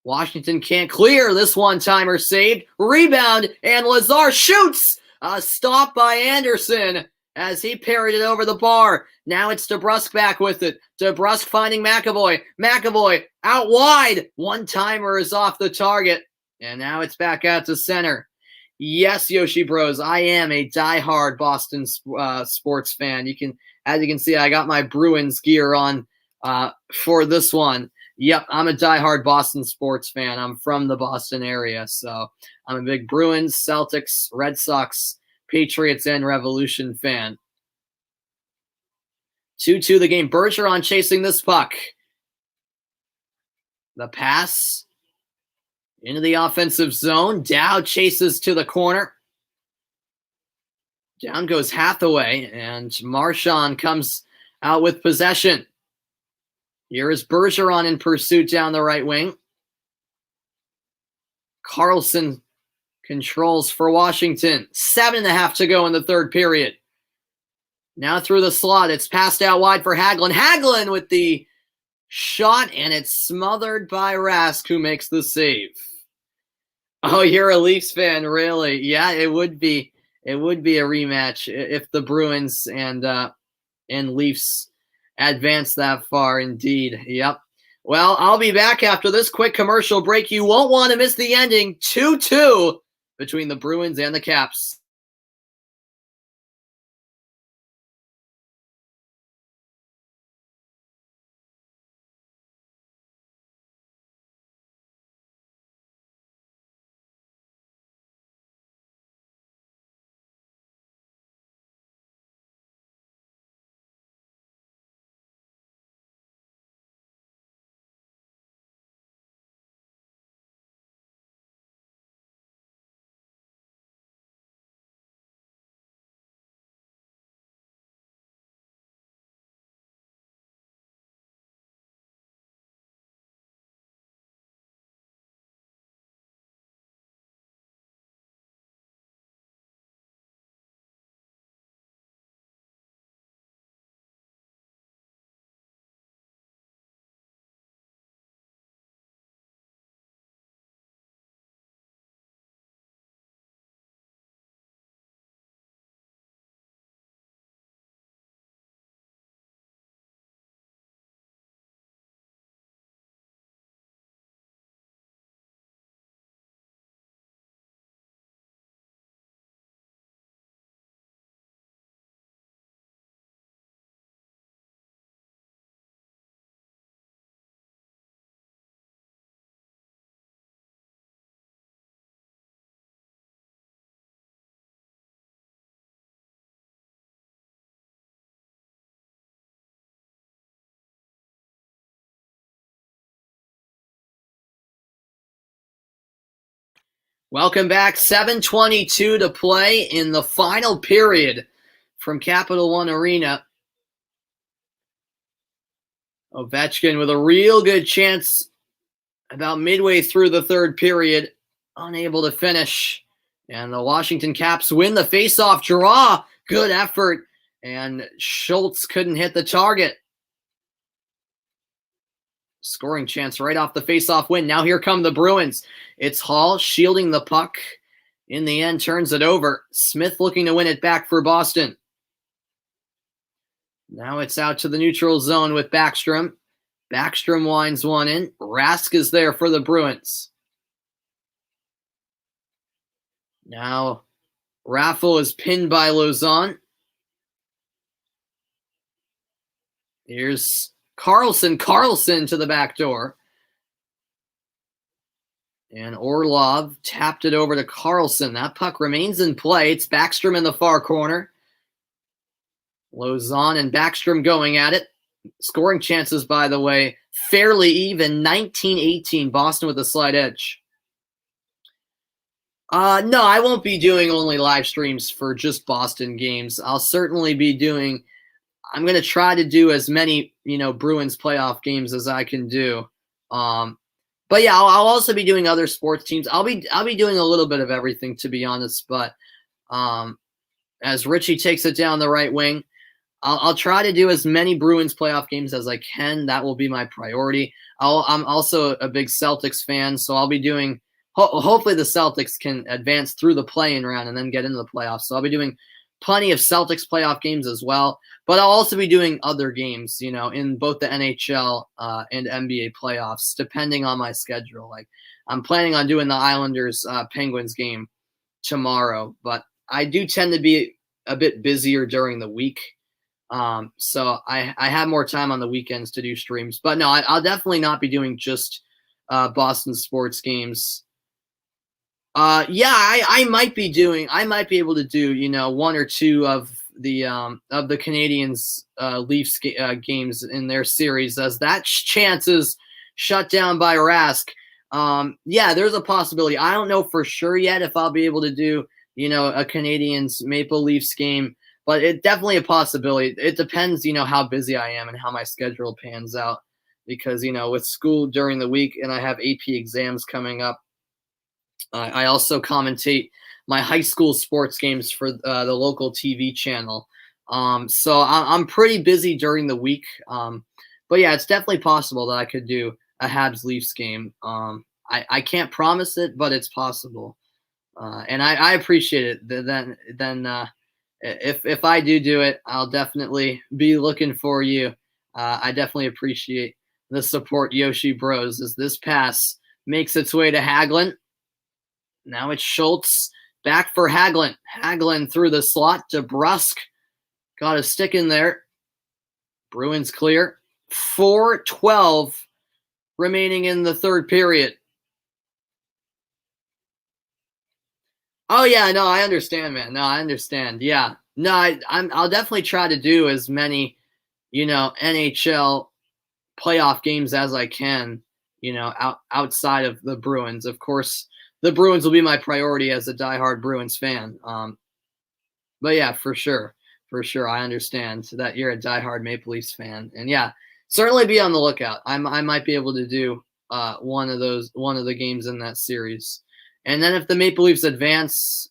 Washington can't clear. This one-timer saved. Rebound, and Lazar shoots. A stop by Anderson as he parried it over the bar. Now it's DeBrusk back with it. DeBrusk finding McAvoy. McAvoy out wide. One-timer is off the target. And now it's back out to center. Yes, Yoshi Bros, I am a diehard Boston sports fan. As you can see, I got my Bruins gear on for this one. Yep, I'm a diehard Boston sports fan. I'm from the Boston area, so I'm a big Bruins, Celtics, Red Sox, Patriots, and Revolution fan. 2-2 the game. Bergeron chasing this puck. The pass into the offensive zone. Dow chases to the corner. Down goes Hathaway, and Marchand comes out with possession. Here is Bergeron in pursuit down the right wing. Carlson controls for Washington. 7.5 to go in the third period. Now through the slot. It's passed out wide for Hagelin. Hagelin with the shot, and it's smothered by Rask, who makes the save. Oh, you're a Leafs fan, really? Yeah, it would be. It would be a rematch if the Bruins and Leafs advance that far, indeed. Yep. Well, I'll be back after this quick commercial break. You won't want to miss the ending. 2-2 between the Bruins and the Caps. Welcome back. 7:22 to play in the final period from Capital One Arena. Ovechkin with a real good chance about midway through the third period, unable to finish. And the Washington Caps win the faceoff draw. Good effort. And Schultz couldn't hit the target. Scoring chance right off the faceoff win. Now here come the Bruins. It's Hall shielding the puck. In the end, turns it over. Smith looking to win it back for Boston. Now it's out to the neutral zone with Backstrom. Backstrom winds one in. Rask is there for the Bruins. Now Raffle is pinned by Lauzon. Here's Carlson to the back door. And Orlov tapped it over to Carlson. That puck remains in play. It's Backstrom in the far corner. Lauzon and Backstrom going at it. Scoring chances, by the way, fairly even. 19-18, Boston with a slight edge. No, I won't be doing only live streams for just Boston games. I'll certainly be doing – I'm going to try to do as many, Bruins playoff games as I can do. But yeah, I'll also be doing other sports teams. I'll be doing a little bit of everything, to be honest. But as Richie takes it down the right wing, I'll try to do as many Bruins playoff games as I can. That will be my priority. I'm also a big Celtics fan, so I'll be doing. Hopefully, the Celtics can advance through the play-in round and then get into the playoffs. So I'll be doing plenty of Celtics playoff games as well. But I'll also be doing other games, in both the NHL and NBA playoffs, depending on my schedule. Like I'm planning on doing the Islanders Penguins game tomorrow, but I do tend to be a bit busier during the week. So I have more time on the weekends to do streams. But no, I'll definitely not be doing just Boston sports games. Yeah, I might be able to do, one or two of the Canadiens Leafs games in their series, as that chance is shut down by Rask. Yeah, there's a possibility. I don't know for sure yet if I'll be able to do, a Canadiens Maple Leafs game, but it's definitely a possibility. It depends, how busy I am and how my schedule pans out. because, with school during the week and I have AP exams coming up. I also commentate my high school sports games for the local TV channel. So I'm pretty busy during the week. But yeah, it's definitely possible that I could do a Habs Leafs game. I can't promise it, but it's possible. And I appreciate it. Then if I do it, I'll definitely be looking for you. I definitely appreciate the support, Yoshi Bros, as this pass makes its way to Hagelin. Now it's Schultz back for Hagelin. Hagelin through the slot to Brusk. Got a stick in there. Bruins clear. 4:12 remaining in the third period. Oh yeah, no, I understand, man. No, I understand. Yeah, no, I'll definitely try to do as many, NHL playoff games as I can. Outside of the Bruins, of course. The Bruins will be my priority as a diehard Bruins fan. But yeah, for sure, I understand that you're a diehard Maple Leafs fan, and yeah, certainly be on the lookout. I might be able to do one of the games in that series. And then if the Maple Leafs advance,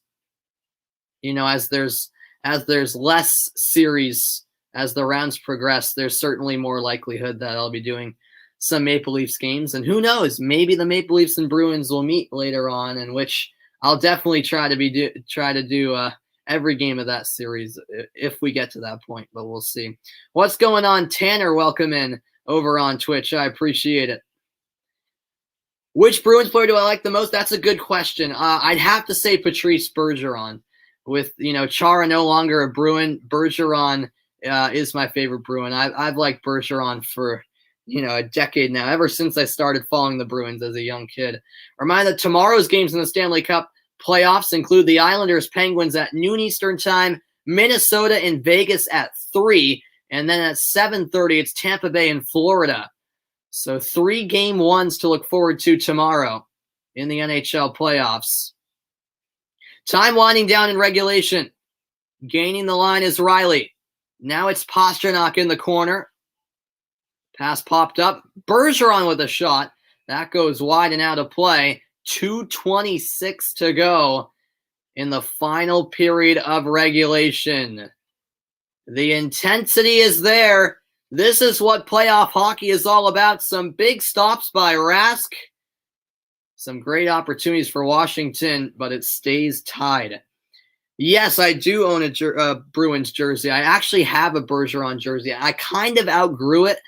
as there's less series as the rounds progress, there's certainly more likelihood that I'll be doing some Maple Leafs games. And who knows, maybe the Maple Leafs and Bruins will meet later on, in which I'll definitely try to do every game of that series if we get to that point. But we'll see. What's going on, Tanner? Welcome in over on Twitch. I appreciate it. Which Bruins player do I like the most? That's a good question. I'd have to say Patrice Bergeron. With Chara no longer a Bruin, Bergeron is my favorite Bruin. I've liked Bergeron for a decade now, ever since I started following the Bruins as a young kid. Remind that tomorrow's games in the Stanley Cup playoffs include the Islanders Penguins at noon Eastern time, Minnesota and Vegas at 3, and then at 7:30 it's Tampa Bay and Florida. So 3 game ones to look forward to tomorrow in the NHL playoffs. Time winding down in regulation. Gaining the line is Riley. Now it's Pastrnak in the corner. Pass popped up. Bergeron with a shot. That goes wide and out of play. 2:26 to go in the final period of regulation. The intensity is there. This is what playoff hockey is all about. Some big stops by Rask. Some great opportunities for Washington, but it stays tied. Yes, I do own a Bruins jersey. I actually have a Bergeron jersey. I kind of outgrew it,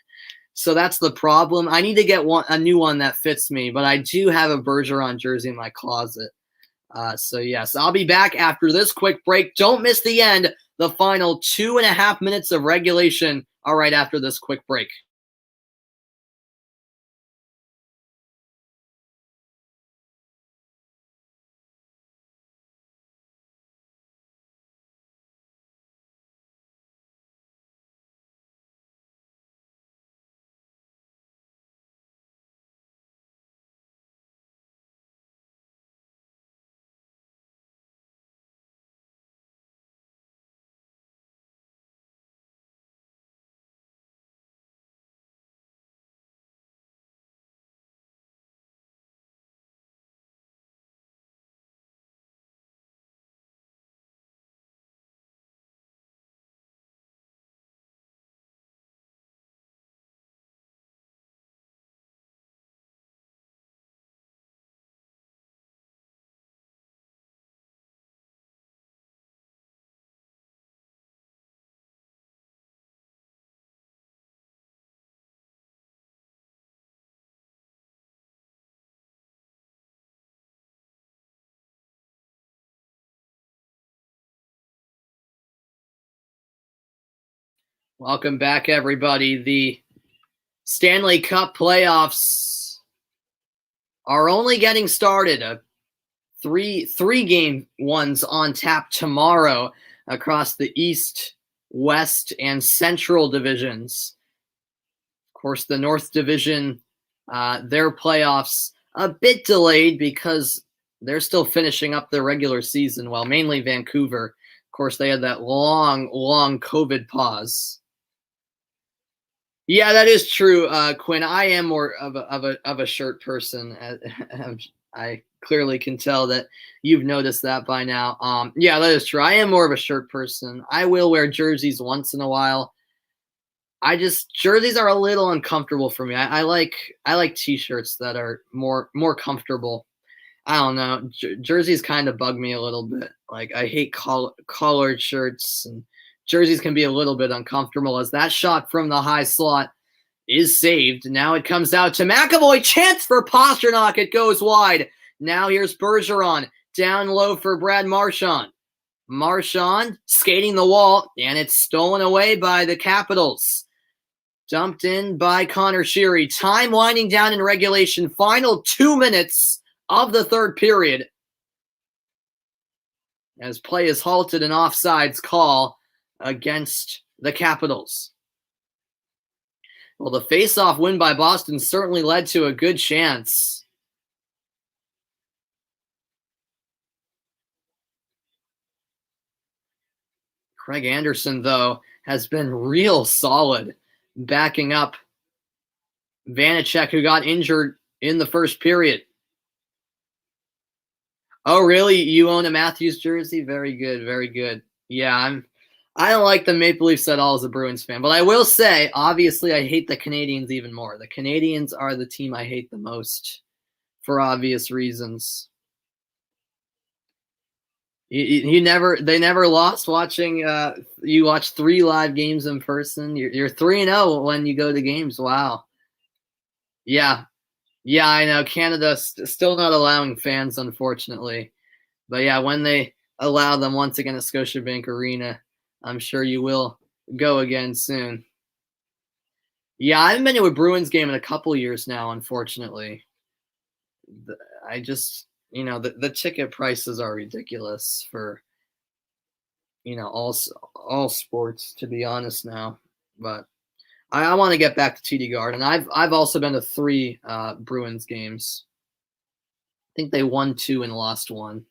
so that's the problem. I need to get a new one that fits me, but I do have a Bergeron jersey in my closet. So yes, I'll be back after this quick break. Don't miss the end. The final 2.5 minutes of regulation are right after this quick break. Welcome back, everybody. The Stanley Cup playoffs are only getting started. Three game ones on tap tomorrow across the East, West, and Central divisions. Of course, the North Division, their playoffs a bit delayed because they're still finishing up their regular season, while mainly Vancouver. Of course, they had that long COVID pause. Yeah, that is true, Quinn. I am more of a shirt person. I clearly can tell that you've noticed that by now. Yeah, that is true. I am more of a shirt person. I will wear jerseys once in a while. I just jerseys are a little uncomfortable for me. I like t-shirts that are more comfortable. I don't know. Jerseys kind of bug me a little bit. Like I hate collared shirts, and jerseys can be a little bit uncomfortable. As that shot from the high slot is saved. Now it comes out to McAvoy. Chance for Pastrnak. It goes wide. Now here's Bergeron. Down low for Brad Marchand. Marchand skating the wall, and it's stolen away by the Capitals. Dumped in by Connor Sheary. Time winding down in regulation. Final 2 minutes of the third period. As play is halted, an offsides call against the Capitals. Well, the face-off win by Boston certainly led to a good chance. Craig Anderson, though, has been real solid backing up Vanacek, who got injured in the first period. Oh, really? You own a Matthews jersey? Very good, very good. Yeah, I don't like the Maple Leafs at all as a Bruins fan, but I will say, obviously, I hate the Canadiens even more. The Canadiens are the team I hate the most for obvious reasons. They never lost watching. You watch 3 live games in person. You're 3-0 when you go to games. Wow. Yeah, yeah, I know. Canada still not allowing fans, unfortunately. But yeah, when they allow them once again at Scotiabank Arena, I'm sure you will go again soon. Yeah, I haven't been to a Bruins game in a couple years now, unfortunately. I just, the ticket prices are ridiculous for, all sports, to be honest now. But I want to get back to TD Garden. I've also been to 3 Bruins games. I think they won 2 and lost 1.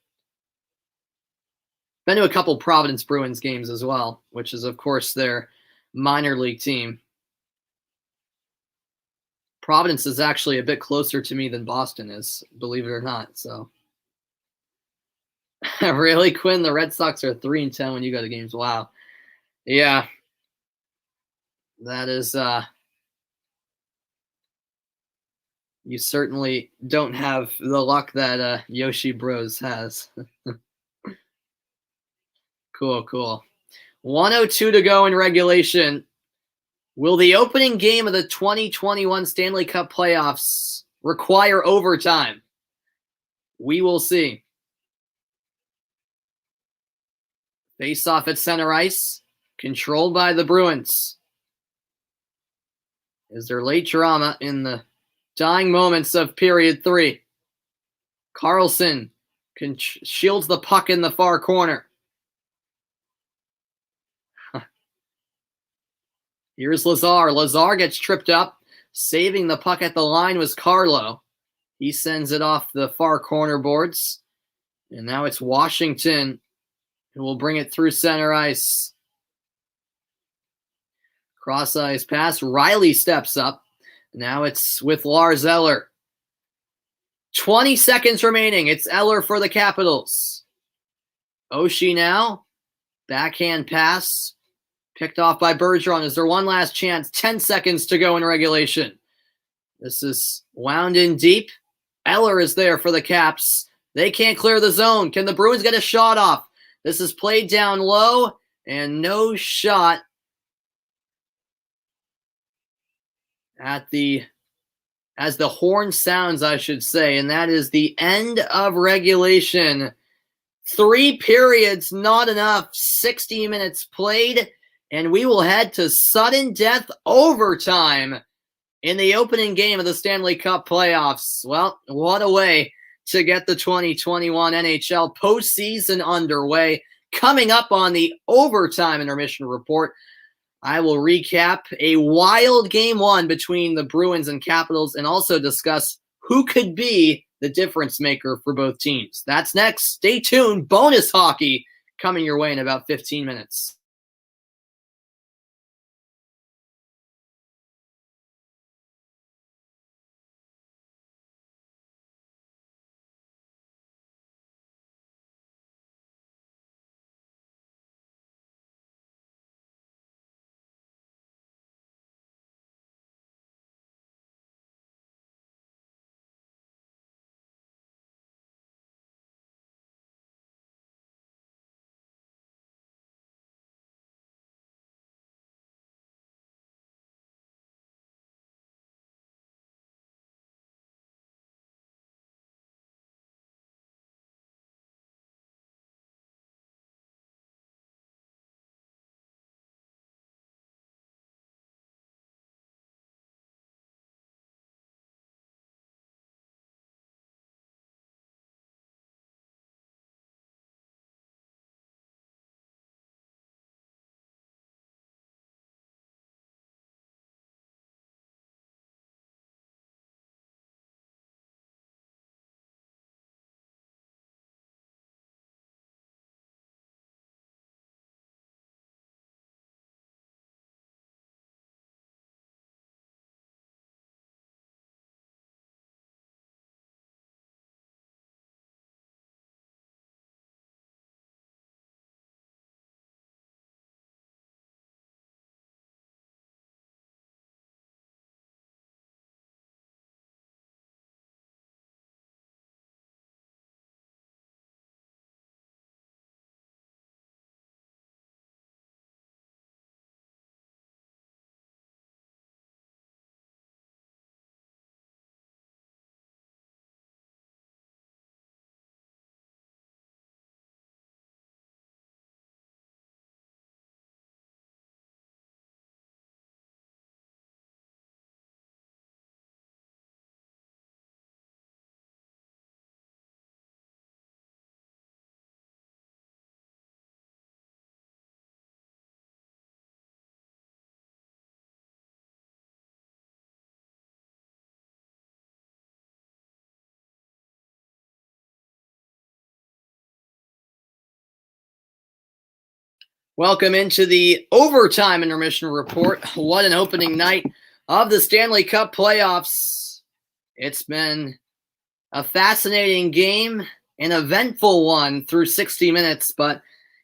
Been to a couple Providence Bruins games as well, which is, of course, their minor league team. Providence is actually a bit closer to me than Boston is, believe it or not. So, really, Quinn, the Red Sox are 3-10 when you go to games. Wow. Yeah, that is. You certainly don't have the luck that Yoshi Bros has. Cool, cool. 1:02 to go in regulation. Will the opening game of the 2021 Stanley Cup Playoffs require overtime? We will see. Face off at center ice, controlled by the Bruins. Is there late drama in the dying moments of period 3? Carlson shields the puck in the far corner. Here's Lazar. Lazar gets tripped up. Saving the puck at the line was Carlo. He sends it off the far corner boards. And now it's Washington who will bring it through center ice. Cross ice pass. Riley steps up. Now it's with Lars Eller. 20 seconds remaining. It's Eller for the Capitals. Oshie now. Backhand pass. Picked off by Bergeron. Is there one last chance? 10 seconds to go in regulation. This is wound in deep. Eller is there for the Caps. They can't clear the zone. Can the Bruins get a shot off? This is played down low, and no shot as the horn sounds, I should say, and that is the end of regulation. 3 periods, not enough. 60 minutes played, and we will head to sudden death overtime in the opening game of the Stanley Cup Playoffs. Well, what a way to get the 2021 NHL postseason underway. Coming up on the overtime intermission report, I will recap a wild game 1 between the Bruins and Capitals and also discuss who could be the difference maker for both teams. That's next. Stay tuned. Bonus hockey coming your way in about 15 minutes. Welcome into the overtime intermission report. What an opening night of the Stanley Cup Playoffs. It's been a fascinating game, an eventful one through 60 minutes, but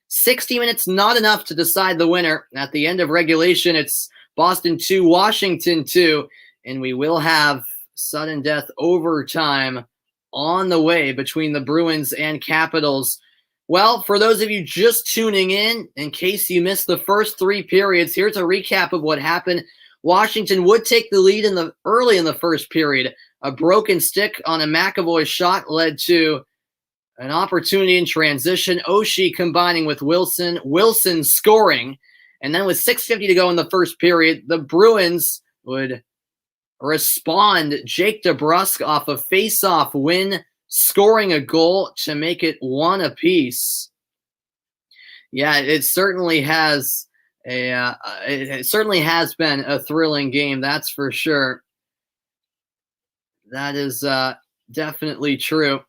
60 minutes not enough to decide the winner. At the end of regulation, it's Boston 2, Washington 2, and we will have sudden death overtime on the way between the Bruins and Capitals. Well, for those of you just tuning in case you missed the first three periods, here's a recap of what happened. Washington would take the lead early in the first period. A broken stick on a McAvoy shot led to an opportunity in transition. Oshie combining with Wilson. Wilson scoring. And then with 6:50 to go in the first period, the Bruins would respond. Jake DeBrusk off a face-off win, scoring a goal to make it one apiece. Yeah, it certainly has it certainly has been a thrilling game, that's for sure. That is definitely true.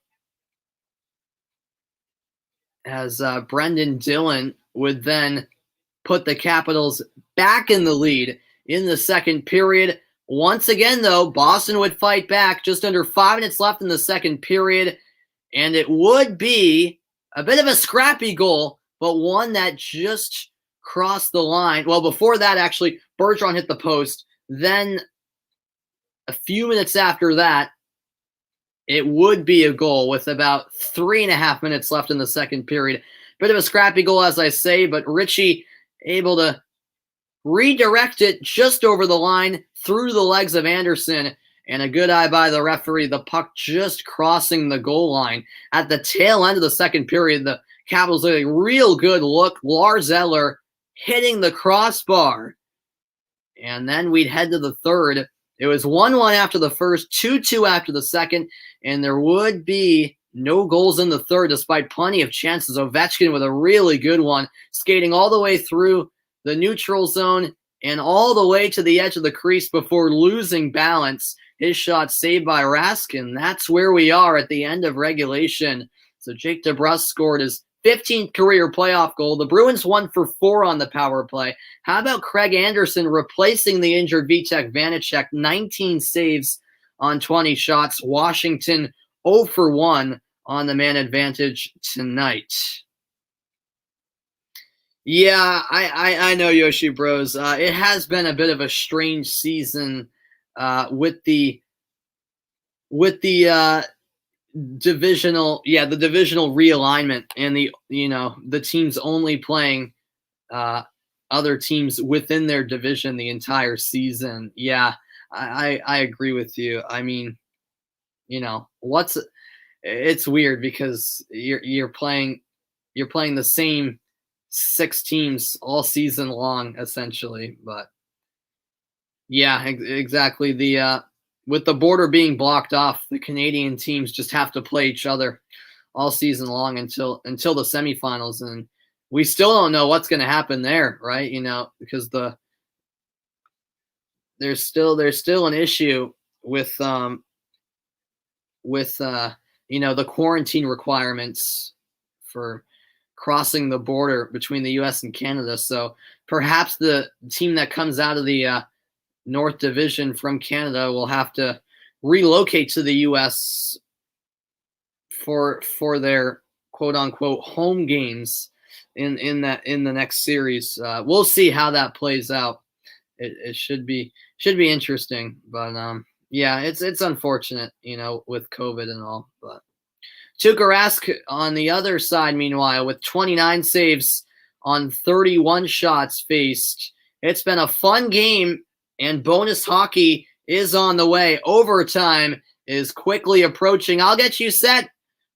As Brendan Dillon would then put the Capitals back in the lead in the second period. Once again, though, Boston would fight back. Just under 5 minutes left in the second period, and it would be a bit of a scrappy goal, but one that just crossed the line. Well, before that, actually, Bergeron hit the post. Then a few minutes after that, it would be a goal with about 3.5 minutes left in the second period. Bit of a scrappy goal, as I say, but Ritchie able to redirect it just over the line through the legs of Anderson, and a good eye by the referee. The puck just crossing the goal line. At the tail end of the second period, the Capitals had a real good look. Lars Eller hitting the crossbar. And then we'd head to the third. It was 1-1 after the first, 2-2 after the second, and there would be no goals in the third despite plenty of chances. Ovechkin with a really good one, skating all the way through the neutral zone and all the way to the edge of the crease before losing balance. His shot saved by Raskin. That's where we are at the end of regulation. So Jake DeBrusk scored his 15th career playoff goal. The Bruins 1 for 4 on the power play. How about Craig Anderson replacing the injured Vitek Vanacek? 19 saves on 20 shots. Washington 0 for 1 on the man advantage tonight. Yeah, I know, Yoshi Bros. It has been a bit of a strange season with the divisional realignment and the teams only playing other teams within their division the entire season. Yeah, I agree with you. I mean, it's weird because you're playing the same 6 teams all season long, essentially. But yeah, exactly. With the border being blocked off, the Canadian teams just have to play each other all season long until the semifinals, and we still don't know what's going to happen there, right? Because there's still an issue with the quarantine requirements for crossing the border between the U.S. and Canada. So perhaps the team that comes out of the North Division from Canada will have to relocate to the U.S. for their quote unquote home games in the next series. We'll see how that plays out. It should be interesting, but yeah, it's unfortunate, with COVID and all. But Tuukka Rask on the other side, meanwhile, with 29 saves on 31 shots faced. It's been a fun game, and bonus hockey is on the way. Overtime is quickly approaching. I'll get you set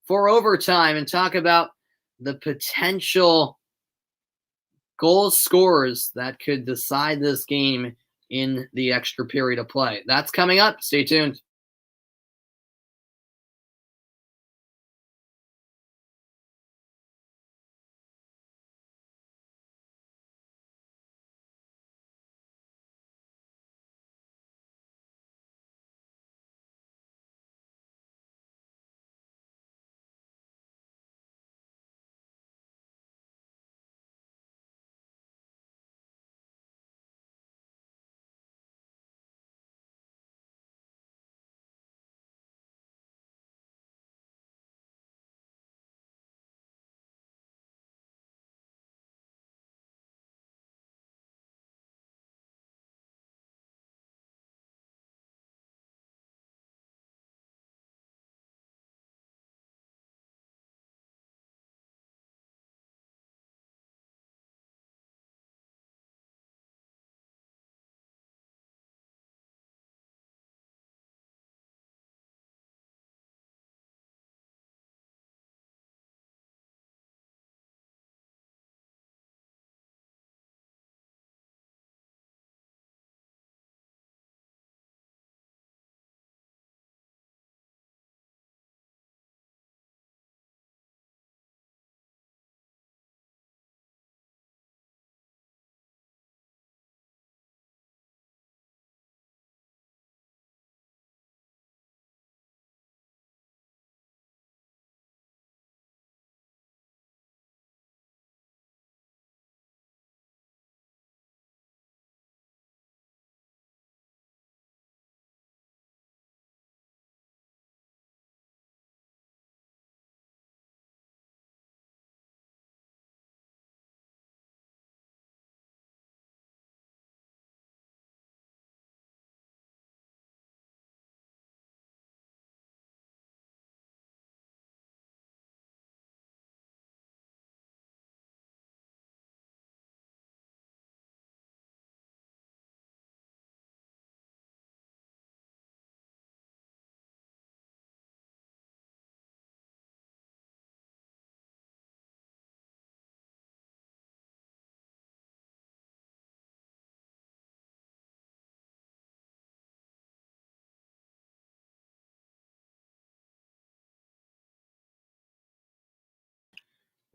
for overtime and talk about the potential goal scorers that could decide this game in the extra period of play. That's coming up. Stay tuned.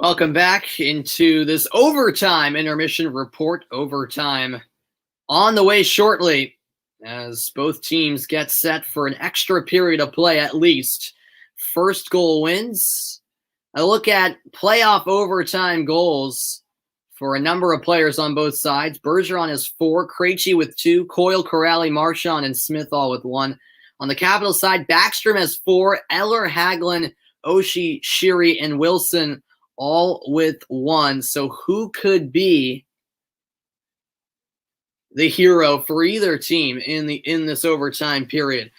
Welcome back into this overtime intermission report. Overtime on the way shortly as both teams get set for an extra period of play at least. First goal wins. I look at playoff overtime goals for a number of players on both sides. Bergeron has 4, Krejci with 2, Coyle, Corrali, Marchand, and Smith all with 1. On the Capital side, Backstrom has 4, Eller, Hagelin, Oshie, Sheary, and Wilson all with 1. So who could be the hero for either team in this overtime period?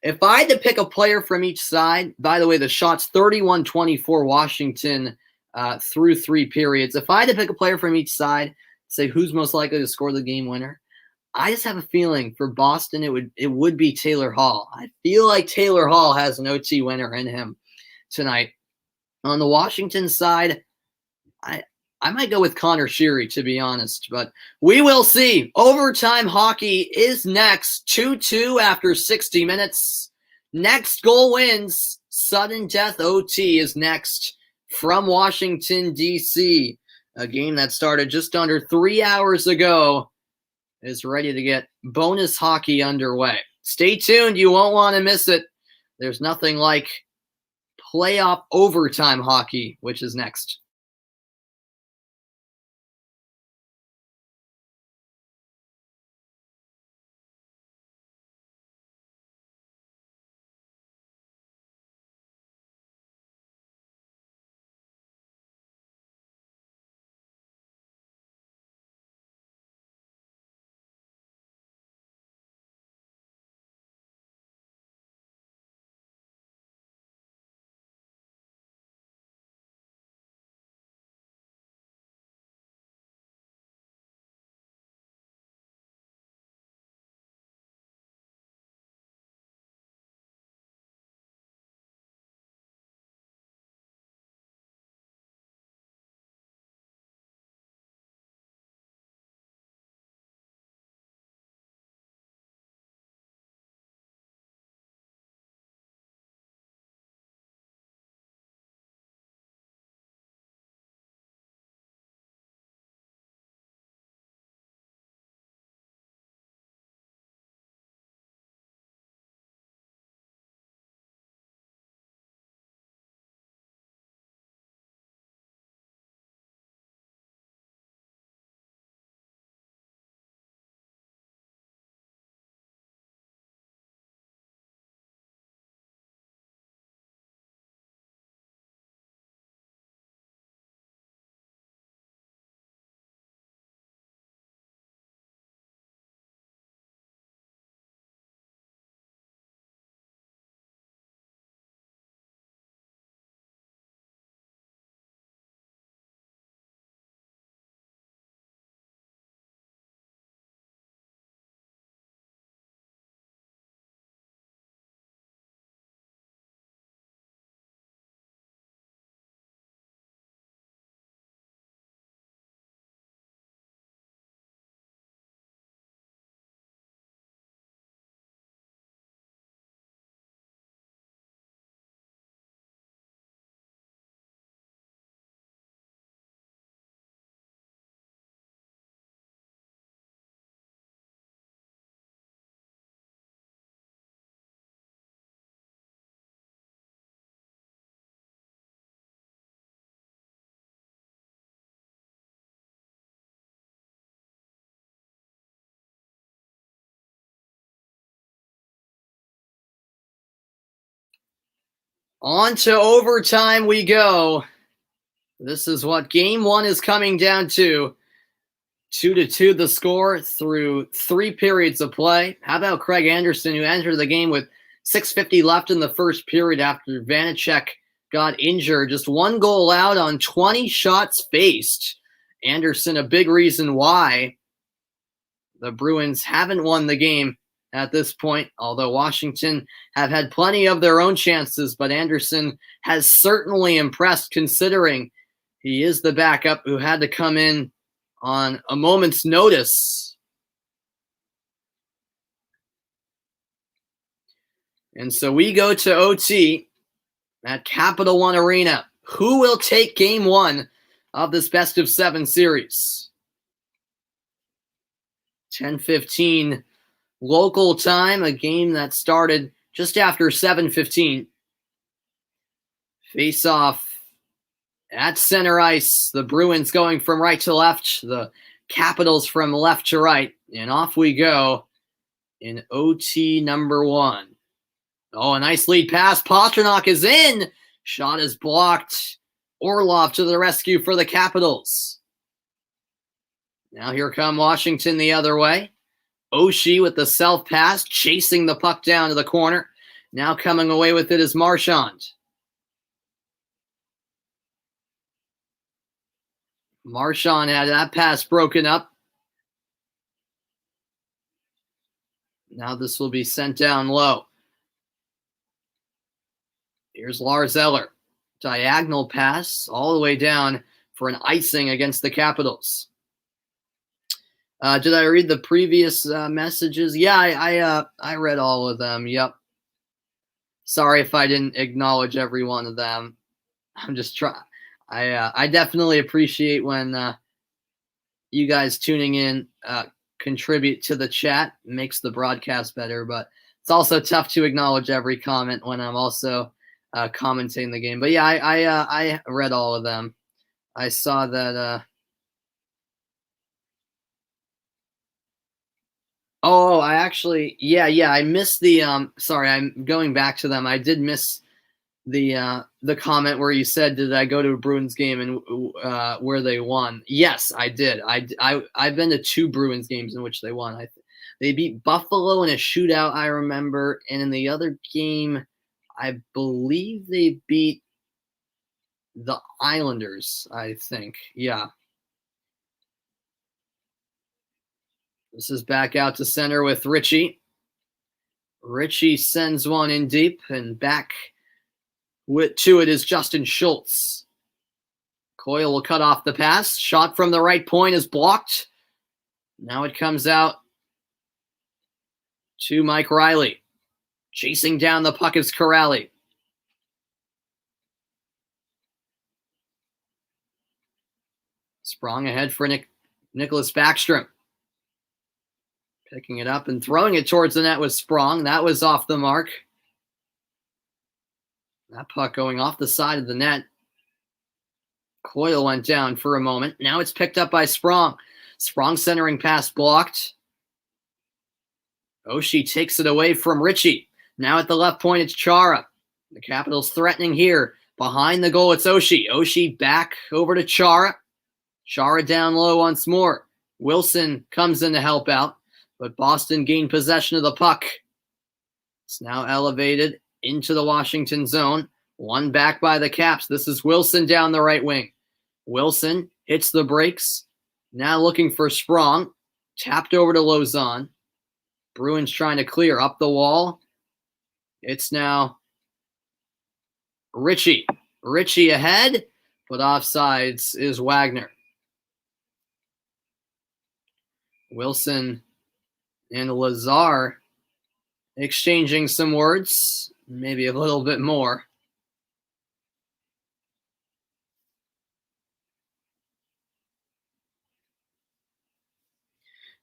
If I had to pick a player from each side, by the way, the shot's 31-24 Washington through 3 periods. If I had to pick a player from each side, say who's most likely to score the game winner, I just have a feeling for Boston it would be Taylor Hall. I feel like Taylor Hall has an OT winner in him tonight. On the Washington side, I might go with Connor Sheary, to be honest, but we will see. Overtime hockey is next. 2-2 after 60 minutes. Next goal wins. Sudden death OT is next from Washington, D.C. A game that started just under 3 hours ago is ready to get bonus hockey underway. Stay tuned. You won't want to miss it. There's nothing like playoff overtime hockey, which is next. On to overtime we go. This is what game 1 is coming down to. 2-2 the score through 3 periods of play. How about Craig Anderson, who entered the game with 6:50 left in the first period after Vanacek got injured? Just 1 goal out on 20 shots faced. Anderson, a big reason why the Bruins haven't won the game at this point, although Washington have had plenty of their own chances, but Anderson has certainly impressed considering he is the backup who had to come in on a moment's notice. And so we go to OT at Capital One Arena. Who will take game 1 of this best-of-7 series? 10:15 local time, a game that started just after 7:15. Face-off at center ice. The Bruins going from right to left. The Capitals from left to right. And off we go in OT number 1. Oh, a nice lead pass. Pastrnak is in. Shot is blocked. Orlov to the rescue for the Capitals. Now here come Washington the other way. Oshie with the self-pass, chasing the puck down to the corner. Now coming away with it is Marchand. Marchand had that pass broken up. Now this will be sent down low. Here's Lars Eller. Diagonal pass all the way down for an icing against the Capitals. Did I read the previous messages? Yeah, I read all of them. Yep. Sorry if I didn't acknowledge every one of them. I'm just trying. I definitely appreciate when you guys tuning in contribute to the chat. It makes the broadcast better, but it's also tough to acknowledge every comment when I'm also commentating the game. But yeah, I read all of them. I saw that. Oh, I actually, yeah, I missed the, sorry, I'm going back to them. I did miss the comment where you said, did I go to a Bruins game and where they won? Yes, I did. I've been to 2 Bruins games in which they won. They beat Buffalo in a shootout, I remember. And in the other game, I believe they beat the Islanders, I think. Yeah. This is back out to center with Ritchie. Ritchie sends one in deep, and back to it is Justin Schultz. Coyle will cut off the pass. Shot from the right point is blocked. Now it comes out to Mike Riley. Chasing down the puck is Corrali. Sprung ahead for Nicholas Backstrom. Picking it up and throwing it towards the net was Sprung. That was off the mark. That puck going off the side of the net. Coyle went down for a moment. Now it's picked up by Sprung. Sprung centering pass blocked. Oshie takes it away from Ritchie. Now at the left point, it's Chara. The Capitals threatening here. Behind the goal, it's Oshie. Oshie back over to Chara. Chara down low once more. Wilson comes in to help out, but Boston gained possession of the puck. It's now elevated into the Washington zone. One back by the Caps. This is Wilson down the right wing. Wilson hits the brakes. Now looking for Sprong. Tapped over to Lauzon. Bruins trying to clear up the wall. It's now Ritchie. Ritchie ahead, but offsides is Wagner. Wilson and Lazar exchanging some words, maybe a little bit more.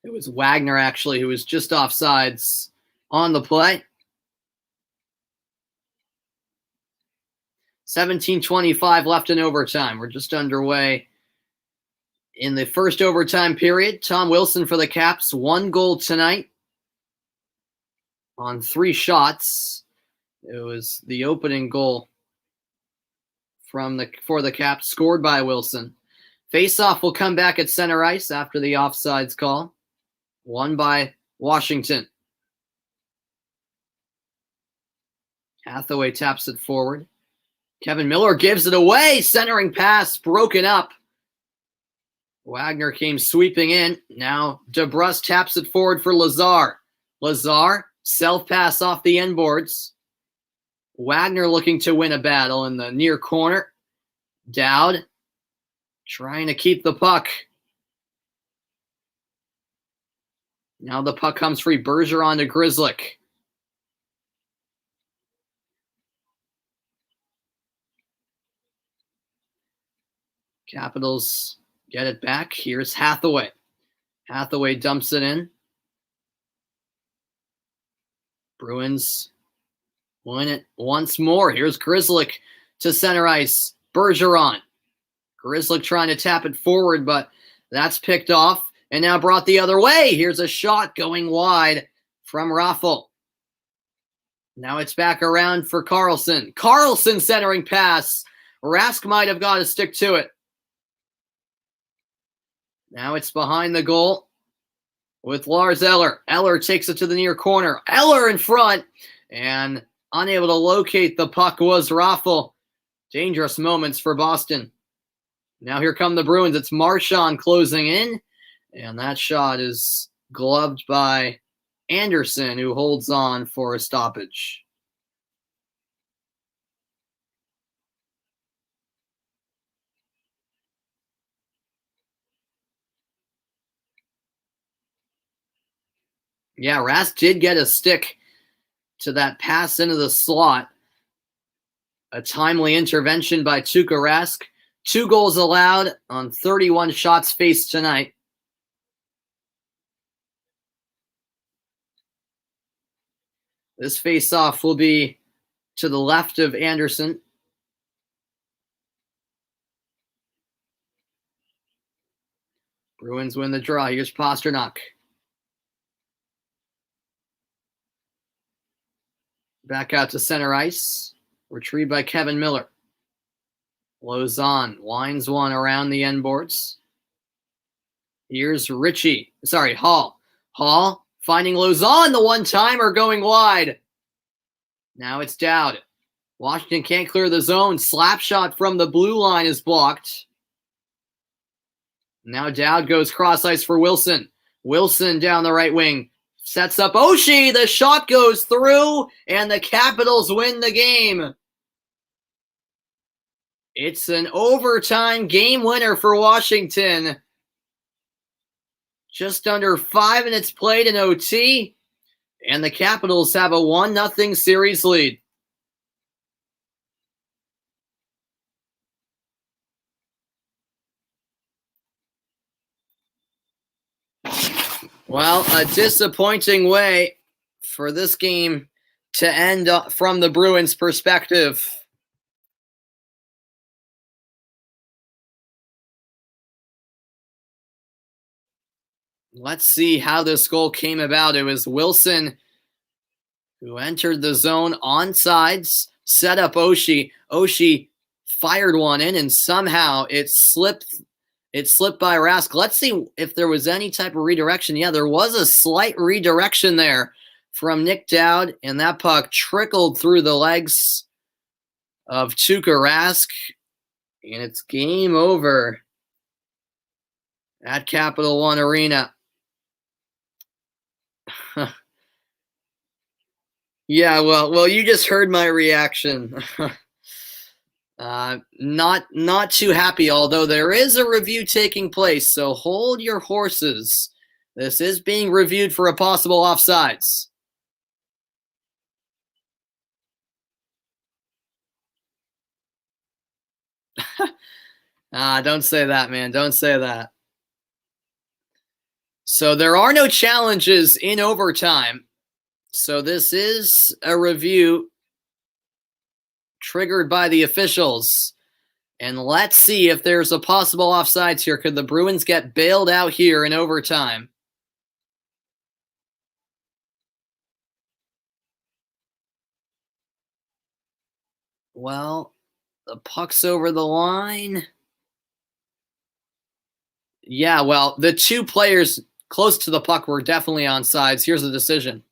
It was Wagner, actually, who was just offsides on the play. 17:25 left in overtime. We're just underway in the first overtime period. Tom Wilson for the Caps, 1 goal tonight on 3 shots. It was the opening goal for the Caps, scored by Wilson. Faceoff will come back at center ice after the offsides call. Won by Washington. Hathaway taps it forward. Kevin Miller gives it away. Centering pass broken up. Wagner came sweeping in. Now DeBrus taps it forward for Lazar. Lazar, self-pass off the end boards. Wagner looking to win a battle in the near corner. Dowd trying to keep the puck. Now the puck comes free. Bergeron to Grzelcyk. Capitals get it back. Here's Hathaway. Hathaway dumps it in. Bruins win it once more. Here's Grzelcyk to center ice. Bergeron. Grzelcyk trying to tap it forward, but that's picked off and now brought the other way. Here's a shot going wide from Raffl. Now it's back around for Carlson. Carlson centering pass. Rask might have got to stick to it. Now it's behind the goal with Lars Eller. Eller takes it to the near corner. Eller in front and unable to locate the puck was Raffl. Dangerous moments for Boston. Now here come the Bruins. It's Marchand closing in, and that shot is gloved by Anderson, who holds on for a stoppage. Yeah, Rask did get a stick to that pass into the slot. A timely intervention by Tuukka Rask. 2 goals allowed on 31 shots faced tonight. This face-off will be to the left of Anderson. Bruins win the draw. Here's Pasternak. Back out to center ice. Retrieved by Kevin Miller. Lozon winds one around the end boards. Here's Hall. Hall finding Lozon, the one-timer going wide. Now it's Dowd. Washington can't clear the zone. Slap shot from the blue line is blocked. Now Dowd goes cross ice for Wilson. Wilson down the right wing. Sets up Oshie. The shot goes through, and the Capitals win the game. It's an overtime game winner for Washington. Just under 5 minutes played in OT, and the Capitals have a 1-0 series lead. Well, a disappointing way for this game to end up from the Bruins' perspective. Let's see how this goal came about. It was Wilson who entered the zone on sides, set up Oshie. Oshie fired one in, and somehow it slipped by Rask. Let's see if there was any type of redirection. Yeah, there was a slight redirection there from Nick Dowd, and that puck trickled through the legs of Tuukka Rask, and it's game over at Capital One Arena. Yeah, well, you just heard my reaction. Not too happy, although there is a review taking place, so hold your horses. This is being reviewed for a possible offsides. Don't say that, man. Don't say that. So there are no challenges in overtime. So this is a review triggered by the officials. And let's see if there's a possible offsides here. Could the Bruins get bailed out here in overtime? Well, the puck's over the line. Yeah, well, the 2 players close to the puck were definitely onsides. Here's the decision.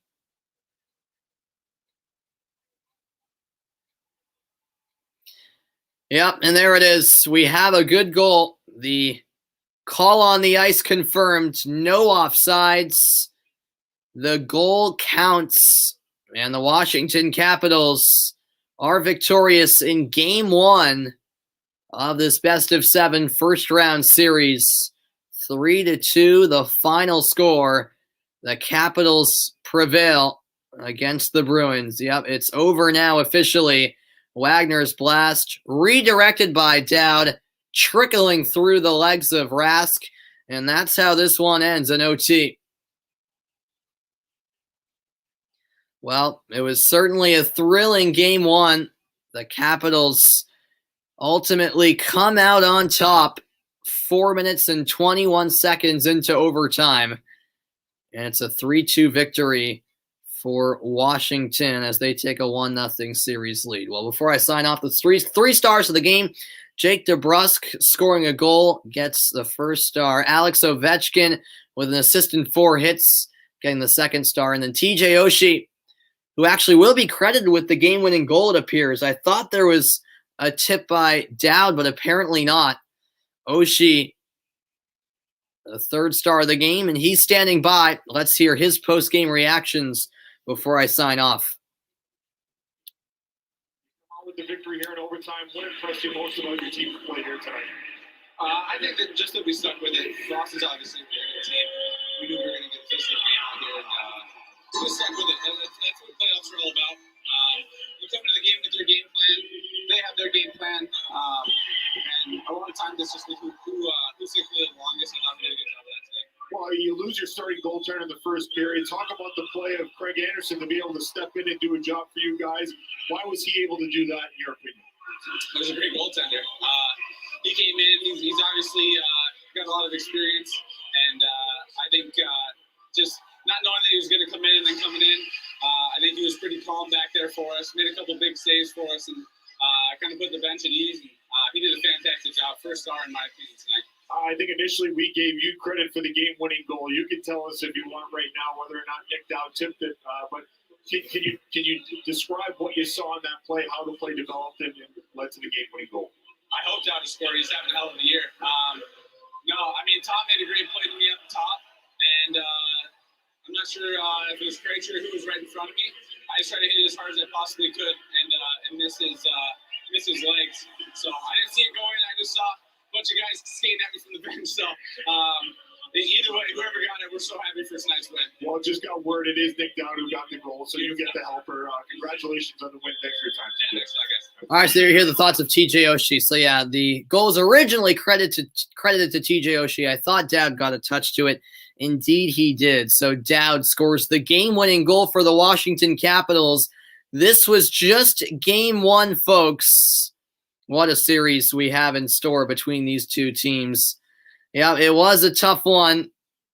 Yep, and there it is. We have a good goal. The call on the ice confirmed. No offsides. The goal counts. And the Washington Capitals are victorious in Game 1 of this best-of-7 first-round series. 3-2, the final score. The Capitals prevail against the Bruins. Yep, it's over now officially. Wagner's blast, redirected by Dowd, trickling through the legs of Rask, and that's how this one ends in OT. Well, it was certainly a thrilling game one. The Capitals ultimately come out on top 4 minutes and 21 seconds into overtime. And it's a 3-2 victory for Washington as they take a 1-0 series lead. Well, before I sign off, the three stars of the game, Jake DeBrusk scoring a goal gets the first star. Alex Ovechkin with an assist and 4 hits getting the second star. And then TJ Oshie, who actually will be credited with the game-winning goal, it appears. I thought there was a tip by Dowd, but apparently not. Oshie, the third star of the game, and he's standing by. Let's hear his post-game reactions before I sign off. With the victory here in overtime, what impressed you most about your team play here tonight? I think that just that we stuck with it. Ross is obviously a very good team. We knew we were going to get a physical game out here, and we stuck with it. That's what playoffs are all about. You come into the game with your game plan. They have their game plan. And a lot of times it's just who sticks with it the longest. I thought we did a good job of that today. Well, you lose your starting goaltender in the first period. Talk about the play of Craig Anderson to be able to step in and do a job for you guys. Why was he able to do that, in your opinion? He was a great goaltender. He came in. He's obviously got a lot of experience. And I think just not knowing that he was going to come in and then coming in, I think he was pretty calm back there for us, made a couple big saves for us, and kind of put the bench at ease. And, he did a fantastic job. First star, in my opinion, tonight. I think initially we gave you credit for the game-winning goal. You can tell us if you want right now whether or not Nick Dowd tipped it. But can you describe what you saw on that play, how the play developed and led to the game-winning goal? I hope Dowd scored. He's having a hell of a year. No, I mean, Tom made a great play to me up the top, and I'm not sure if it was Craig or who was right in front of me. I just tried to hit it as hard as I possibly could and miss his legs. So I didn't see it going. I just saw a bunch of guys skating at me from the bench. So either way, whoever got it, we're so happy for tonight's win. Well, just got word it is Nick Dowd who got the goal, so you get the helper. Congratulations on the win. Thanks for your time. Yeah, thanks, I guess. All right, so there you hear the thoughts of TJ Oshie. So yeah, the goal was originally credited to TJ Oshie. I thought Dowd got a touch to it. Indeed, he did. So Dowd scores the game-winning goal for the Washington Capitals. This was just game one, folks. What a series we have in store between these two teams. Yeah, it was a tough one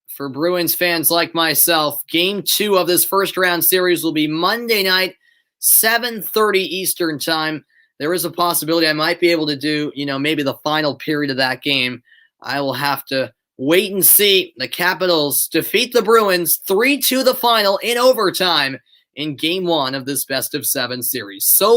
for Bruins fans like myself. Game 2 of this first-round series will be Monday night, 7:30 Eastern time. There is a possibility I might be able to do, maybe the final period of that game. I will have to wait and see. The Capitals defeat the Bruins 3-2 the final in overtime in Game 1 of this best-of-7 series. So